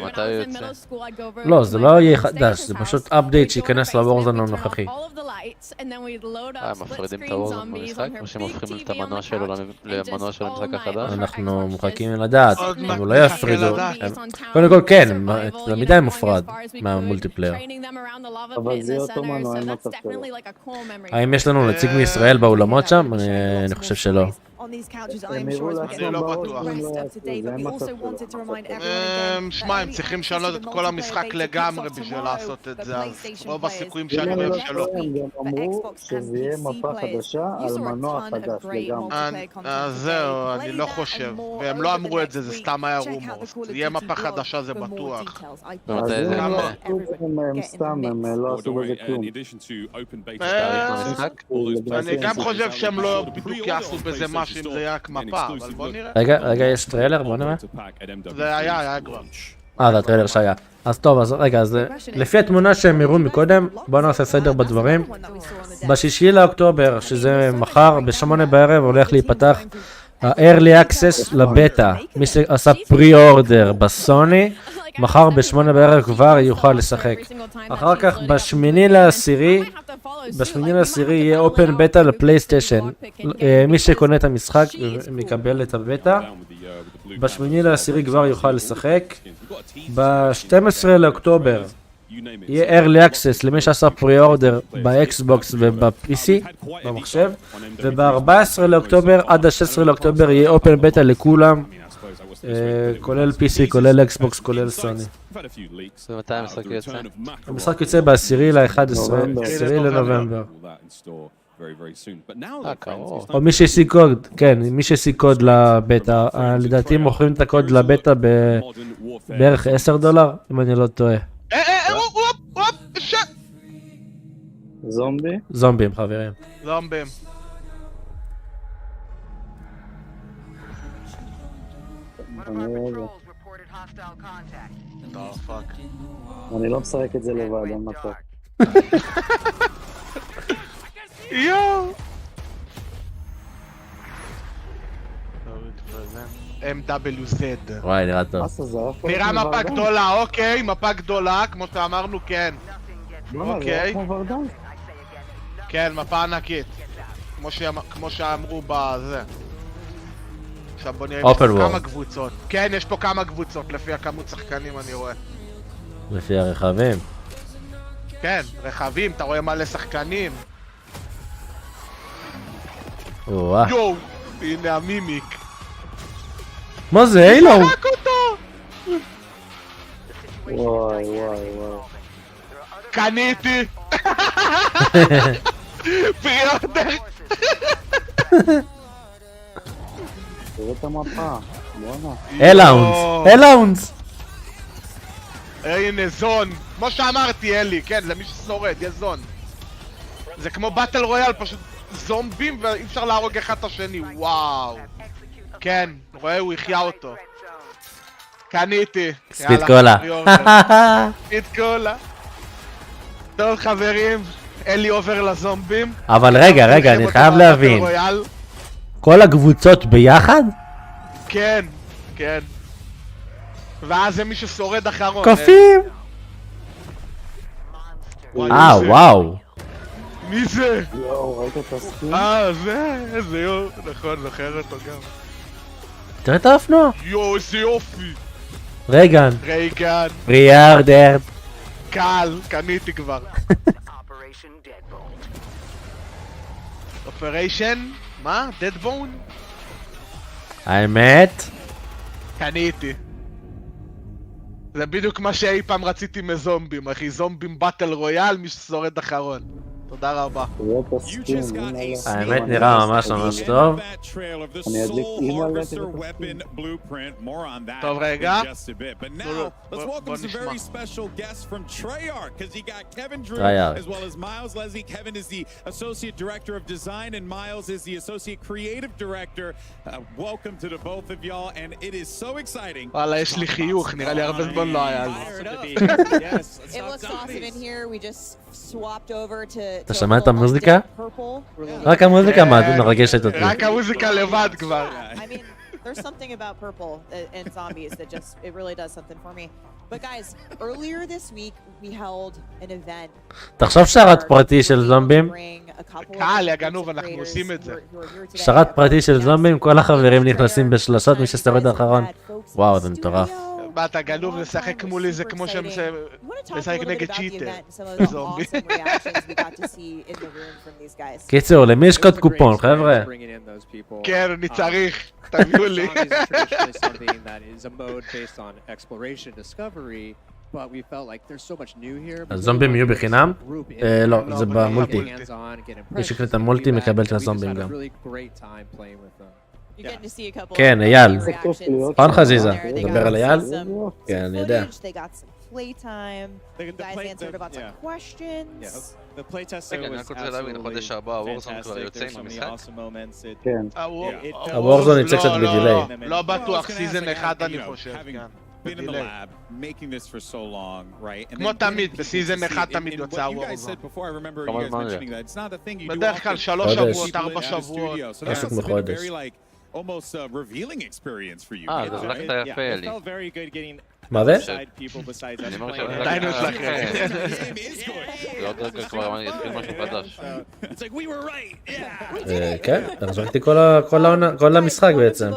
ומתי הוא יוצא? לא, זה לא יהיה חדש, זה פשוט אפדייט שייכנס לוורזון הנוכחי. הם מפרידים את הוורזון במשחק? או שהם הופכים את המנוע שלו למנוע של המשחק החדש? אנחנו מחכים לדעת, אם הוא לא יפרידו. קודם כל כן, למידה מופרד מהמולטיפלייר. אבל זה אותו מנוע, אין מצב שלו. האם יש לנו נציג מישראל באולמות שם? אני חושב שלא. הם יראו לעצמם בראש והם לא יעשו, זה אין מצב שלו. שמע, הם צריכים לשנות את כל המשחק לגמרי בשביל לעשות את זה, אז רוב הסיכויים שאני רואה שלא. הם גם אמרו שזה יהיה מפה חדשה על מנוע חדש לגמרי. זהו, אני לא חושב, והם לא אמרו את זה, זה סתם היה רומורס, זה יהיה מפה חדשה, זה בטוח. אז הם סתם, הם לא עשו בזה כלום. אני גם חושב שהם לא בדיוק יעשו בזה משהו אם זה יהיה רק מפה, אבל בוא נראה. רגע, יש טריילר? בוא נראה. זה היה כבר. זה הטריילר שהיה. אז טוב, אז רגע, אז לפי התמונה שהם הראו מקודם, בואו נעשה סדר בדברים. ב6 לאוקטובר, שזה מחר, ב8 בערב, הולך להיפתח ה-Early Access לבטא. מי שעשה פרי-אורדר בסוני, מחר ב8 בערב כבר יוכל לשחק. אחר כך ב8 ל10 יהיה אופן בטא לפלייסטיישן. מי שקונה את המשחק מקבל את הבטא. ב8 ל10 כבר יוכל לשחק. ב12 לאוקטובר יהיה Early Access למי שעשה פרי-אורדר באקסבוקס וב-PC, במחשב. וב-14 לאוקטובר עד ה-16 לאוקטובר יהיה אופן בטא לכולם. כולל PC, כולל אקסבוקס, כולל סוני. ומתי המשחק יוצא? המשחק יוצא ב10 לנובמבר. או מי שהשיג קוד, כן, מי שהשיג קוד לבטא, לדעתי מוכרים את הקוד לבטא בערך $10, אם אני לא טועה. זומבי? זומבים, חברים. זומבים. אני לא משחק את זה לבד, אין מצב. יואו! MWZ. וואי, נראה טוב. נראה מפה גדולה, אוקיי, מפה גדולה, כמו שאמרנו, כן. אוקיי. כן, מפה ענקית. כמו שאמרו בזה. עכשיו בוא נראה, יש פה כמה קבוצות. כן, יש פה כמה קבוצות, לפי הכמות שחקנים אני רואה. לפי הרכבים. כן, רכבים, אתה רואה מלא שחקנים. יואו, הנה המימיק. מה זה, אילו? שחק אותו! וואי. קניתי! פרי-אורדר! תראה את המפה, בואנה. אלאונס! הנה זון, כמו שאמרתי אלי, כן, למי ששורד, יש זון. זה כמו באטל רויאל, פשוט זומבים ואי אפשר להרוג אחד את השני, וואו. כן, רואה, הוא יחיה אותו. קניתי. ספיד קולה. ספיד קולה. טוב חברים, אלי עובר לזומבים. אבל רגע, אני חייב להבין. כל הקבוצות ביחד? כן. ואז זה מי ששורד אחרון. קופים! וואו. מי זה? יואו, ראית את הסקין? איזה יואו, נכון, זוכר אותו גם. תראה את האופנוע. יואו, איזה יופי. רייגן. רייגן. פריארדר. קל, קניתי כבר. אופריישן? מה? דדבון? האמת? קניתי. זה בדיוק מה שאי פעם רציתי מזומבים, אחי. זומבים באטל רויאל, מי ששורד אחרון. תודה רבה. האמת נראה ממש ממש טוב. טוב רגע. בוא נשמע. Treyarch. As well as Miles Leslie. Kevin is the Associate Director of Design and Miles is the Associate Creative Director. Welcome to the both of y'all and it is so exciting. וואלה, יש לי חיוך, נראה לי הרבה זמן לא היה לי. It looks awesome in here. We just swapped over to אתה שמע את המוזיקה? רק המוזיקה מרגשת אותי. רק המוזיקה לבד כבר. I mean, there's something about purple and zombies that just, it really does something for me. But guys, earlier this week we held an event. תחשוב שרת פרטי של זומבים? קהל, יא גנוב, אנחנו עושים את זה. שרת פרטי של זומבים, כל החברים נכנסים בשלשות, מי ששורד האחרון. וואו, זה מטורף. מה, אתה גנוב לשחק מולי זה כמו שמשחק נגד צ'יטר. זומבי. קיצור, למי יש קוד קופון, חבר'ה? כן, אני צריך. תביאו לי. הזומבים יהיו בחינם? לא, זה במולטי. מי שקנה את המולטי מקבל את הזומבים גם. כן, אייל. פעם חזיזה. נדבר על אייל? כן, אני יודע. אני רק רוצה להבין, חודש הבא הוורזון כבר יוצא עם המשחק? כן. הוורזון יצא קצת בדיליי. לא בטוח, סיזן אחד אני חושב, כן. Been in the lab, making this for so long, right? כמו תמיד, בסיזן אחד תמיד יוצא הוורזון. בדרך כלל 3 שבועות, 4 שבועות. משהו כמו חודש. Almost a revealing experience for you. זה זרקת יפה אלי. מה זה? אני אומר עדיין אצלכם. זה עוד רגע כבר יתחיל משהו חדש. כן, זרקתי כל המשחק בעצם.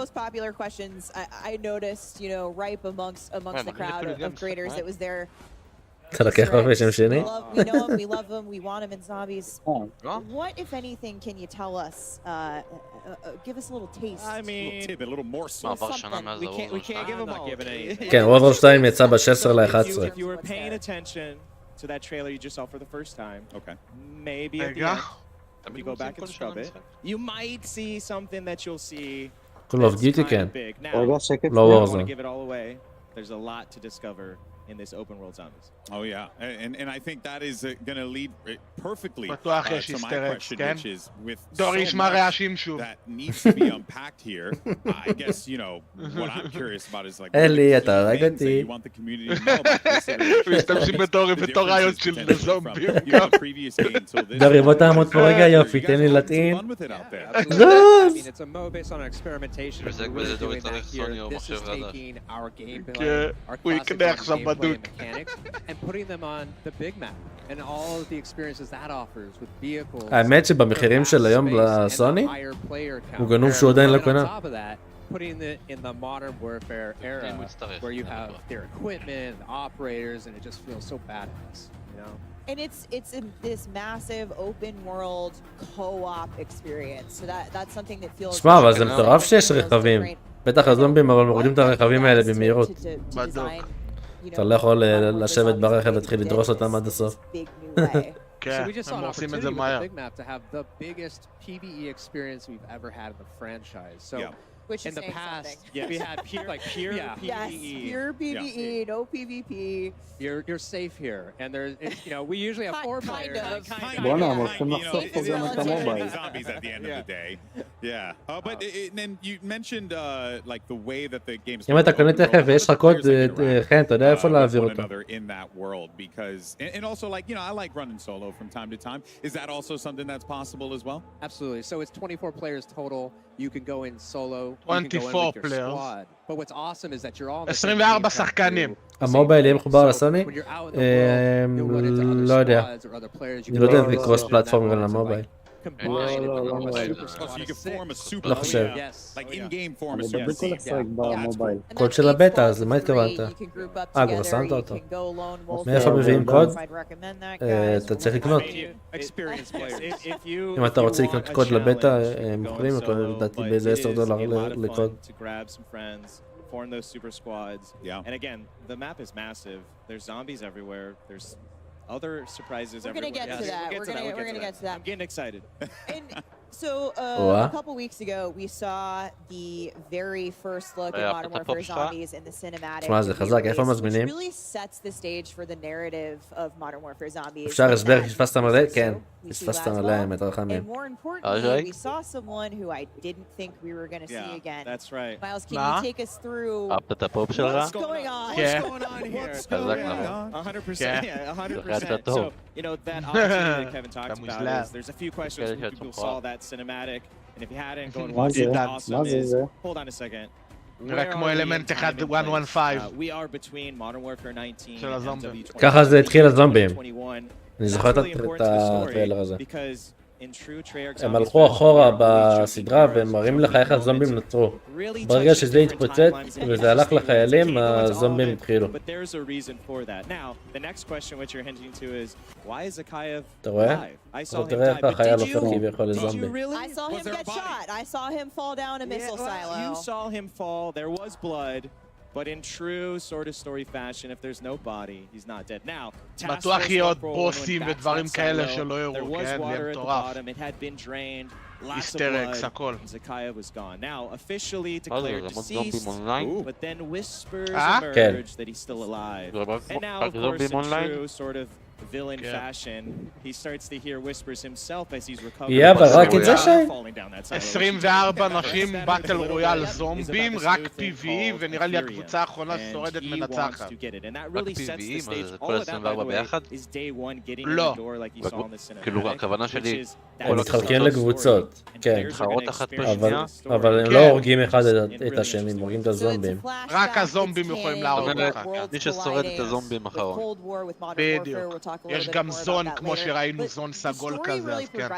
אתה לקח כבר בשם שני? We know him, we love him, we want him in zombies. What, if anything, can you tell us? Give us a little taste. I mean, a little more so. we can't give them all. כן, וורזון 2 יצא ב-16/11. If you were paying attention to that trailer you just saw for the first time, okay, maybe at the end, if you go back and scrub it, you might see something that you'll see. Call of Duty כן. Now, לא וורזון. give it all away. There's a lot to discover in this open world zombies. Oh yeah, and I think that is going to lead perfectly to בטוח יש my איסטר question, כן? which is with דור so ישמע much רעשים שוב. that needs to be unpacked here. I guess, you know, what I'm curious about is like, אלי, אתה הרג things that אותי. you want the community to know about this iteration. משתמשים בתור רעיון של זומבים. דורי, בוא תעמוד פה רגע, יופי, תן לי לטעין. It's a mode based on experimentation. This is taking our gameplay, כן, הוא יקנה עכשיו בדוק. and putting them on the big map and all of the experiences that offers with vehicles. האמת שבמחירים של היום לסוני, הוא גנוב שהוא עדיין לא קונה. Putting it in the modern warfare era where you have their equipment, the operators, and it just feels so badass, you know? And it's in this massive open world co-op experience. So that's something that feels. שמע, אבל זה מטורף שיש רכבים. בטח הזומבים אבל מורידים את הרכבים האלה במהירות. אתה לא יכול לשבת ברכב ולהתחיל לדרוס אותם עד הסוף. כן, הם עושים את זה מהר. Which in the past, we had pure PvE. Yes, pure PvE, no PvP. You're safe here, and there's, you know, we usually have 4 players. בואנה, הם הולכים לחשוף פה גם את המובייל. Zombies at the end of the day. Yeah. But then you mentioned like the way that the games. אם אתה קונה תכף ויש לך קוד, כן, אתה יודע איפה להעביר אותו. In that world, because and also like, you know, I like running solo from time to time. Is that also something that's possible as well? Absolutely. So it's 24 players total. You can go in solo. 24 players. But what's awesome is that you're all 24 שחקנים. המובייל יהיה מחובר לסוני? לא יודע. אני לא יודע אם זה קרוס פלטפורם גם למובייל. combined לא, with לא, super לא. squad So you of can form a six. super לא חושב. Yes. like Oh, yeah. in-game form a אני super בכל team. לשחק במובייל. קוד של הבטא, אז למה התכוונת? כבר שמת אותו. מאיפה מביאים קוד? אתה צריך לקנות. Experience players. אם אתה רוצה לקנות קוד לבטא, הם מוכרים אותו לדעתי באיזה $10 לקוד. To grab some friends, form those super squads. Yeah. And again, the map is massive. There's zombies everywhere. There's other surprises We're everywhere. gonna get to that. We're gonna get to that. I'm getting excited. So a couple weeks ago, we saw the very first look at Modern Warfare Zombies in the cinematic. Which really sets the stage for the narrative of Modern Warfare Zombies. אפשר הסבר, פספסת מלא? כן, פספסת מלא, האמת, רחמים. And more importantly, we saw someone who I didn't think we were going to see again. That's right. Miles, can you take us through את הפופ שלך? what's going on? What's going on here? What's going on? 100%. Yeah, 100%. So, you know, that opportunity that Kevin talked about is there's a few questions when people saw that cinematic. And if you hadn't, go and watch it. Awesome is, hold on a second. נראה כמו אלמנט 115. We are between Modern Warfare 19 and MW21. ככה זה התחיל הזומבים. אני זוכר את הטריילר הזה. הם הלכו אחורה בסדרה והם מראים לך איך הזומבים נוצרו. ברגע שזה התפוצץ וזה הלך לחיילים, הזומבים התחילו. אתה רואה? אבל תראה איך החייל הופך כביכול לזומבי. I saw him get shot. I saw him fall down a missile silo. You saw him fall. There was blood. But in true sort of story fashion, if there's no body, he's not dead. Now, בטוח יהיה עוד בוסים ודברים כאלה שלא יראו, כן? זה מטורף. היסטריקס, הכל. Zakaya was gone. Now, officially declared deceased, but then whispers כן. emerged that he's still alive. And now, of course, in true sort of villain fashion, he starts to hear whispers himself as he's recovering. Yeah, but רק את זה שי? 24 נשים באטל רויאל זומבים, רק PvE, ונראה לי הקבוצה האחרונה שורדת מנצחת. רק PvE? מה זה, כל 24 ביחד? לא. כאילו, הכוונה שלי... הם מתחלקים לקבוצות, כן. אבל הם לא הורגים אחד את השני, הם הורגים את הזומבים. רק הזומבים יכולים להרוג לך. מי ששורד את הזומבים אחרון. בדיוק. יש גם זון, כמו שראינו, זון סגול כזה, אז כן.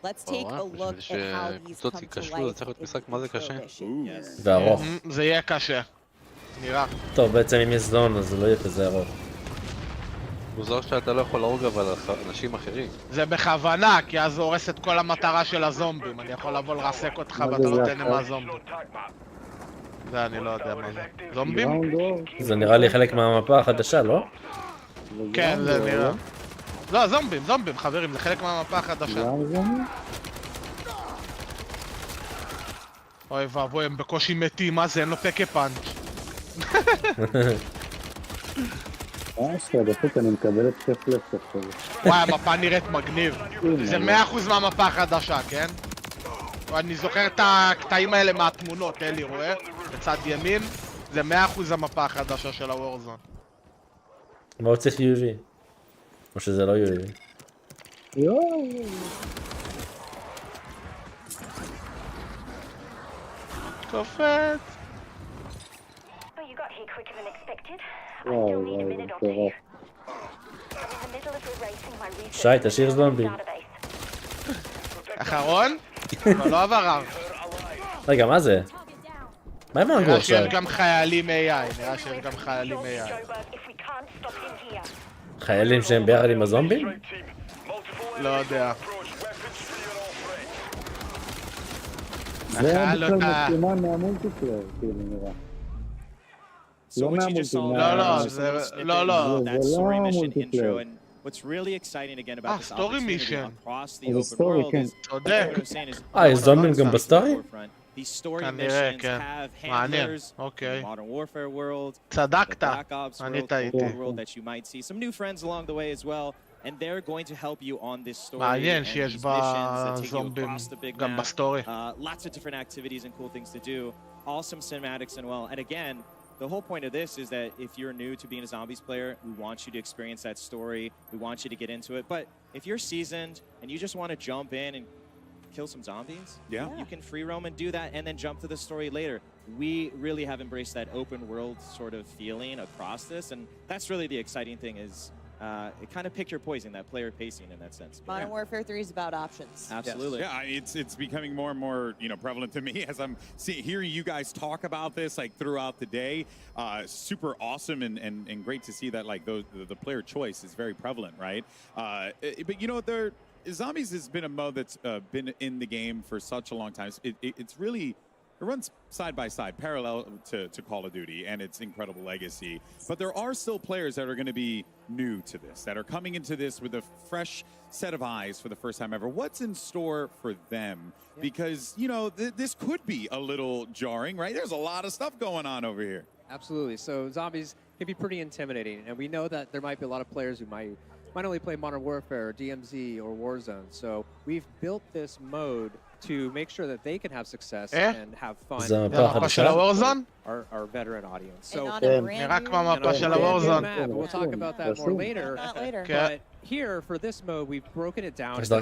בשביל שקבוצות ייכשלו, זה צריך להיות משחק מה זה קשה. וארוך. זה יהיה קשה. נראה. טוב, בעצם אם יש זון, אז זה לא יהיה כזה ארוך. מוזר שאתה לא יכול להרוג אבל אנשים אחרים. זה בכוונה, כי אז זה הורס את כל המטרה של הזומבים. אני יכול לבוא לרסק אותך ואתה לא תהנה מהזומבים. זה אני לא יודע מה זה. זומבים? זה נראה לי חלק מהמפה החדשה, לא? כן, זה נראה. לא, זומבים, זומבים, חברים, זה חלק מהמפה החדשה. אוי ואבוי, הם בקושי מתים, מה זה? אין לו פקה פאנץ'. דפוק, אני מקבל את כיף לפסק כזה. וואי, המפה נראית מגניב. זה 100% מהמפה החדשה, כן? אני זוכר את הקטעים האלה מהתמונות, אלי, רואה? בצד ימין, זה 100% המפה החדשה של הוורזון. מה הוא צריך UV? או שזה לא UV? קופץ. שי, תשאיר זומבי. אחרון? אבל לא עבר רב. רגע, מה זה? מה הם הרגו עכשיו? נראה שיש גם חיילים AI, נראה שיש גם חיילים AI. חיילים שהם ביחד עם הזומבים? לא יודע. זה בכלל מצלמה מהמולטיפלייר, כאילו נראה. לא מהמולטיפלייר. לא, לא. זה לא המולטיפלייר. What's really exciting again about this story opportunity mission. across the open world is יש זומבים גם בסטורי? these story missions have handlers in Modern Warfare world, צדקת, Black Ops world that you might see some new friends along the way as well, and they're going to help you on this story מעניין and שיש these missions that take you בזומבים across the big גם map. בסטורי. Lots of different activities and cool things to do, awesome cinematics and well, and again, the whole point of this is that if you're new to being a zombies player, we want you to experience that story, we want you to get into it, but if you're seasoned and you just want to jump in and kill some zombies, you can free roam and do that and then jump to the story later. We really have embraced that open world sort of feeling across this, and that's really the exciting thing is it kind of pick your poison, that player pacing in that sense. But Modern Warfare 3 is about options. Absolutely. Yeah, it's becoming more and more, you know, prevalent to me as I'm hearing you guys talk about this like throughout the day. Super awesome and great to see that like the player choice is very prevalent, right? But you know, Zombies has been a mode that's been in the game for such a long time. It's really, it runs side by side, parallel to Call of Duty and its incredible legacy. But there are still players that are going to be new to this, that are coming into this with a fresh set of eyes for the first time ever. What's in store for them? Because, you know, this could be a little jarring, right? There's a lot of stuff going on over here. Absolutely. So Zombies can be pretty intimidating. And we know that there might be a lot of players who might only play Modern Warfare, or DMZ, or Warzone. So we've built this mode to make sure that they can have success and have fun. Our veteran audience. So we'll talk about that more later. But here, for this mode, we've broken it down. So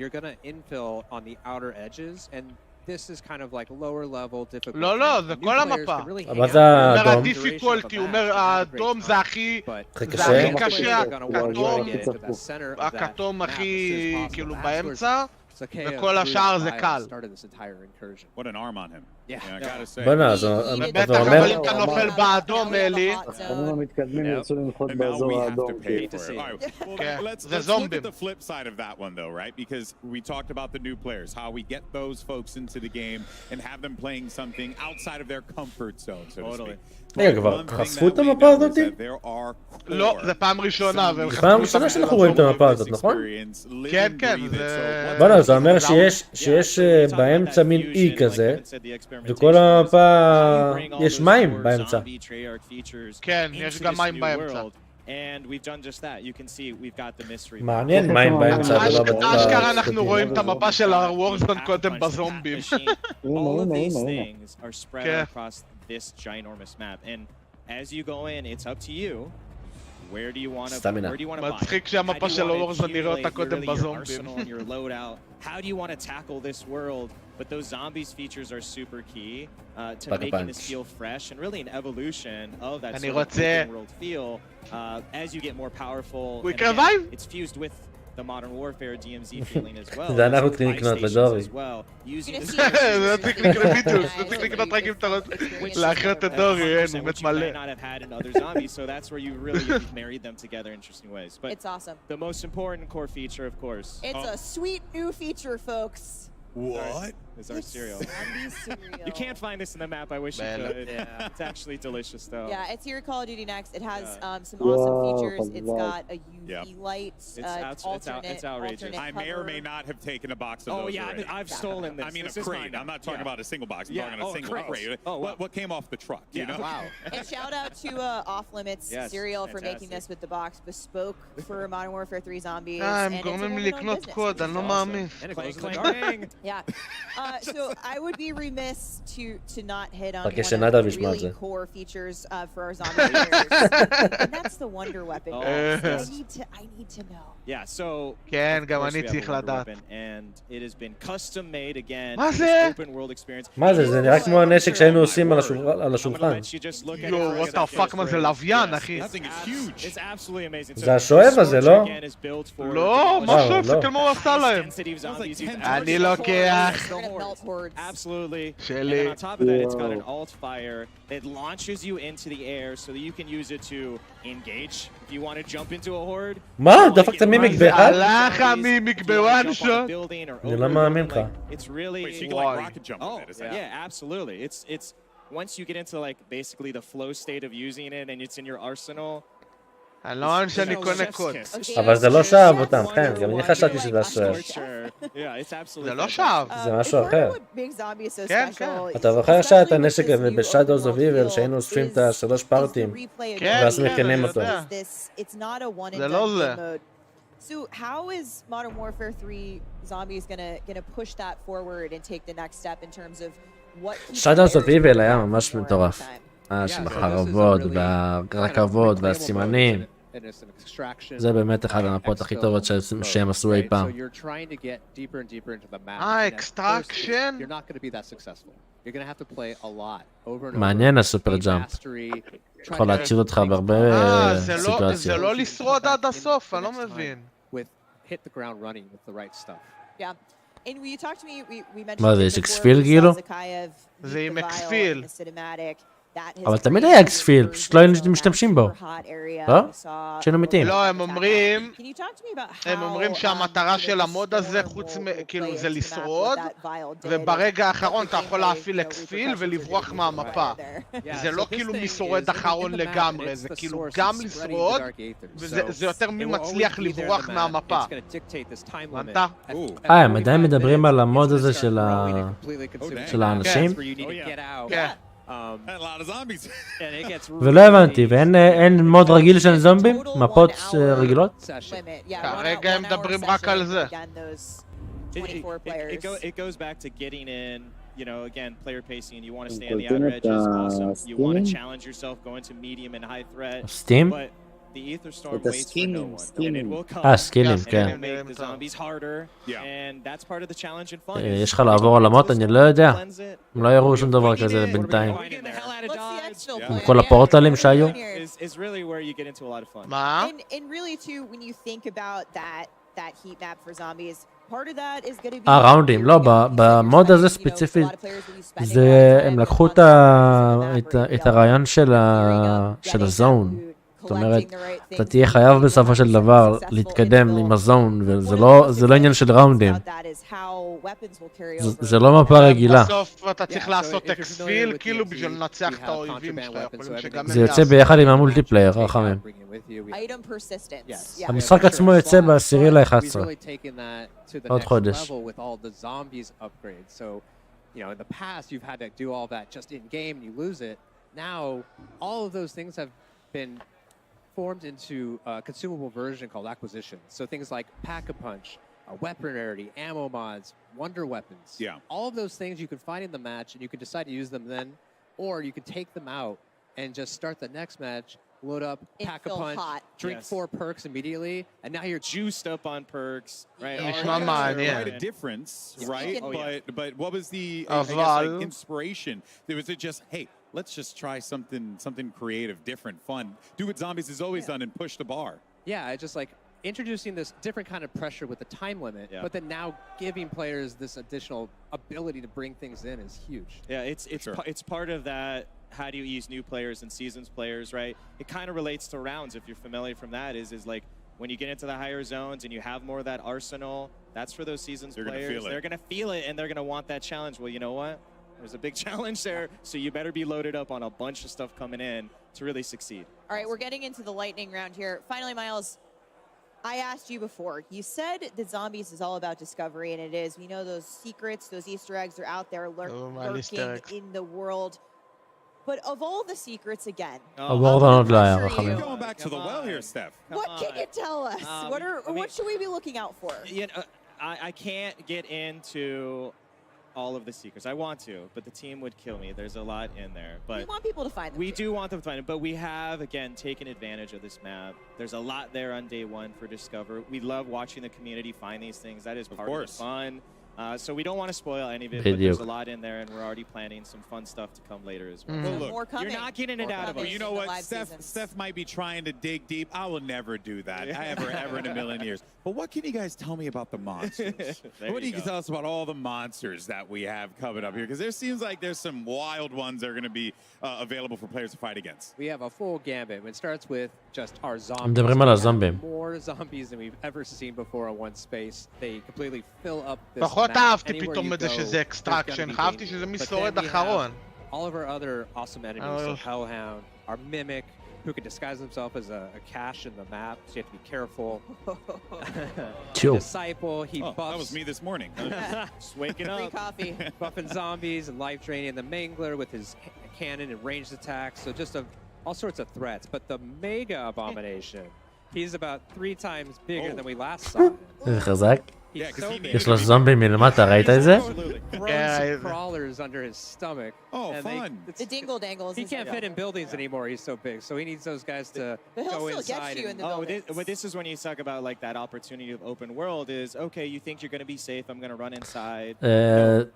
you're going to infill on the outer edges, and this is kind of like lower level difficulty. לא, זה כל המפה. אבל זה האדום. אומר הדיפיקולטי, הוא אומר האדום זה הכי קשה, הכתום הכי כאילו באמצע, וכל השאר זה קל. What an arm on him. Yeah, I gotta say. בוא'נה, אז בטח, אבל אם אתה נופל באדום, אלי. החלום המתקדמים ירצו לנחות באזור האדום. Let's look at the flip side of that one though, right? Because we talked about the new players, how we get those folks into the game and have them playing something outside of their comfort zone, so to speak. רגע, כבר חשפו את המפה הזאת? לא, זה פעם ראשונה. זה פעם ראשונה שאנחנו רואים את המפה הזאת, נכון? כן, כן. בוא'נה, זה אומר שיש באמצע מין אי כזה, וכל המפה יש מים באמצע. כן, יש גם מים באמצע. מעניין מים באמצע. אשכרה אנחנו רואים את המפה של הוורזון קודם בזומבים. This ginormous map, and as you go in, it's up to you. Where do you want to buy? מצחיק שהמפה של הוורזון נראה אותה קודם בזומבים. How do you want to tackle this world? But those zombies features are super key to making this feel fresh and really an evolution of that sort of open world feel. As you get more powerful, it's fused with the Modern Warfare DMZ feeling as well. זה אנחנו צריכים לקנות לדורי. זה צריך לקנות ביטוס, זה צריך לקנות רק אם אתה רוצה לאחרת את דורי, אין, הוא מת מלא. So that's where you really married them together in interesting ways. But it's awesome. The most important core feature, of course. It's a sweet new feature, folks. What? Is our cereal. You can't find this in the map. I wish you could. Yeah. It's actually delicious, though. Yeah, it's here at Call of Duty Next. It has some awesome features. It's got a UV light, it's outrageous. I may or may not have taken a box of those. Oh yeah, I've stolen this. I mean, a crate. I'm not talking about a single box. I'm talking a single crate. What came off the truck? You know? Wow. And shout out to Off Limits Cereal for making this with the box bespoke for Modern Warfare 3 Zombies. הם גורמים לי לקנות קוד, אני לא מאמין. Yeah. So I would be remiss to not hit on one Okay, of the really core features for our zombie players, and that's the Wonder Weapon. I need to know. Yeah, so כן, גם אני צריך לדעת. And it has been custom made again. מה זה? Open world experience. מה זה? זה נראה כמו הנשק שהיינו עושים על השולחן. יו, what the fuck, מה זה לוויין, אחי? It's absolutely amazing. זה השואב הזה, לא? לא, מה שואב? זה כמו הוא עשה להם. אני לוקח. Absolutely. שלי. And on top of that, it's got an alt fire that launches you into the air so that you can use it to engage. If you want to jump into a horde. מה? דפקת מימיק באחד? הלך המימיק בוואן שוט. אני לא מאמין לך. It's really... Oh, yeah, absolutely. It's once you get into like basically the flow state of using it and it's in your arsenal. אני לא מאמין שאני קונה קוד. אבל זה לא שאב אותם, כן, גם אני חשבתי שזה השואב. זה לא שאב. זה משהו אחר. כן, כן. אתה זוכר שאת הנשק הזה ב-Shadows of Evil שהיינו אוספים את השלוש פארטים ואז מכינים אותו. זה לא זה. So how is Modern Warfare 3 Zombies gonna push that forward and take the next step in terms of what Shadows of Evil היה ממש מטורף. של החרבות והרכבות והסימנים. and it's an extraction. זה באמת אחד המפות הכי טובות שהם עשו אי פעם. So you're trying to get deeper and deeper into the map. extraction. You're not going to be that successful. You're going to have to play a lot over and over. מעניין הסופר ג'אמפ. יכול להציל אותך בהרבה סיטואציות. זה לא לשרוד עד הסוף, אני לא מבין. Hit the ground running with the right stuff. Yeah. And when you talked to me, we mentioned מה זה, יש אקספיל כאילו? זה עם אקספיל. אבל תמיד היה אקספיל, פשוט לא היינו משתמשים בו. לא? שהיינו מתים. לא, הם אומרים שהמטרה של המוד הזה, חוץ כאילו זה לשרוד, וברגע האחרון אתה יכול להפעיל אקספיל ולברוח מהמפה. זה לא כאילו משורד אחרון לגמרי, זה כאילו גם לשרוד, וזה יותר מי מצליח לברוח מהמפה. הבנת? הם עדיין מדברים על המוד הזה של האנשים? כן. ולא הבנתי, ואין מוד רגיל של זומבים? מפות רגילות? כרגע הם מדברים רק על זה. It goes back to getting in, you know, again, player pacing. You want to stay on the outer edges, awesome. You want to challenge yourself, go into medium and high threat. Steam? But the ether storm waits for no one, and it will come. סקילים, כן. And make the zombies harder, and that's part of the challenge and fun. יש לך לעבור עולמות? אני לא יודע. הם לא יראו שום דבר כזה בינתיים. עם כל הפורטלים שהיו. Is really where you get into a lot of fun. מה? And really too, when you think about that heat map for zombies, part of that is going to be ראונדים, לא, במוד הזה ספציפית, הם לקחו את הרעיון של הזון. זאת אומרת, אתה תהיה חייב בסופו של דבר להתקדם עם הזון, וזה לא עניין של ראונדים. זה לא מפה רגילה. בסוף אתה צריך לעשות אקספיל, כאילו בשביל לנצח את האויבים שלך. זה יוצא ביחד עם המולטיפלייר, רחמים. המשחק עצמו יוצא ב10/11. עוד חודש. You know, in the past, you've had to do all that just in game and you lose it. Now, all of those things have been formed into a consumable version called acquisition. So things like Pack-a-Punch, weapon rarity, ammo mods, wonder weapons. Yeah. All of those things you can find in the match and you can decide to use them then, or you can take them out and just start the next match, load up, Pack-a-Punch, drink 4 perks immediately, and now you're juiced up on perks, right? Quite a difference, right? But what was the I guess, like, inspiration? Was it just, hey, let's just try something creative, different, fun. Do what Zombies has always done and push the bar. Yeah, it's just like introducing this different kind of pressure with the time limit, but then now giving players this additional ability to bring things in is huge. Yeah, it's part of that. How do you ease new players and seasons players, right? It kind of relates to rounds. If you're familiar from that, is like when you get into the higher zones and you have more of that arsenal, that's for those seasons players. They're going to feel it and they're going to want that challenge. Well, you know what? There's a big challenge there, so you better be loaded up on a bunch of stuff coming in to really succeed. All right, we're getting into the lightning round here. Finally, Miles, I asked you before. You said that Zombies is all about discovery, and it is. We know those secrets, those Easter eggs are out there lurking in the world. But of all the secrets, again, You're going back to the well here, Steph. What can you tell us? What should we be looking out for? You know, I can't get into all of the secrets. I want to, but the team would kill me. There's a lot in there. But we want people to find them. We do want them to find them, but we have, again, taken advantage of this map. There's a lot there on day one for Discover. We love watching the community find these things. That is part of the fun. So we don't want to spoil any of it, but there's a lot in there, and we're already planning some fun stuff to come later as well. Well, look, More coming. You're not getting it out of us. You know what? Steph might be trying to dig deep. I will never do that. Ever in a million years. But what can you guys tell me about the monsters? What do you tell us about all the monsters that we have coming up here? Because there seems like there's some wild ones that are going to be available for players to fight against. We have a full gambit. It starts with just our zombies. מדברים על הזומבים. More zombies than we've ever seen before on one space. They completely fill up this פחות אהבתי פתאום את זה שזה אקסטרקשן, חייבתי שזה משורד אחרון. All of our other awesome enemies, so Hellhound, our Mimic, who can disguise himself as a cache in the map, so you have to be careful. Disciple, he buffs. That was me this morning. Just waking up. Free coffee. Buffing zombies and life draining the Mangler with his cannon and ranged attacks, so just all sorts of threats. But the Mega Abomination, he's about 3 times bigger than we last saw. חזק. יש לו זומבי מלמטה, ראית את זה? Crawlers under his stomach. Oh, fun. The dingle dangles. He can't fit in buildings anymore. He's so big, so he needs those guys to go inside. But this is when you talk about like that opportunity of open world. Is okay. You think you're going to be safe. I'm going to run inside.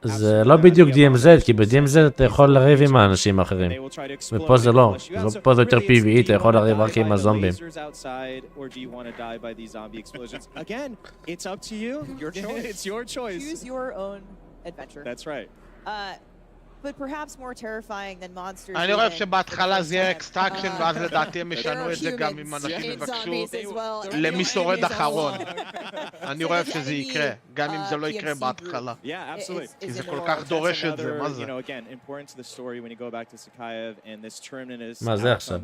זה לא בדיוק DMZ, כי ב-DMZ אתה יכול לריב עם האנשים האחרים. ופה זה לא. פה זה יותר PvE, אתה יכול לריב רק עם הזומבים. Again, it's up to you. Your choice. It's your choice. Choose your own adventure. That's right. But perhaps more terrifying than monsters. אני חושב שבהתחלה זה יהיה אקסטרקשן, ואז לדעתי הם ישנו את זה גם אם אנשים יבקשו למי שורד אחרון. אני חושב שזה יקרה, גם אם זה לא יקרה בהתחלה. כי זה כל כך דורש את זה, מה זה? מה זה עכשיו?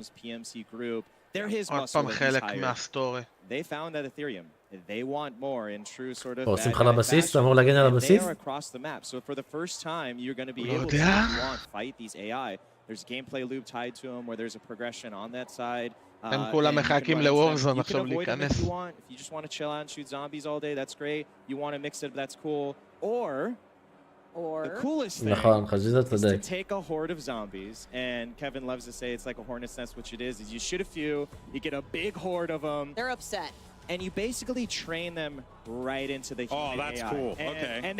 עוד פעם חלק מהסטורי. They found that Ethereum, they want more in true sort of... עושים לך לבסיס? אתה אמור להגן על הבסיס? They are across the map, so for the first time, you're going to be able to, if you want, fight these AI. There's a gameplay loop tied to them where there's a progression on that side. הם כולם מחכים לוורזון עכשיו להיכנס. If you just want to chill out and shoot zombies all day, that's great. You want to mix it, that's cool. Or the coolest thing is to take a horde of zombies, and Kevin loves to say it's like a hornet's nest, which it is you shoot a few, you get a big horde of them. They're upset. And you basically train them right into the human Oh, that's AI. cool. And, okay. And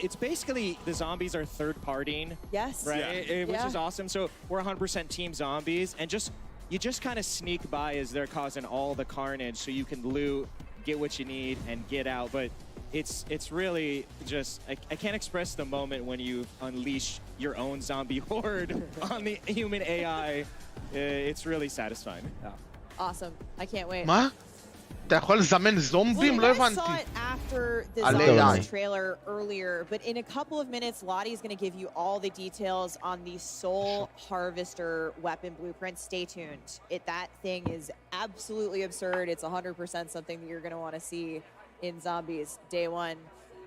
it's basically, the zombies are third-partying. Yes. Right? Which is awesome. So we're 100% team zombies, and you just kind of sneak by as they're causing all the carnage so you can loot, get what you need, and get out. But it's really just, I can't express the moment when you unleash your own zombie horde on the human AI. It's really satisfying. Awesome. I can't wait. מה? אתה יכול לזמן זומבים? לא הבנתי. I saw it after the zombies trailer earlier, but in a couple of minutes, Lottie's going to give you all the details on the Soul Harvester weapon blueprint. Stay tuned. That thing is absolutely absurd. It's 100% something that you're going to want to see in Zombies Day 1.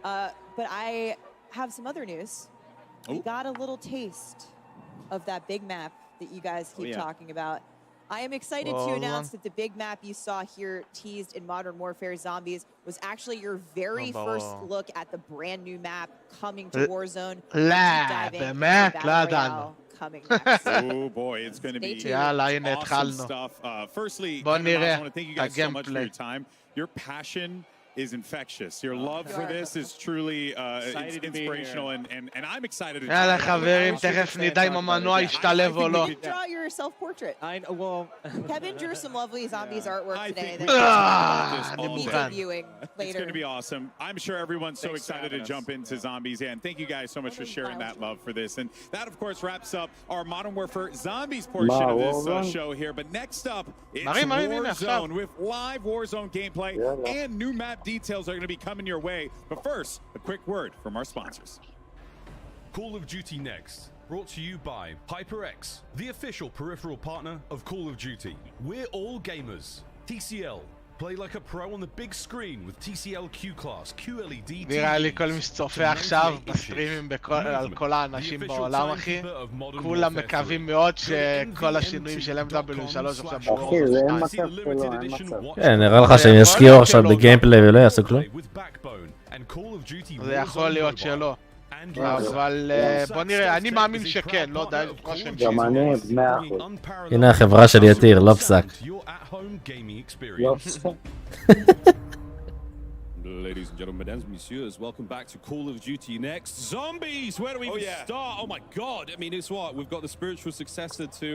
But I have some other news. We got a little taste of that big map that you guys keep talking about. I am excited to announce that the big map you saw here teased in Modern Warfare Zombies was actually your very first look at the brand new map coming to Warzone. Coming next. Oh boy, it's going to be awesome stuff. Firstly, I want to thank you guys so much for your time. Your passion is infectious. Your love for this is truly inspirational, and I'm excited to יאללה חברים, תכף נדע אם המנוע ישתלב או לא. You can draw your self-portrait. Kevin drew some lovely zombies artwork today that we'll be debuting later. It's going to be awesome. I'm sure everyone's so excited to jump into zombies. Yeah, and thank you guys so much for sharing that love for this. And that, of course, wraps up our Modern Warfare Zombies portion of this show here. But next up, it's Warzone with live Warzone gameplay and new map details are going to be coming your way. But first, a quick word from our sponsors. Call of Duty Next, brought to you by HyperX, the official peripheral partner of Call of Duty. We're all gamers. TCL, play like a pro on the big screen with TCL Q-Class, QLED TV. נראה לי כל מי שצופה עכשיו בסטרימים על כל האנשים בעולם, אחי. כולם מקווים מאוד שכל השינויים של M.2 עכשיו אחי, זה אין מצב שלא, אין מצב. כן, נראה לך שהם ישקיעו עכשיו בגיימפליי ולא יעשו כלום? זה יכול להיות שלא. אבל בוא נראה, אני מאמין שכן, לא יודע, גם אני, 100%. הנה החברה של יתיר, לא פסק. לא פסק. Ladies and gentlemen, mesdames, messieurs, welcome back to Call of Duty Next. Zombies! Where do we even start? Oh my god! I mean, it's what? We've got the spiritual successor to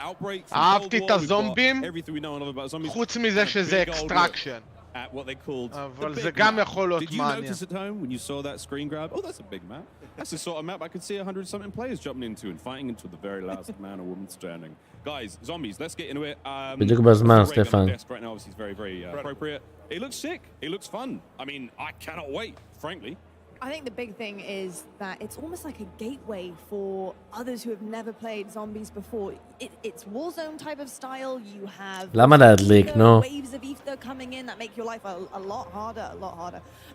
Outbreak. אהבתי את הזומבים, everything we know and love about zombies. חוץ מזה שזה אקסטרקשן. At what they called אבל זה גם יכול להיות מעניין. Did you notice at home when you saw that screen grab? Oh, that's a big map. That's the sort of map I could see 100-something players jumping into and fighting until the very last man or woman standing. Guys, zombies, let's get into it. בדיוק בזמן, סטפן. Right now, obviously, is very, very appropriate. It looks sick. It looks fun. I mean, I cannot wait, frankly. I think the big thing is that it's almost like a gateway for others who have never played zombies before. It's Warzone type of style. You have waves of ether coming in that make your life a lot harder,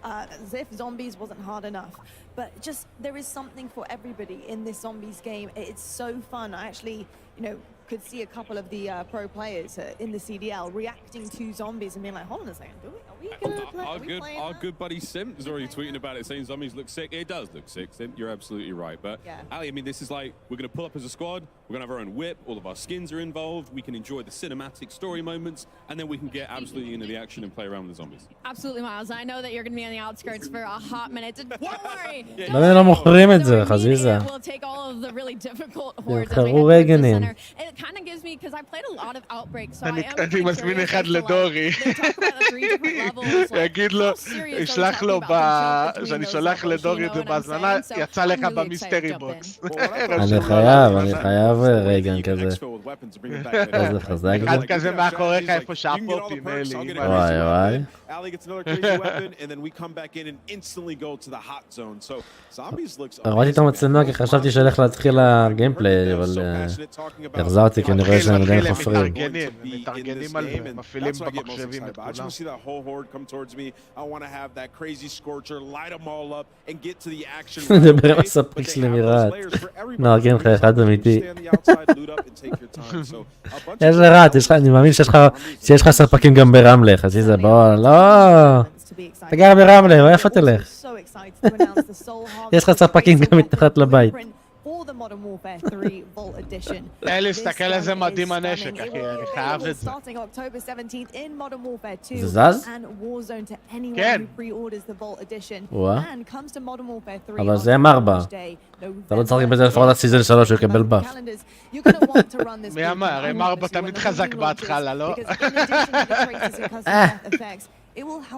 as if zombies wasn't hard enough. But just there is something for everybody in this zombies game. It's so fun. I actually you know, could see a couple of the pro players in the CDL reacting to zombies and being like, hold on a second, are we gonna play? Our good buddy Sim is already tweeting about it, saying zombies look sick. It does look sick, Sim. You're absolutely right. But Ali, I mean, this is like, we're gonna pull up as a squad. We're gonna have our own whip. All of our skins are involved. We can enjoy the cinematic story moments, and then we can get absolutely into the action and play around with the zombies. Absolutely, Miles. I know that you're gonna be on the outskirts for a hot minute. Don't worry. למה לא מוכרים את זה, חזיזה? We'll take all of the really difficult hordes as we head towards the center. It kind of gives me, because I played a lot of Outbreak, so I am אני מזמין אחד לדורי. יגיד לו, ישלח לו, שאני שולח לדורי את זה בהזמנה, יצא לך במיסטרי בוקס. אני חייב רגן כזה. איזה חזק. אחד כזה מאחוריך איפה שהפופים האלה. וואי וואי. ראיתי את המצלמה כי חשבתי שהולך להתחיל הגיימפליי, אבל החזרתי כי אני רואה שהם עדיין חופרים. מתארגנים על זה, מפעילים במחשבים את כולם. נדבר עם הספק שלי מרעת. נארגן לך אחד אמיתי. יש לרעת, אני מאמין שיש לך ספקים גם ברמלה, חזיזה, בוא, לא. אתה גר ברמלה, איפה תלך? יש לך ספקים גם מתחת לבית. להסתכל איזה מדהים הנשק, אחי, אני חייב את זה. זה זז? כן. וואה. אבל זה M4. אתה לא צריך בזה לפחות עד סיזן 3 שהוא יקבל באף. מי אמר? M4 תמיד חזק בהתחלה, לא?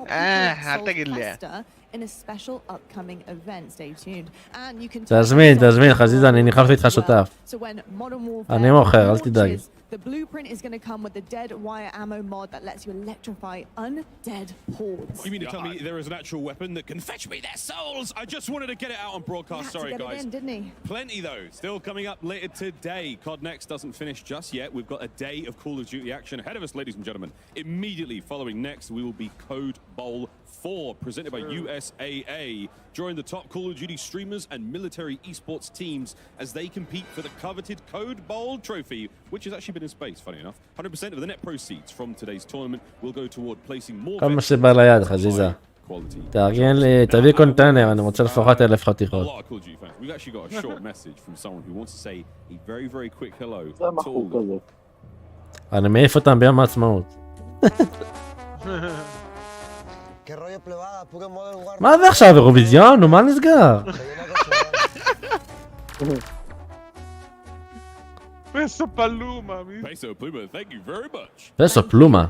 אל תגיד לי. תזמין, חזיזה, אני נכנס איתך שותף. אני מוכר, אל תדאג. The blueprint is going to come with the dead wire ammo mod that lets you electrify undead hordes. You mean to tell me there is an actual weapon that can fetch me their souls? I just wanted to get it out on broadcast. Sorry, guys. Didn't he? Plenty though. Still coming up later today. COD Next doesn't finish just yet. We've got a day of Call of Duty action ahead of us, ladies and gentlemen. Immediately following Next, we will be Code Bowl 4, presented by USAA. Join the top Call of Duty streamers and military esports teams as they compete for the coveted Code Bowl trophy, which has actually been in space, funny enough. 100% of the net proceeds from today's tournament will go toward placing more... כל מה שבא ליד, חזיזה. תארגן לי, תביא קונטיינר, אני רוצה לפחות 1,000 חתיכות. We've actually got a short message from someone who wants to say a very, very quick hello to all. אני מעיף אותם ביום העצמאות. מה זה עכשיו, אירוויזיון? נו, מה נסגר? פסו פלומה. פסו פלומה.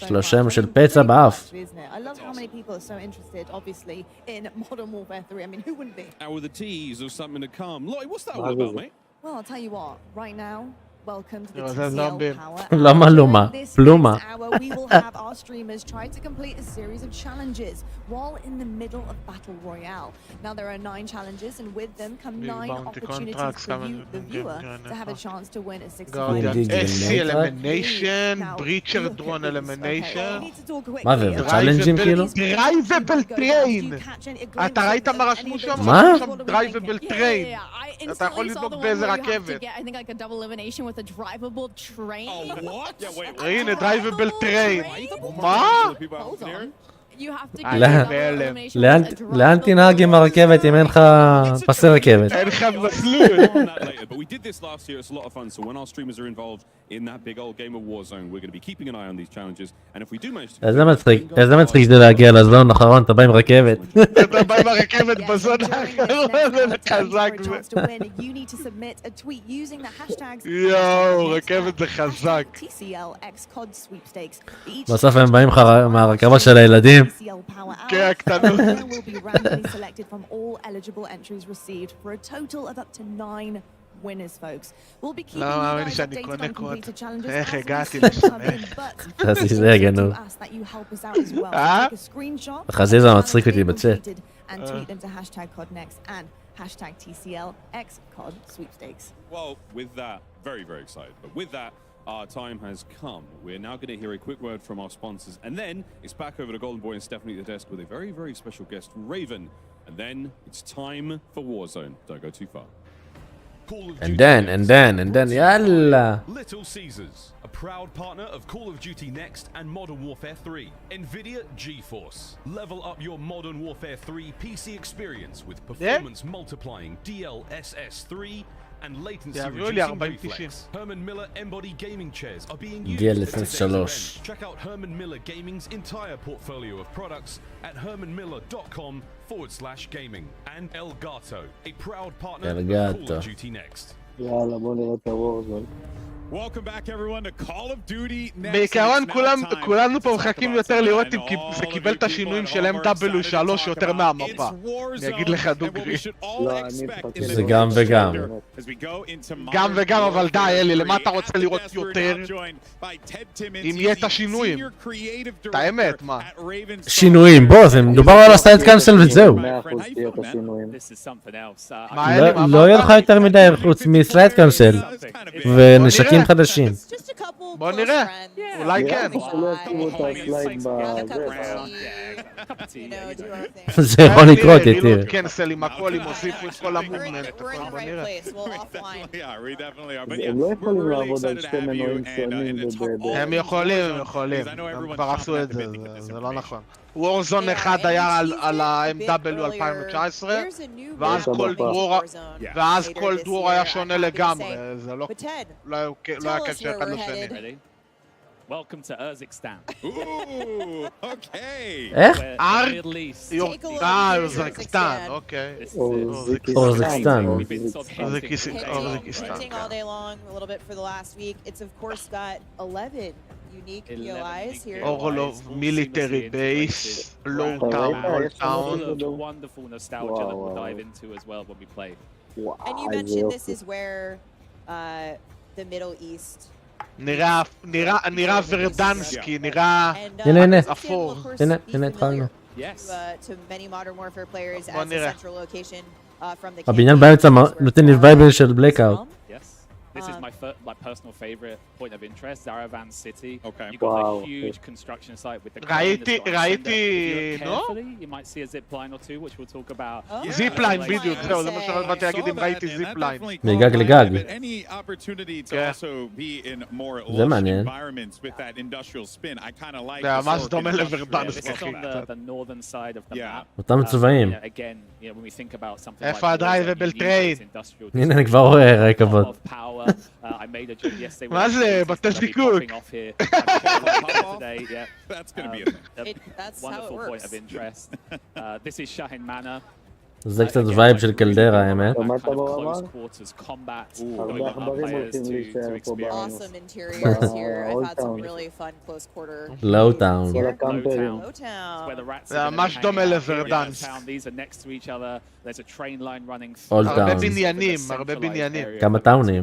יש לו שם של פצע באף. I love how many people are so interested, obviously, in Modern Warfare 3. I mean, who wouldn't be? Now with the tease of something to come. Lottie, what's that all about, mate? Well, I'll tell you what, right now, welcome to the Oh, TCL Power. Lama Luma. This Pluma. next hour, we will have our streamers try to complete a series of challenges while in the middle of Battle Royale. Now, there are 9 challenges, and with them come 9 opportunities for you, the viewer, to have a chance to win a 65. SC elimination, breacher drone elimination. מה זה, צ'אלנג'ים כאילו? דרייבבל טריין! אתה ראית מה רשמו שם? מה? דרייבבל טריין. אתה יכול לדבוק באיזה רכבת. with a drivable train. Oh, what? Yeah, wait. הנה, דרייבבל טריין. מה? Hold on. You have to get לאן תנהג עם הרכבת אם אין לך פסי רכבת? אין לך מסלול. But we did this last year. It's a lot of fun. So when our streamers are involved in that big old game of Warzone, we're going to be keeping an eye on these challenges. And if we do manage to... איזה מצחיק כדי להגיע לזון האחרון, אתה בא עם רכבת. אתה בא עם הרכבת בזון האחרון, זה חזק. יואו, רכבת זה חזק. בסוף הם באים מהרכבות של הילדים. כן, הקטנות. לא מאמין שאני קונה קוד. איך הגעתי לשם? חזיזה גנוב. חזיזה מצחיק אותי בצ'אט. Well, with that, very, very excited. But with that, our time has come. We're now going to hear a quick word from our sponsors, and then it's back over to Golden Boy and Stephanie at the desk with a very, very special guest, Raven. And then it's time for Warzone. Don't go too far. And then, יאללה. Little Caesars, a proud partner of Call of Duty Next and Modern Warfare 3. NVIDIA GeForce. Level up your Modern Warfare 3 PC experience with performance multiplying DLSS 3 and latency reducing reflex. Herman Miller Embody gaming chairs are being used at today's event. Check out Herman Miller Gaming's entire portfolio of products at hermanmiller.com/gaming. And Elgato, a proud partner of Call of Duty Next. יאללה, בוא נראה את הוורזון. Welcome back everyone to Call of Duty Next. בעיקרון כולנו פה מחכים יותר לראות אם זה קיבל את השינויים של M.2 יותר מהמפה. אני אגיד לך דוגרי. זה גם וגם. גם וגם, אבל די אלי, למה אתה רוצה לראות יותר? אם יהיה את השינויים. את האמת, מה? שינויים, בוא, זה מדובר על הסייד קאנסל וזהו. לא יהיה לך יותר מדי חוץ מסייד קאנסל. ונשקים חדשים. בוא נראה, אולי כן. זה יכול לקרות, יתיר. קנסל עם הכל, אם הוסיפו את כל המומנט, בוא נראה. הם לא יכולים לעבוד על שתי מנועים שונים. הם יכולים, הם כבר עשו את זה, זה לא נכון. וורזון אחד היה על ה-M.2 2019, ואז כל דרור היה שונה לגמרי, זה לא היה קשר אחד לשני. Welcome to Urzikstan. Ooh, okay. איך? אורזיקסטן, אוקיי. אורזיקסטן. Printing all day long, a little bit for the last week. It's of course got 11 unique POIs here. Orlov military base, low town, old town. Wonderful nostalgia that we'll dive into as well when we play. And you mentioned this is where the Middle East נראה ורדנסקי, נראה הנה, אפור. הנה, התחלנו. to many modern warfare players as a central location from the הבניין באמצע נותן לי וייבל של בלקאוט. This is my personal favorite point of interest, Zaravan City. Okay. You've got a huge construction site with the ראיתי, נו? You might see a zip line or two, which we'll talk about. זיפליין, בדיוק, זהו, זה מה שבאתי להגיד אם ראיתי זיפליין. מגג לגג. זה מעניין. זה ממש דומה לוורדנסקי. אותם צבעים. איפה הדרייבל טרייד? הנה, אני כבר רואה רכבות. מה זה? בתי זיקוק. זה קצת וייב של קלדרה, האמת. לואו טאון. זה ממש דומה לוורדנס. אולד הרבה טאון. בניינים, הרבה בניינים. כמה טאונים.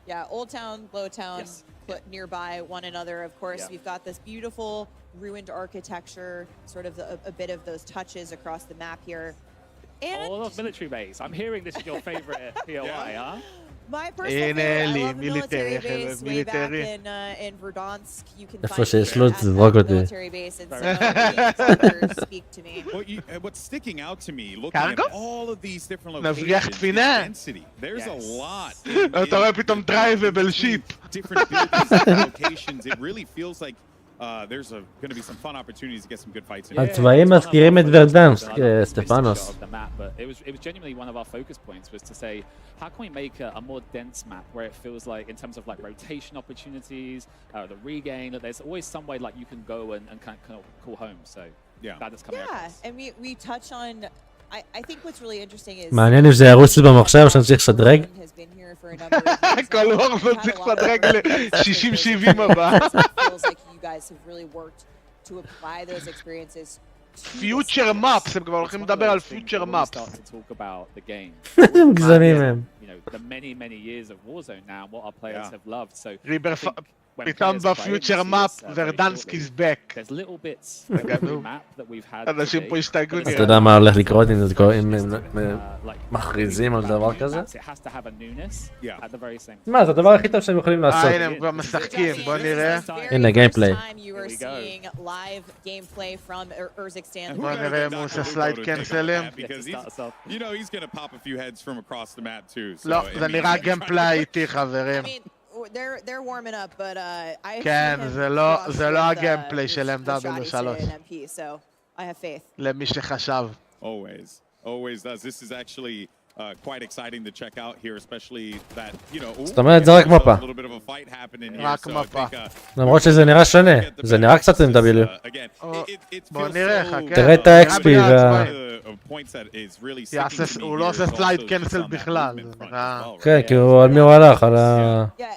Yeah, Old Town, Low Town, put nearby one another. Of course, we've got this beautiful ruined architecture, sort of a bit of those touches across the map here. And all of military base. I'm hearing this is your favorite POI, huh? My personal favorite, I love the military base way back in Verdansk. You can find it at military base and some of the speak to me. What's sticking out to me, looking at all of these different locations, density. There's a lot. אתה רואה פתאום דרייבל שיפ. Different buildings and locations. It really feels like there's going to be some fun opportunities to get some good fights in. הצבעים מזכירים את ורדנסק, סטפנוס. It was genuinely one of our focus points was to say, how can we make a more dense map where it feels like, in terms of like rotation opportunities, the regain, that there's always some way like you can go and kind of call home. So that is coming across. And we touch on. I think what's really interesting is. מעניין אם זה ירוץ לי במחשב שאני צריך לשדרג. כל וורזון צריך לשדרג ל-60-70 הבא. You guys have really worked to apply those experiences. Future maps, הם כבר הולכים לדבר על future maps. הם גזמים הם. The many years of Warzone now, what our players have loved. So פתאום בפיוצ'ר מאפ ורדנסקי's back. אנשים פה השתגעו נראה. אתה יודע מה הולך לקרות אם מכריזים על דבר כזה? מה, זה הדבר הכי טוב שהם יכולים לעשות. הנה הם כבר משחקים, בוא נראה. הנה גיימפליי. בוא נראה אם הוא עושה סלייד קנסלים. לא, זה נראה גיימפליי איתי חברים. כן, זה לא הגיימפליי של M.2 למי שחשב. Always does. This is actually quite exciting to check out here, especially that, you know, זאת אומרת, זה רק מפה. רק מפה. למרות שזה נראה שונה, זה נראה קצת M.2. בוא נראה, חכה. תראה את ה-XP הוא לא עושה סלייד קנסל בכלל. כן, כי הוא על מי הוא הלך, על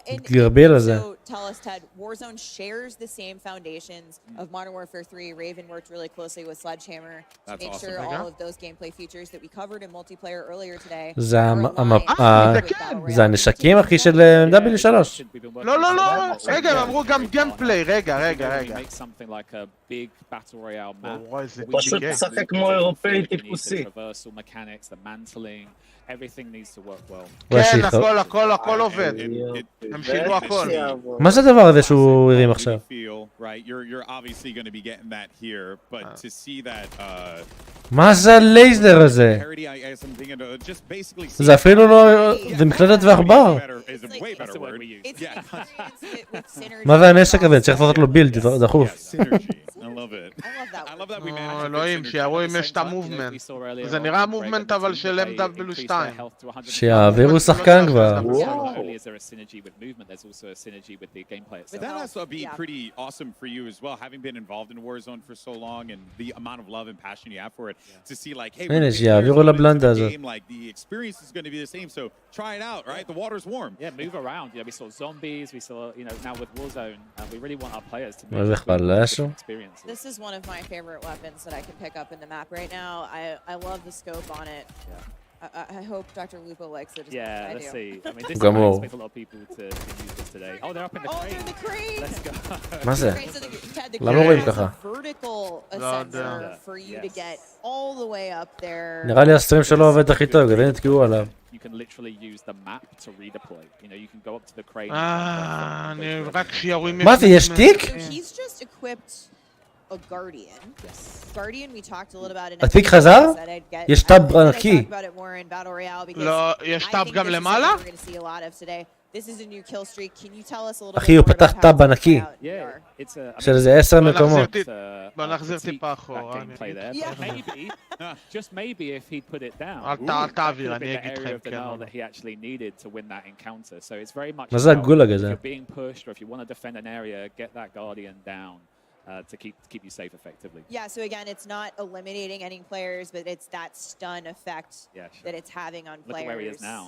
הגרביל הזה. Tell us, Ted, Warzone shares the same foundations of Modern Warfare 3. Raven worked really closely with Sledgehammer to make sure all of those gameplay features that we covered in multiplayer earlier today. זה הנשקים, אחי, של W3. לא, רגע, הם אמרו גם גיימפליי, רגע. פשוט משחק כמו אירופאי טיפוסי. כן, הכל עובד. הם שינו הכל. מה זה הדבר הזה שהוא הרים עכשיו? מה זה הלייזר הזה? זה אפילו לא... זה מקלדת ועכבר. מה זה הנשק הזה? צריך לעשות לו בילד דחוף. אלוהים, שיראו אם יש את המובמנט. זה נראה מובמנט אבל של M.2. שיעבירו שחקן כבר. That has to be pretty awesome for you as well, having been involved in Warzone for so long and the amount of love and passion you have for it, to see like, hey, הנה, שיעבירו לבלנדה הזאת. like the experience is going to be the same, so try it out, right? The water's warm. Yeah, move around. You know, we saw zombies, we saw, you know, now with Warzone, we really want our players to מה זה חלש? This is one of my favorite weapons that I can pick up in the map right now. I love the scope on it. I hope Dr. Lupo likes it as much as I do. Let's see. I mean, this makes a lot of people to use this today. Oh, they're up in the crate. They're in the crate. Let's go. מה זה? למה רואים ככה? Vertical ascensor for you to get all the way up there. נראה לי הסטרים שלו עובד הכי טוב, כדי נתקעו עליו. You can literally use the map to redeploy. You know, you can go up to the crate. אני רק שיעורים... מה זה, יש תיק? He's just equipped a Guardian. Guardian we talked a little about in התיק חזר? יש טאב ענקי. לא, יש טאב גם למעלה? אחי, הוא פתח טאב ענקי. של איזה 10 מקומות. בוא נחזיר טיפה אחורה. Just maybe if he'd put it down. אל תעביר, אני אגיד לכם כן. מה זה הגולג הזה? Being pushed or if you want to defend an area, get that Guardian down. To keep you safe effectively. Yeah, so again, it's not eliminating any players, but it's that stun effect that it's having on players. Look where he is now.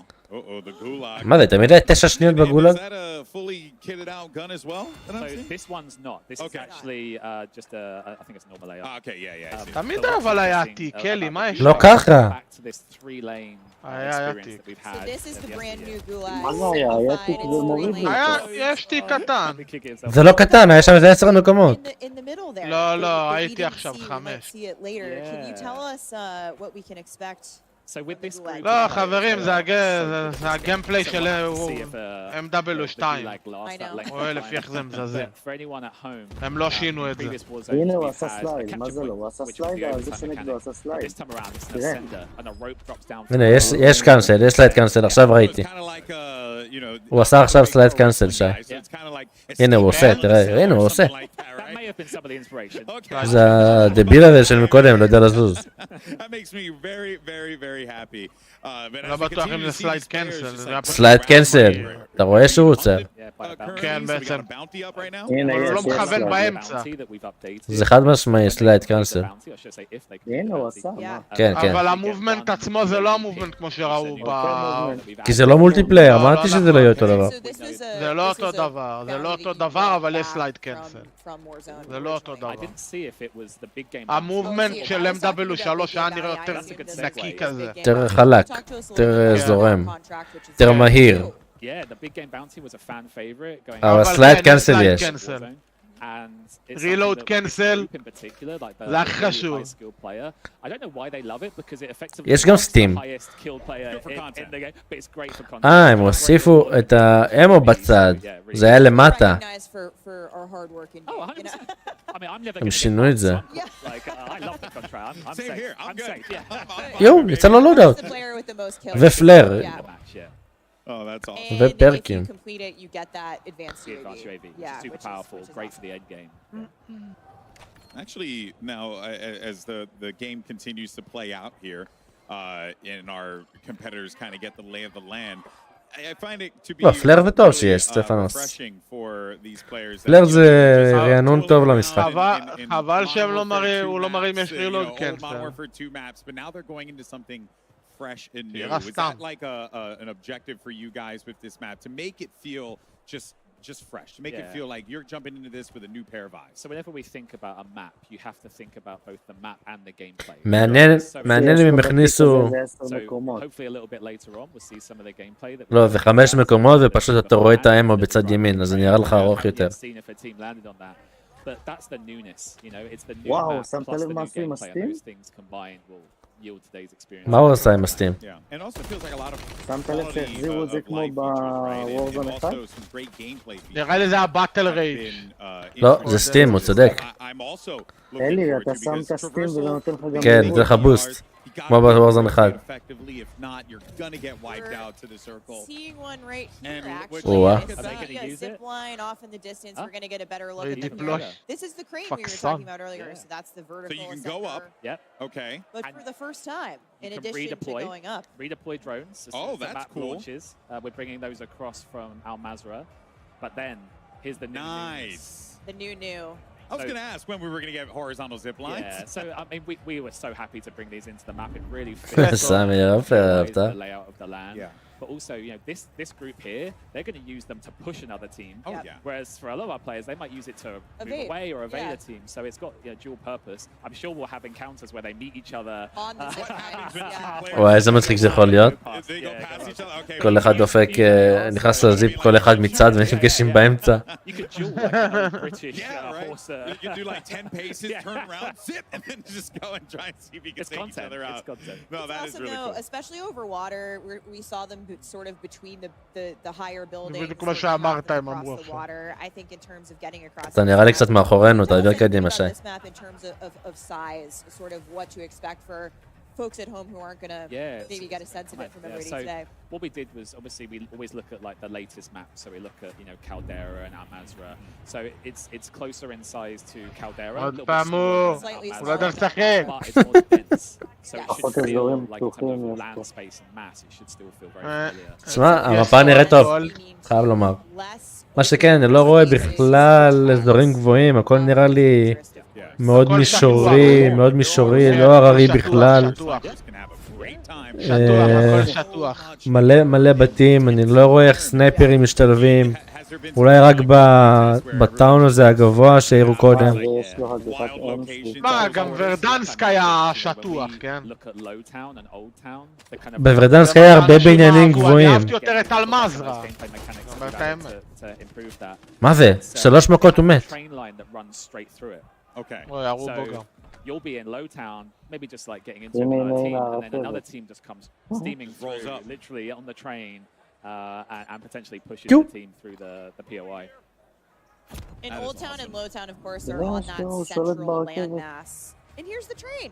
The gulag. מה זה, תמיד היה 9 שניות בגולג? Is that a fully kitted out gun as well? So this one's not. This is actually just a, I think it's normal AR. Okay, yeah. תמיד אבל היה תיק, קלי, מה יש? לא ככה. Back to this 3-lane experience that we've had. So this is the brand new gulag. מה זה היה? תיק ומוריד לי. יש תיק קטן. זה לא קטן, היה שם איזה 10 מקומות. In the middle there. לא, הייתי עכשיו 5. See it later. Can you tell us what we can expect? So with this group, לא, חברים, זה הגיימפליי של M.2. רואה לפי איך זה מזזים. הם לא שינו את זה. הנה הוא עשה סלייד, מה זה לא? הוא עשה סלייד, אבל זה שנגדו עשה סלייד. תראה. הנה, יש קאנסל, יש סלייד קאנסל, עכשיו ראיתי. הוא עשה עכשיו סלייד קאנסל, שי. הנה הוא עושה, תראה, הנה הוא עושה. זה הדביל הזה של מקודם, לא יודע לזוז. לא בטוח אם זה סלייד קנסל. סלייד קנסל, אתה רואה שהוא רוצה. כן, בעצם. הוא לא מכוון באמצע. זה חד משמעי סלייד קנסל. הנה הוא עשה, מה? כן. אבל המובמנט עצמו זה לא המובמנט כמו שראו כי זה לא מולטיפלייר, אמרתי שזה לא יהיה אותו דבר. זה לא אותו דבר, אבל יש סלייד קנסל. זה לא אותו דבר. המובמנט של M.2 היה נראה יותר נקי כזה. יותר חלק, יותר זורם, יותר מהיר. Yeah, the big game bounty was a fan favorite. אבל סלייד קנסל יש. רילוד קנסל, זה הכי חשוב. יש גם סטים. הם הוסיפו את האמו בצד, זה היה למטה. הם שינו את זה. יואו, יצא לו לודאוט. ופלר. Oh, that's awesome. ופרקים. If you complete it, you get that advanced UAV. Yeah, super powerful, great for the end game. Actually, now as the game continues to play out here, and our competitors kind of get the lay of the land, I find it to be פלר וטוב שיש, סטפנוס. for these players. פלר זה רענון טוב למשחק. חבל שהוא לא מראה אם יש רילוד קנסל. But now they're going into something fresh and new. Is that like an objective for you guys with this map to make it feel just fresh, to make it feel like you're jumping into this with a new pair of eyes? So whenever we think about a map, you have to think about both the map and the gameplay. מעניין אם הם הכניסו... So hopefully a little bit later on we'll see some of the gameplay that... לא, זה 5 מקומות ופשוט אתה רואה את האמו בצד ימין, אז זה נראה לך ארוך יותר. But that's the newness, you know, it's the new map plus the new gameplay, and those things combined will yield today's experience. מה הוא עושה עם הסטים? שמת לב שהחזירו את זה כמו בוורזון 1? נראה לי זה הבטל רייג'. לא, זה סטים, הוא צודק. אלי, אתה שם את הסטים וזה נותן לך גם... כן, נותן לך בוסט. כמו בוורזון 1. Seeing one right here, actually. Wow. I see a zip line off in the distance. We're going to get a better look at the mirror. This is the crane we were talking about earlier, so that's the vertical. So you can go up. Yep. Okay. But for the first time, in addition to going up. Redeploy drones. Oh, that's cool. Launches. We're bringing those across from Al Mazrah. But then, here's the nice. The new. I was going to ask when we were going to get horizontal zip lines. Yeah, so I mean, we were so happy to bring these into the map. It really fits the layout of the land. Yeah. But also, you know, this group here, they're going to use them to push another team. Oh, yeah. Whereas for a lot of our players, they might use it to move away or evade a team. So it's got dual purpose. I'm sure we'll have encounters where they meet each other. On the zip lines, וואי, איזה מצחיק זה יכול להיות. כל אחד דופק, נכנס לזיפ, כל אחד מצד ונפגשים באמצע. You could duel like an old British horse. You can do like 10 paces, turn around, zip, and then just go and try and see if you can take each other out. No, that is really cool. Especially over water, we saw them sort of between the higher buildings. כמו שאמרת, הם across אמרו the water. I think in terms of getting across. אתה נראה לי קצת מאחורינו, תעביר קדימה, שי. This map in terms of size, sort of what to expect for folks at home who aren't going to maybe get a sense of it from everybody today. What we did was obviously we always look at like the latest maps. So we look at Caldera and Al Mazrah. So it's closer in size to Caldera. A little bit smaller than Al Mazrah, but it's more dense. So it should feel like in terms of land space and mass, it should still feel very familiar. תשמע, המפה נראית טוב, חייב לומר. מה שכן, אני לא רואה בכלל אזורים גבוהים, הכל נראה לי מאוד מישורי, לא הררי בכלל. מלא בתים, אני לא רואה איך סנייפרים משתלבים. אולי רק בטאון הזה הגבוה שהעירו קודם. מה, גם ורדנסק היה שטוח, כן? בוורדנסק היה הרבה בניינים גבוהים. אני אהבתי יותר את אלמזרה. מה זה? 3 מכות הוא מת. אוי, הרוג בו גם. You'll be in low town, maybe just like getting into another team, and then another team just comes steaming through, literally on the train, and potentially pushes the team through the POI. In Old Town and Low Town, of course, are on that central landmass. And here's the train.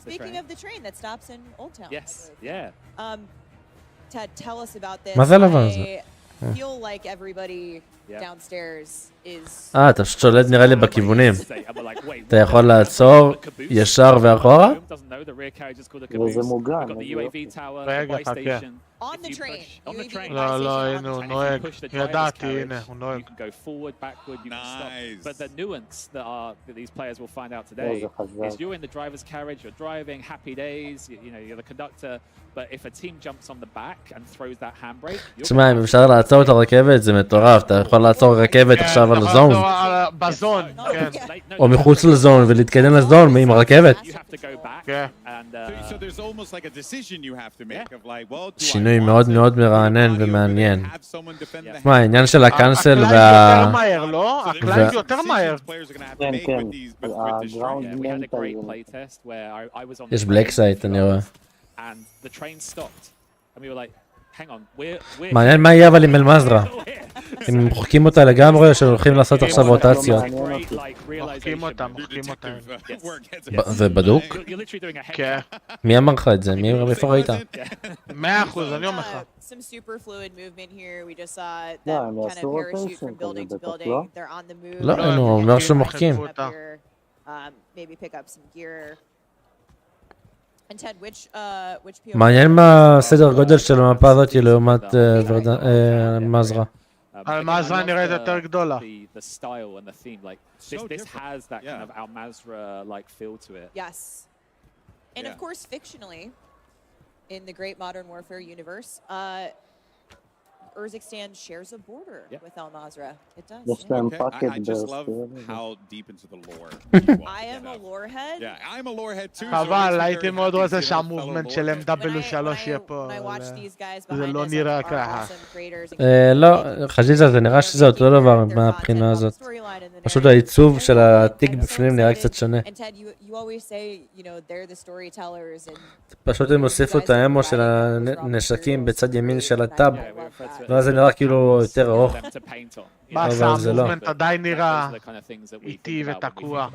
Speaking of the train that stops in Old Town. Yes, yeah. Ted, tell us about this. I feel like everybody downstairs is... אתה פשוט שולט נראה לי בכיוונים. אתה יכול לעצור ישר ואחורה? וזה מוגן. רגע, חכה. לא, הנה, הוא נוהג. ידעתי, הנה, הוא נוהג. But the nuance that these players will find out today is you're in the driver's carriage, you're driving, happy days, you know, you're the conductor, but if a team jumps on the back and throws that handbrake... תשמע, אם אפשר לעצור את הרכבת זה מטורף, אתה יכול לעצור רכבת עכשיו על זון. בזון, כן. או מחוץ לזון ולהתקדם לזון עם הרכבת. כן. שינוי מאוד מאוד מרענן ומעניין. מה, העניין של הקאנסל הקלייב יותר מהר, לא? הקלייב יותר מהר. כן, כן. הגראונד מנטל. יש בלק סייט, אני רואה. מעניין מה יהיה אבל עם אל-מזרה. אם מוחקים אותה לגמרי או שהולכים לעשות עכשיו רוטציות. מוחקים אותה. זה בדוק? כן. מי אמר לך את זה? איפה ראית? 100%, אני אומר לך. Some super fluid movement here. We just saw Yeah, them and kind of so parachute from rotation building to כזה בטח, building. לא? They're on the move. לא, הוא אומר שמוחקים. Maybe pick up some gear. And Ted, which POV? מעניין מה הסדר גודל של המפה הזאת לעומת מזרה. מזרה נראית יותר גדולה. Yes. And of course, fictionally, in the great Modern Warfare universe, Urzikstan shares a border with Al-Mazrah. It does. יש להם פאקט I just love how deep into the lore. I am a lorehead. Yeah, I'm a lorehead too. אבל הייתי מאוד רוצה שהמובמנט של M.2 יהיה פה. זה לא נראה ככה. לא, חזיזה, זה נראה שזה אותו דבר מהבחינה הזאת. פשוט העיצוב של התיק בפנים נראה קצת שונה. פשוט הם הוסיפו את האמו של הנשקים בצד ימין של הטאב. ואז זה נראה כאילו יותר ארוך. באסה, המובמנט עדיין נראה איטי ותקוע.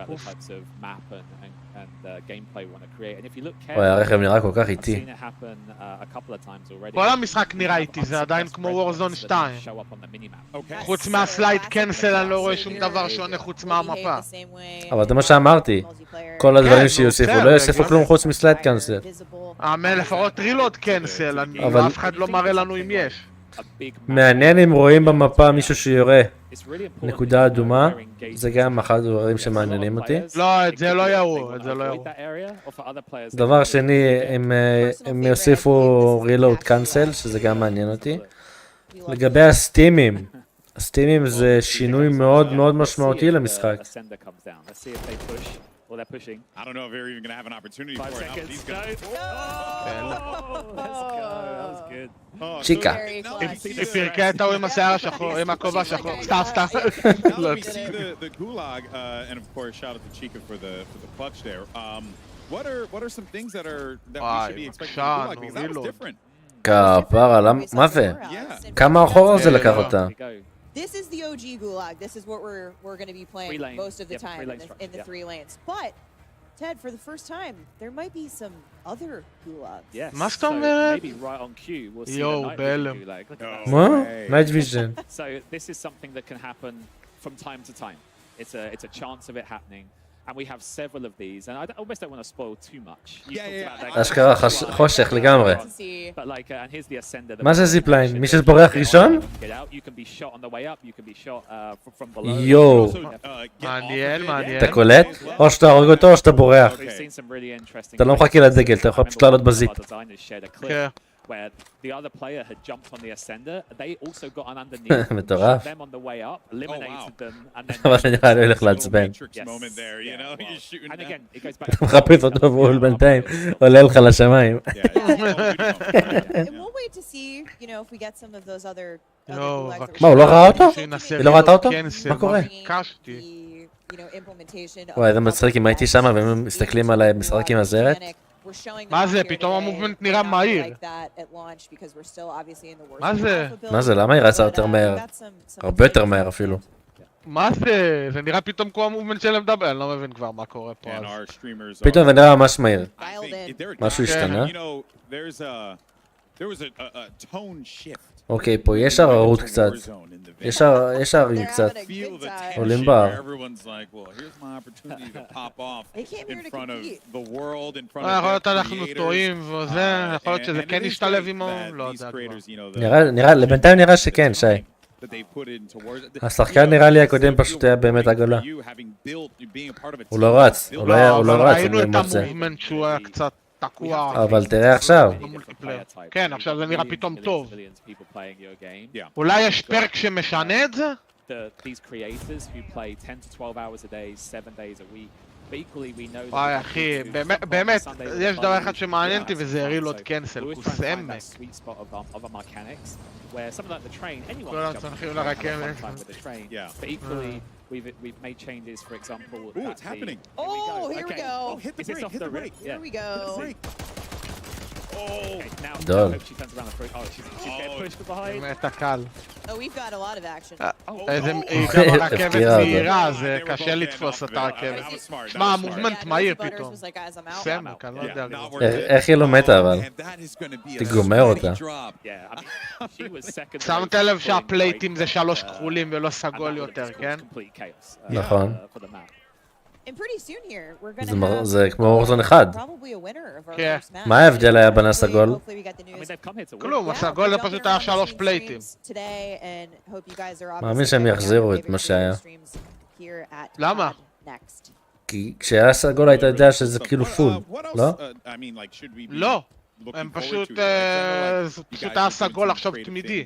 וואי, הרכב נראה כל כך איטי. כל המשחק נראה איטי, זה עדיין כמו וורזון 2. חוץ מהסלייד קנסל אני לא רואה שום דבר שונה חוץ מהמפה. אבל זה מה שאמרתי. כל הדברים שיוסיפו, לא יוסיפו כלום חוץ מסלייד קנסל. לפחות רילוד קנסל, אף אחד לא מראה לנו אם יש. מעניין אם רואים במפה מישהו שיורה נקודה אדומה, זה גם אחד הדברים שמעניינים אותי. לא, את זה לא יראו, את זה לא יראו. דבר שני, הם יוסיפו רילוד קאנסל, שזה גם מעניין אותי. לגבי הסטימים, הסטימים זה שינוי מאוד מאוד משמעותי למשחק. Well, they're pushing. I don't know if they're even going to have an opportunity for it. These guys. Let's go. That was good. צ'יקה. היא פירקה את ההוא עם השיער השחור, עם הכובע השחור. סתם. Now we see the gulag, and of course, shout out to Chica for the clutch there. What are some things that we should be expecting from the gulag? Because that was different. כפרה, מה זה? כמה אחורה זה לקח אותה? This is the OG gulag. This is what we're going to be playing most of the time in the 3 lanes. But Ted, for the first time, there might be some other gulags. Yes. מה זאת אומרת? Maybe right on cue we'll see יואו, the night בהלם. vision gulag. Look at that. מה? Night vision. So this is something that can happen from time to time. It's a chance of it happening. And we have several of these, and I almost don't want to spoil too much. אשכרה חושך לגמרי. But like, and here's the ascender. מה זה זיפליין? מי שבורח ראשון? You can be shot on the way up. You can be shot from below. יואו. מעניין. אתה קולט? או שאתה הורג אותו או שאתה בורח. אתה לא מחכה לדגל, אתה יכול פשוט לעלות בזיפ. כן. Where the other player had jumped on the ascender, they also got on underneath, מטורף. shot them on the way up, eliminated them, and then... אבל נראה לי הולך לעצבן. And again, it goes back... אתה מחפש אותו והוא בינתיים עולה לך לשמיים. And we'll wait to see, you know, if we get some of those other gulags. מה, הוא לא ראה אותו? היא לא ראתה אותו? מה קורה? וואי, זה מצחיק אם הייתי שמה והם מסתכלים עליי משחק עם הזרת. מה זה? פתאום המובמנט נראה מהיר. מה זה? מה זה? למה היא רצה יותר מהר? הרבה יותר מהר אפילו. מה זה? זה נראה פתאום כמו המובמנט של M.2, אני לא מבין כבר מה קורה פה אז. פתאום זה נראה ממש מהיר. משהו השתנה? אוקיי, פה יש הררות קצת. יש הרים קצת. עולים בר. יכול להיות אנחנו טועים וזה, יכול להיות שזה כן ישתלב עם לא יודע כבר. לבינתיים נראה שכן, שי. השחקן נראה לי הקודם פשוט היה באמת עגולה. הוא לא רץ, הוא לא רץ. ראינו את המובמנט שהוא היה קצת תקוע. אבל תראה עכשיו. כן, עכשיו זה נראה פתאום טוב. אולי יש פרק שמשנה את זה? these creators who play 10 to 12 hours a day, 7 days a week. But equally, we know that וואי אחי, באמת, יש דבר אחד שמעניין אותי וזה רילוד קנסל, קוסמת. כולם צריכים לרכבת. But equally, we've made changes, for example. Ooh, it's happening. Oh, here we go. Oh, hit the brake, hit the brake. Here we go. Oh, now Done. I hope she turns around the front. Oh, she's getting pushed from behind. באמת הקל. Oh, we've got a lot of action. איזה גם הרכבת מהירה, זה קשה לתפוס את הרכבת. שמע, המובמנט מהיר פתאום. סמק, אני לא יודע. איך היא לא מתה אבל? תגומר אותה. שמת לב שהפלייטים זה 3 כחולים ולא סגול יותר, כן? נכון. And pretty soon here, we're gonna have זה כמו וורזון 1. probably a winner of our כן. first match. מה ההבדל היה בין הסגול? Hopefully we get the news. כלום, הסגול זה פשוט היה 3 פלייטים. Today and hope you guys are מאמין שהם יחזירו את מה שהיה. למה? Next. כי כשהיה סגול היית יודע שזה כאילו פול, לא? לא. הם פשוט, זה פשוט היה סגול עכשיו תמידי.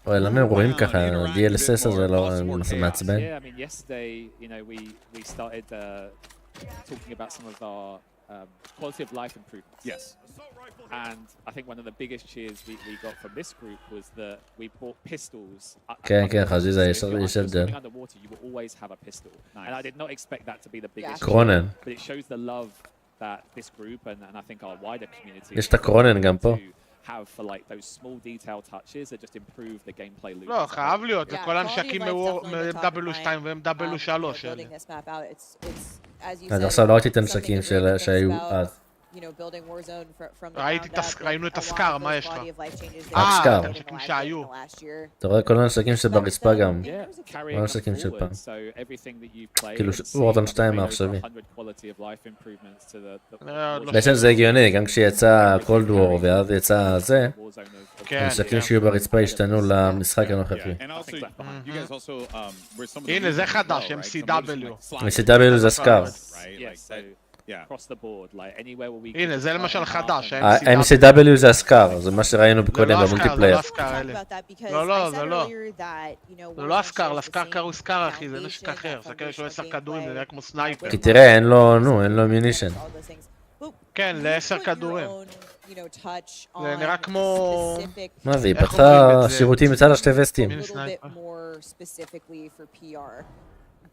אוי, למה הם רואים ככה? DLSS הזה לא מעצבן? Talking about some of our quality of life improvements. Yes. And I think one of the biggest cheers we got from this group was that we bought pistols. כן, כן, חזיזה, יש הבדל. Underwater, you will always have a pistol. And I did not expect that to be the biggest קרונן. but it shows the love that this group and I think our wider community יש את הקרונן גם פה. have for like those small detail touches that just improve the gameplay loop. לא, חייב להיות, זה כל הנשקים מ-M.2 ו-M.3. עד עכשיו לא ראיתי את הנשקים שהיו אז. ראינו את הסקאר, מה יש לך? הסקאר. הנשקים שהיו. אתה רואה כל הנשקים שברצפה גם. כל הנשקים של פעם. כאילו וורזון 2 העכשווי. בעצם זה הגיוני, גם כשיצא קולד וור ואז יצא זה, הנשקים שיהיו ברצפה השתנו למשחק הנוכחי. הנה זה חדש, MCW. MCW זה סקאר. הנה זה למשל חדש, MCW זה הסקאר, זה מה שראינו קודם במולטיפלייר. לא, לא, זה לא. זה לא הסקאר, לסקאר קראו סקאר אחי, זה נשק אחר, זה כאלה שהוא 10 כדורים, זה נראה כמו סנייפר. כי תראה, אין לו מינישן. כן, ל10 כדורים. זה נראה כמו... מה זה, היא פתחה שירותים מצד השתי וסטים.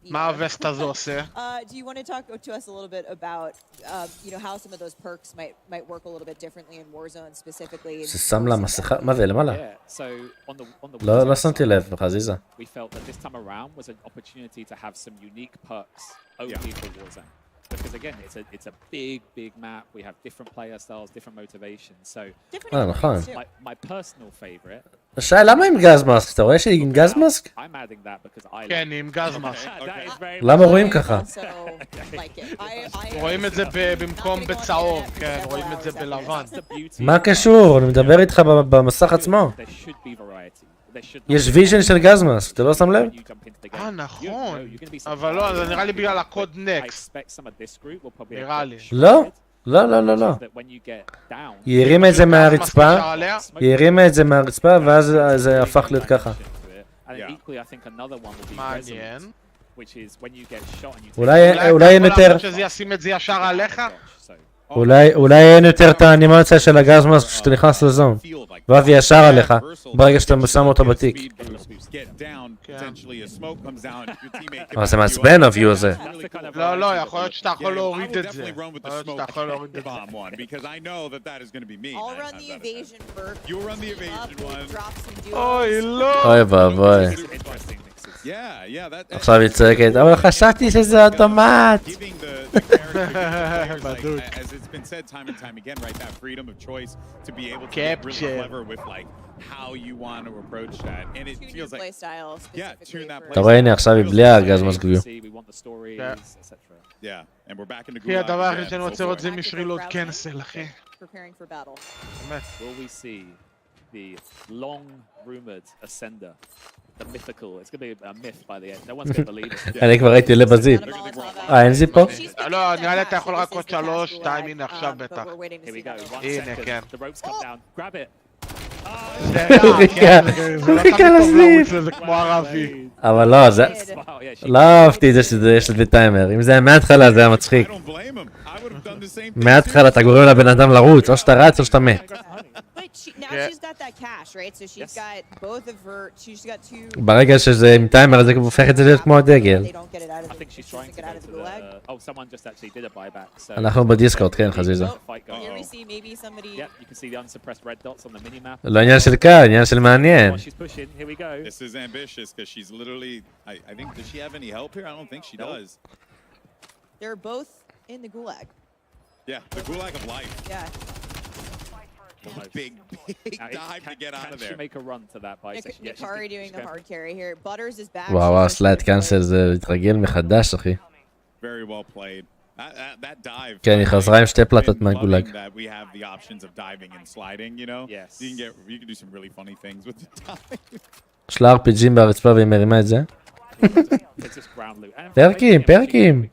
מה הווסט הזה עושה? Do you want to talk to us a little bit about how some of those perks might work a little bit differently in Warzone specifically? ששם לה מסכה, מה זה, למעלה? לא שמתי לב, חזיזה. We felt that this time around was an opportunity to have some unique perks only for Warzone. Because again, it's a big map. We have different player styles, different motivations. So, נכון. my personal favorite. שי, למה עם גז מסק? אתה רואה שהיא עם גז מסק? I'm adding that because I. כן, עם גז מסק. למה רואים ככה? רואים את זה במקום בצהוב, כן, רואים את זה בלבן. מה קשור? אני מדבר איתך במסך עצמו. יש ויז'ן של גז מסק, אתה לא שם לב? נכון, אבל לא, זה נראה לי בגלל הקוד נקסט. נראה לי. לא, היא הרימה את זה מהרצפה, ואז זה הפך להיות ככה. מעניין. אולי אין יותר... שזה ישים את זה ישר עליך? אולי אין יותר את האנימציה של הגז מסק כשאתה נכנס לזון, ואז היא ישר עליך, ברגע שאתה שם אותו בתיק. אבל זה מעצבן הוויו הזה. לא, יכול להיות שאתה יכול להוריד את זה. אוי, לא. אוי ואבוי. עכשיו היא צועקת, אבל חשבתי שזה אוטומט. בדוק. קפצ'ר. אתה רואה, הנה עכשיו היא בלי הגז מסגביו. כי הדבר הכי שאני רוצה לראות זה משרילוד קנסל, אחי. באמת. The mythical, it's going to be a myth by the end. No one's going to believe it. אני כבר ראיתי לב הזיפ. אין זיפ פה? לא, נראה לי אתה יכול רק עוד 3, 2, הנה עכשיו בטח. Here we go. הנה, כן. The ropes come down. Grab it. הוא חיכה לסניף. זה כמו ערבי. אבל לא, זה... לא אהבתי את זה שיש לזה טיימר. אם זה היה מההתחלה זה היה מצחיק. מההתחלה אתה גורם לבן אדם לרוץ, או שאתה רץ או שאתה מת. ברגע שזה עם טיימר זה הופך את זה להיות כמו הדגל. אנחנו בדיסקורד, כן, חזיזה. לא עניין של קל, עניין של מעניין. This is ambitious because she's literally, I think, does she have any help here? I don't think she does. They're both in the gulag. Yeah, the gulag of life. Yeah. Big dive to get out of there. She make a run to that bike. Nikari doing the hard carry here. Butters is back. וואו, סלייד קאנסל זה התרגל מחדש, אחי. Very well played. That dive. כן, היא חזרה עם שתי פלטות מהגולג. We have the options of diving and sliding, you know? Yes. You can do some really funny things with the dive. יש לה RPGים ברצפה והיא מרימה את זה. פרקים, פרקים.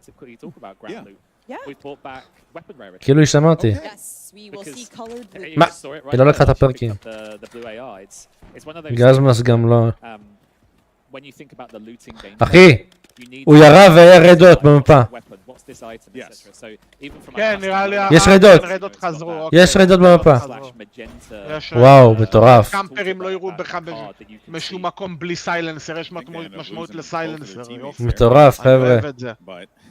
כאילו היא שמעה אותי. מה? היא לא לקחה את הפרקים. גזמאס גם לא. אחי, הוא ירה והיה רדות במפה. כן, נראה לי... יש רדות. יש רדות במפה. וואו, מטורף. קמפרים לא יראו בך בשום מקום בלי סיילנסר, יש משמעות לסיילנסר. מטורף, חבר'ה.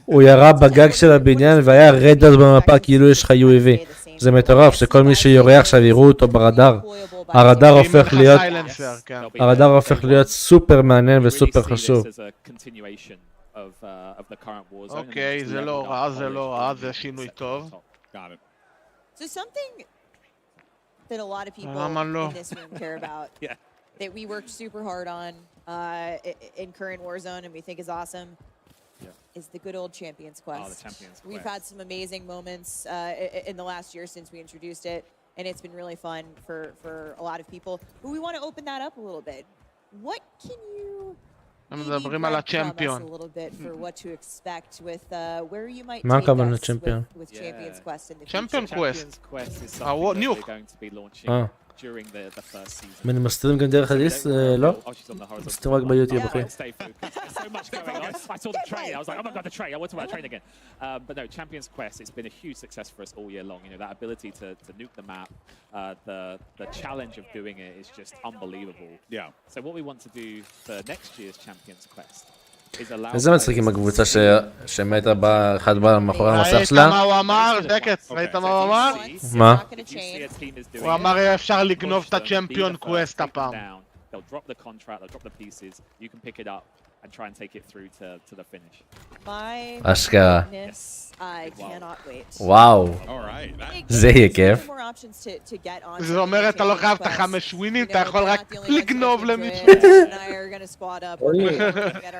הוא ירה בגג של הבניין והיה רדות במפה כאילו יש לך UAV. זה מטורף שכל מי שיורה עכשיו יראו אותו ברדאר. הרדאר הופך להיות סופר מעניין וסופר חשוב. אוקיי, זה לא רע, זה לא רע, זה שינוי טוב. So something that a lot of people in this room care about, that we worked super hard on in current Warzone and we think is awesome, is the good old Champions Quest. We've had some amazing moments in the last year since we introduced it, and it's been really fun for a lot of people. But we want to open that up a little bit. What can you מדברים על הצ'מפיון. מה הכוונה צ'מפיון? צ'מפיון קווסט. ניוק. אני מסתירים גם דרך הדיס? לא? מסתירים רק ביוטיוב, אחי. But no, Champions Quest, it's been a huge success for us all year long. You know, that ability to nuke the map, the challenge of doing it is just unbelievable. Yeah. So what we want to do for next year's Champions Quest is allow... איזה מצחיק עם הקבוצה שמתה בה, אחד בא מאחורי המסך שלה? ראית מה הוא אמר? דקת, ראית מה הוא אמר? מה? הוא אמר אפשר לגנוב את הצ'מפיון קווסט הפעם. They'll drop the contract, they'll drop the pieces, you can pick it up and try and take it through to the finish. אשכרה. I cannot wait. וואו. זה יהיה כיף. זה אומר אתה לא חייב את 5 ווינים, אתה יכול רק לגנוב למישהו.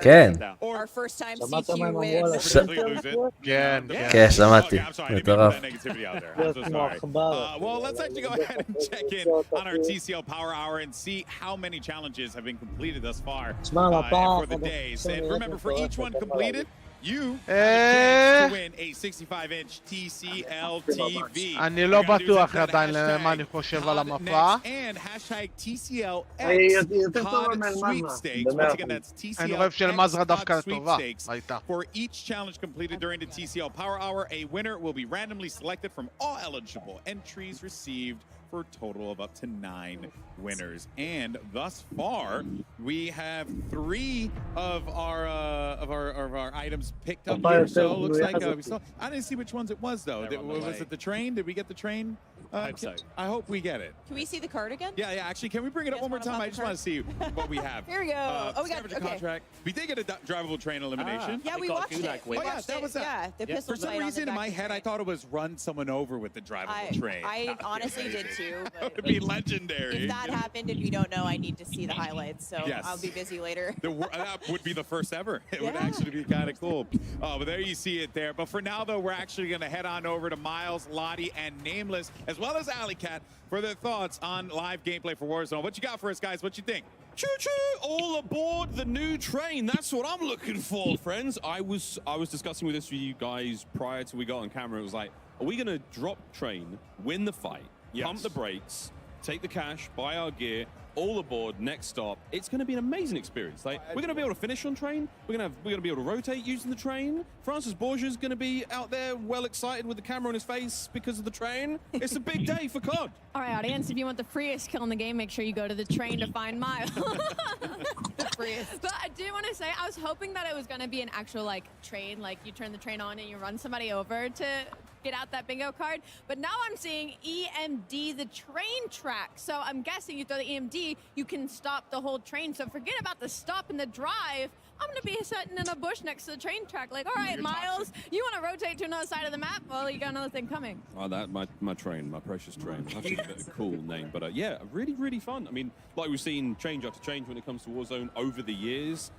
כן. שמעת מה הם אמרו על כן, כן, שמעתי. מטורף. Well, let's actually go ahead and check in on our TCL Power Hour and see how many challenges have been completed thus far for the days. And remember, for each one completed, you have to win a 65-inch TCL TV. אני לא בטוח עדיין למה אני חושב על המפה. And hashtag TCLX COD sweepstakes. Once again, that's TCLX COD sweepstakes. For each challenge completed during the TCL Power Hour, a winner will be randomly selected from all eligible entries received for a total of up to 9 winners. And thus far, we have 3 of our items picked up here. So it looks like we saw. I didn't see which ones it was though. Was it the train? Did we get the train? I hope so. I hope we get it. Can we see the card again? Yeah. Actually, can we bring it up one more time? I just want to see what we have. Here we go. We got the contract. We did get a drivable train elimination. Yeah, we watched it. That was that. Yeah, the pistol. For some reason in my head, I thought it was run someone over with the drivable train. I honestly did too. That would be legendary. If that happened and we don't know, I need to see the highlights. So I'll be busy later. That would be the first ever. It would actually be kind of cool. But there you see it there. But for now, though, we're actually going to head on over to Miles, Lottie, and Nameless, as well as Alley Cat, for their thoughts on live gameplay for Warzone. What you got for us, guys? What you think? Choo-choo! All aboard the new train. That's what I'm looking for, friends. I was discussing with this with you guys prior to we got on camera. It was like, are we going to drop train, win the fight, pump the brakes, take the cash, buy our gear, all aboard, next stop. It's going to be an amazing experience. Like, we're going to be able to finish on train. We're going to be able to rotate using the train. Francis Borgia's going to be out there well excited with the camera on his face because of the train. It's a big day for COD. All right, audience, if you want the freest kill in the game, make sure you go to the train to find Miles. The freest. But I do want to say, I was hoping that it was going to be an actual, like, train, like you turn the train on and you run somebody over to get out that bingo card. But now I'm seeing EMD, the train track. So I'm guessing you throw the EMD, you can stop the whole train. So forget about the stop and the drive. I'm going to be sitting in a bush next to the train track. Like, all right, Miles, you want to rotate to another side of the map? Well, you got another thing coming. Oh, that my train, my precious train. That's a cool name. But yeah, really, really fun. I mean, like we've seen change after change when it comes to Warzone over the years.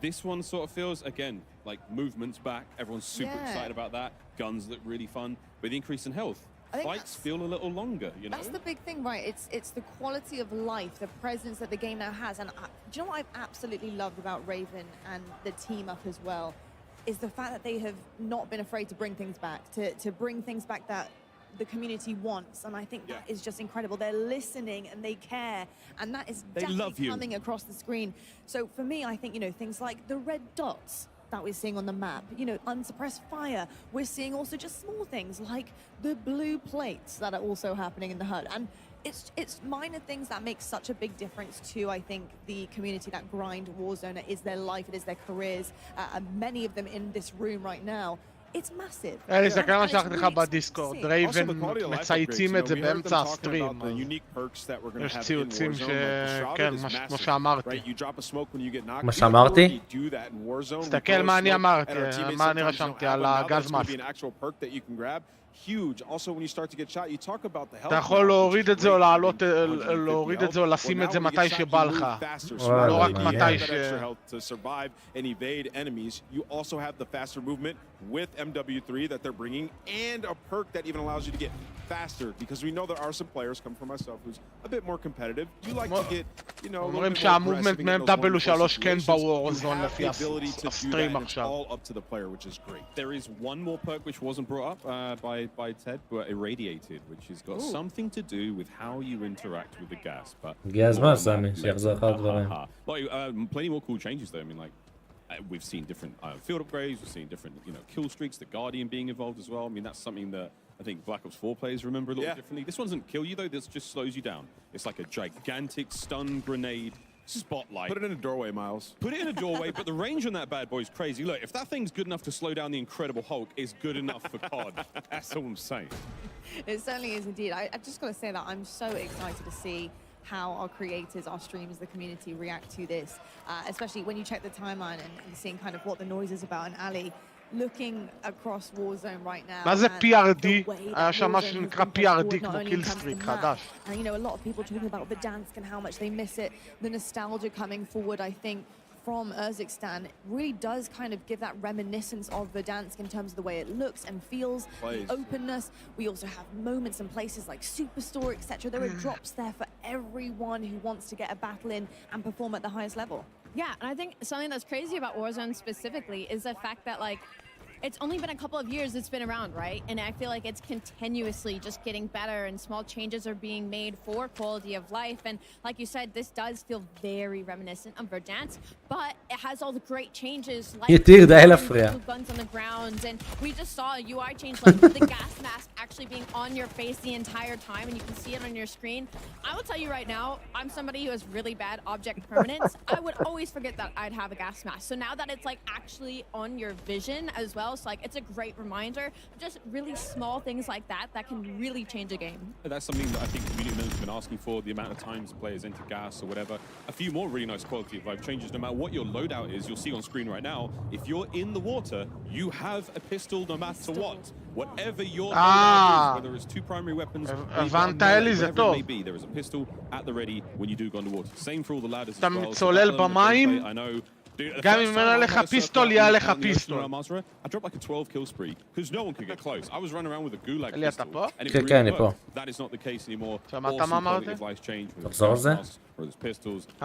This one sort of feels, again, like movement's back. Everyone's super excited about that. Guns look really fun. But the increase in health, fights feel a little longer, you know? That's the big thing, right? It's the quality of life, the presence that the game now has. And do you know what I've absolutely loved about Raven and the team up as well? Is the fact that they have not been afraid to bring things back, to bring things back that the community wants. And I think that is just incredible. They're listening and they care. And that is definitely coming across the screen. So for me, I think, you know, things like the red dots that we're seeing on the map, you know, unsuppressed fire. We're seeing also just small things like the blue plates that are also happening in the HUD. And it's minor things that make such a big difference to, I think, the community that grind Warzone. It is their life, it is their careers. Many of them in this room right now. It's massive. אלי, זה כמה שלחתי לך בדיסקורד. רייבן מצייצים את זה באמצע הסטרים. יש ציוצים כן, כמו שאמרתי. מה שאמרתי? תסתכל מה אני אמרתי, מה אני רשמתי על הגז מאסק. huge. Also, when you start to get shot, you talk about the health. אתה יכול להוריד את זה או להוריד את זה או לשים את זה מתי שבא לך. לא רק מתי ש... to survive and evade enemies. You also have the faster movement with MW3 that they're bringing, and a perk that even allows you to get faster, because we know there are some players, come from myself, who's a bit more competitive. You like to get, you know, a little bit more aggressive in those M.2 כן בוורזון לפי הסטרים עכשיו. all up to the player, which is great. There is one more perk which wasn't brought up by Ted, but irradiated, which has got something to do with how you interact with the gas. But הגיע הזמן, סמי, שיחזור לך הדברים. Plenty more cool changes though. I mean, like, we've seen different field upgrades, we've seen different, you know, kill streaks, the Guardian being involved as well. I mean, that's something that I think Black Ops 4 players remember a little differently. This one doesn't kill you though, this just slows you down. It's like a gigantic stun grenade spotlight. Put it in a doorway, Miles. Put it in a doorway, but the range on that bad boy is crazy. Look, if that thing's good enough to slow down the Incredible Hulk, it's good enough for COD. That's all I'm saying. It certainly is indeed. I just got to say that I'm so excited to see how our creators, our streamers, the community react to this, especially when you check the timeline and seeing kind of what the noise is about. And Ali, looking across Warzone right now. מה זה PRD? היה שם משהו שנקרא PRD כמו קילסטריק חדש. And you know, a lot of people talking about the dance and how much they miss it. The nostalgia coming forward, I think, from Urzikstan really does kind of give that reminiscence of Verdansk in terms of the way it looks and feels, the openness. We also have moments and places like Superstore, etc. There are drops there for everyone who wants to get a battle in and perform at the highest level. Yeah, and I think something that's crazy about Warzone specifically is the fact that, like, it's only been a couple of years it's been around, right? And I feel like it's continuously just getting better and small changes are being made for quality of life. And like you said, this does feel very reminiscent of Verdansk, but it has all the great changes like guns on the ground. And we just saw a UI change, like the gas mask actually being on your face the entire time, and you can see it on your screen. I will tell you right now, I'm somebody who has really bad object permanence. I would always forget that I'd have a gas mask. So now that it's like actually on your vision as well, so like it's a great reminder. Just really small things like that can really change a game. That's something that I think community members have been asking for, the amount of times players enter gas or whatever. A few more really nice quality of life changes. No matter what your loadout is, you'll see on screen right now, if you're in the water, you have a pistol no matter what. Whatever your loadout is, whether it's two primary weapons, whatever it may be, there is a pistol at the ready when you do go underwater. Same for all the ladders as well. I know. גם אם אין לך פיסטול, יהיה לך פיסטול. I dropped like a 12 kill spree because no one could get close. I was running around with a gulag אלי, אתה pistol פה? and it really worked. That is not the case anymore. שמעת מה אמרתי? Life change. תחזור על זה?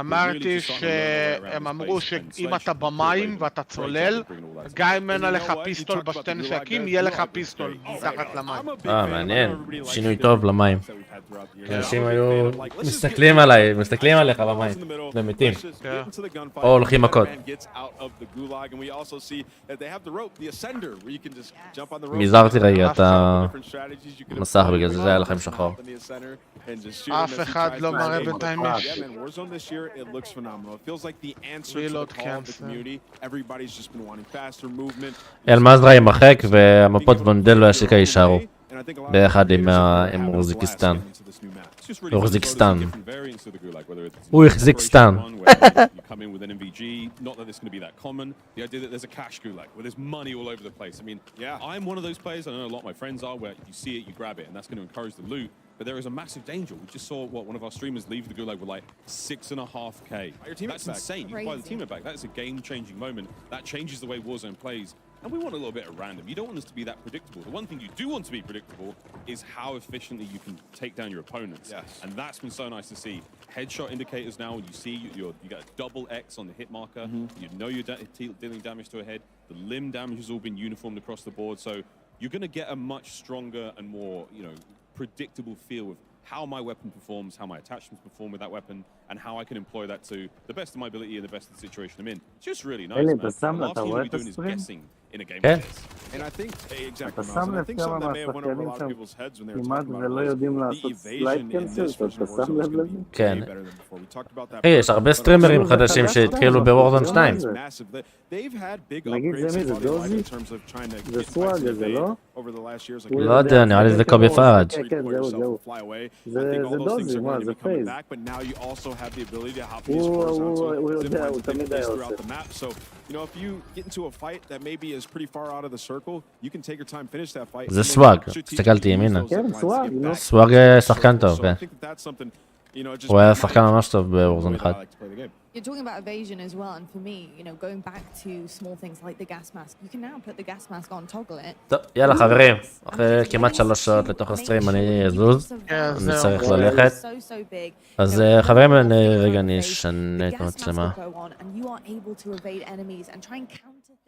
אמרתי שהם אמרו שאם אתה במים ואתה צולל, גם אם אין עליך פיסטול בשתי נשקים, יהיה לך פיסטול מתחת למים. מעניין, שינוי טוב למים. אנשים היו מסתכלים עליי, מסתכלים עליך במים, ומתים. או הולכים מכות. מזרתי רגע את המסך, בגלל זה היה לכם שחור. אף אחד לא מראה בינתיים יש. אל-מזרה יימחק והמפות וונדלו השיקה יישארו. ביחד עם אורזיקיסטן. אורזיקיסטן. הוא החזיק סטן. But there is a massive danger. We just saw one of our streamers leave the gulag with like 6.5k. That's insane. You buy the teammate back. That's a game-changing moment. That changes the way Warzone plays. And we want a little bit of random. You don't want us to be that predictable. The one thing you do want to be predictable is how efficiently you can take down your opponents. Yes. And that's been so nice to see. Headshot indicators now, when you see you got a double X on the hit marker, you know you're dealing damage to a head. The limb damage has all been uniformed across the board. So you're going to get a much stronger and more, predictable feel of how my weapon performs, how my attachments perform with that weapon, and how I can employ that to the best of my ability and the best of the situation I'm in. It's just really nice, man. The last thing we're doing is guessing in a game like this. And I think, exactly, and I think something that may have went over a lot of people's heads when they were talking about the evasion in this version of Warzone is going to be way better than before. We talked about that. יש הרבה סטרימרים חדשים שהתחילו בוורזון 2. They've had big upgrades in terms of trying to get back over the last years. לא יודע, נראה לי זה קובי פארג'. זה דוזי, מה, זה פייז. But now you also have the ability to hop these horizontal throughout the map. So, if you get into a fight that maybe is pretty far out of the circle, you can take your time, finish that fight. זה סוואג, הסתכלתי ימינה. סוואג שחקן טוב, כן. הוא היה שחקן ממש טוב בוורזון 1. You're talking about evasion as well, and for me, going back to small things like the gas mask, you can now put the gas mask on, toggle it. טוב, יאללה חברים, אחרי כמעט 3 שעות לתוך הסטרים אני אזוז, אני צריך ללכת. אז חברים, רגע אני אשנה את המצלמה.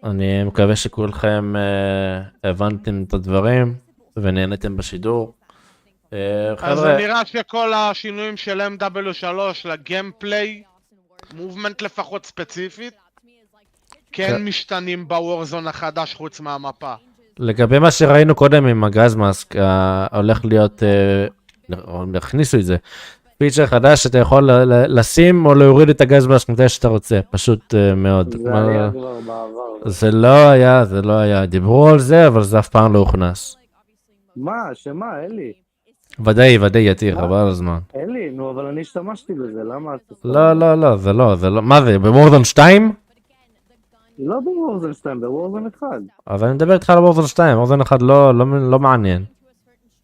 אני מקווה שכולכם הבנתם את הדברים ונהנתם בשידור. אז זה נראה שכל השינויים של M.2 לגיימפליי, מובמנט לפחות ספציפית, כן משתנים בוורזון החדש חוץ מהמפה. לגבי מה שראינו קודם עם הגז מאסק, הולך להיות, הכניסו את זה, פיצ'ר חדש שאתה יכול לשים או להוריד את הגז מאסק מתי שאתה רוצה, פשוט מאוד. זה היה כבר בעבר. זה לא היה, דיברו על זה אבל זה אף פעם לא הוכנס. מה? שמה? אלי? ודאי יתיר, חבל על הזמן. אלי, נו, אבל אני השתמשתי בזה, למה? לא, זה לא, מה זה, בוורזון 2? לא בוורזון 2, בוורזון 1. אבל אני מדבר איתך על וורזון 2, וורזון 1 לא מעניין.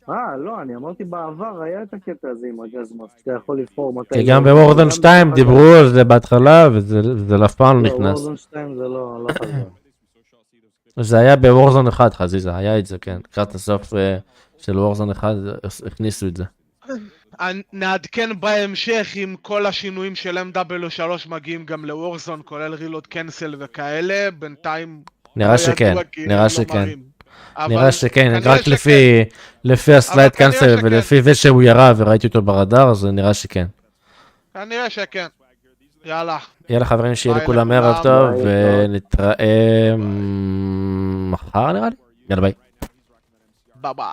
לא, אני אמרתי בעבר, היה את הקטע הזה עם הגז מאסק, שאתה יכול לבחור מתי... כי גם בוורזון 2 דיברו על זה בהתחלה, וזה אף פעם לא נכנס. בוורזון 2 זה לא חזר. זה היה בוורזון 1, חזיזה, היה את זה, כן. לקראת הסוף של וורזון 1 הכניסו את זה. נעדכן בהמשך אם כל השינויים של M.2 מגיעים גם לוורזון, כולל רילוד קנסל וכאלה, בינתיים... נראה שכן, רק לפי הסלייד קנסל ולפי זה שהוא ירה וראיתי אותו ברדאר, אז נראה שכן. כנראה שכן. יאללה. יאללה חברים, שיהיה לכולם ערב טוב, ונתראה מחר נראה לי. יאללה ביי. ביי ביי.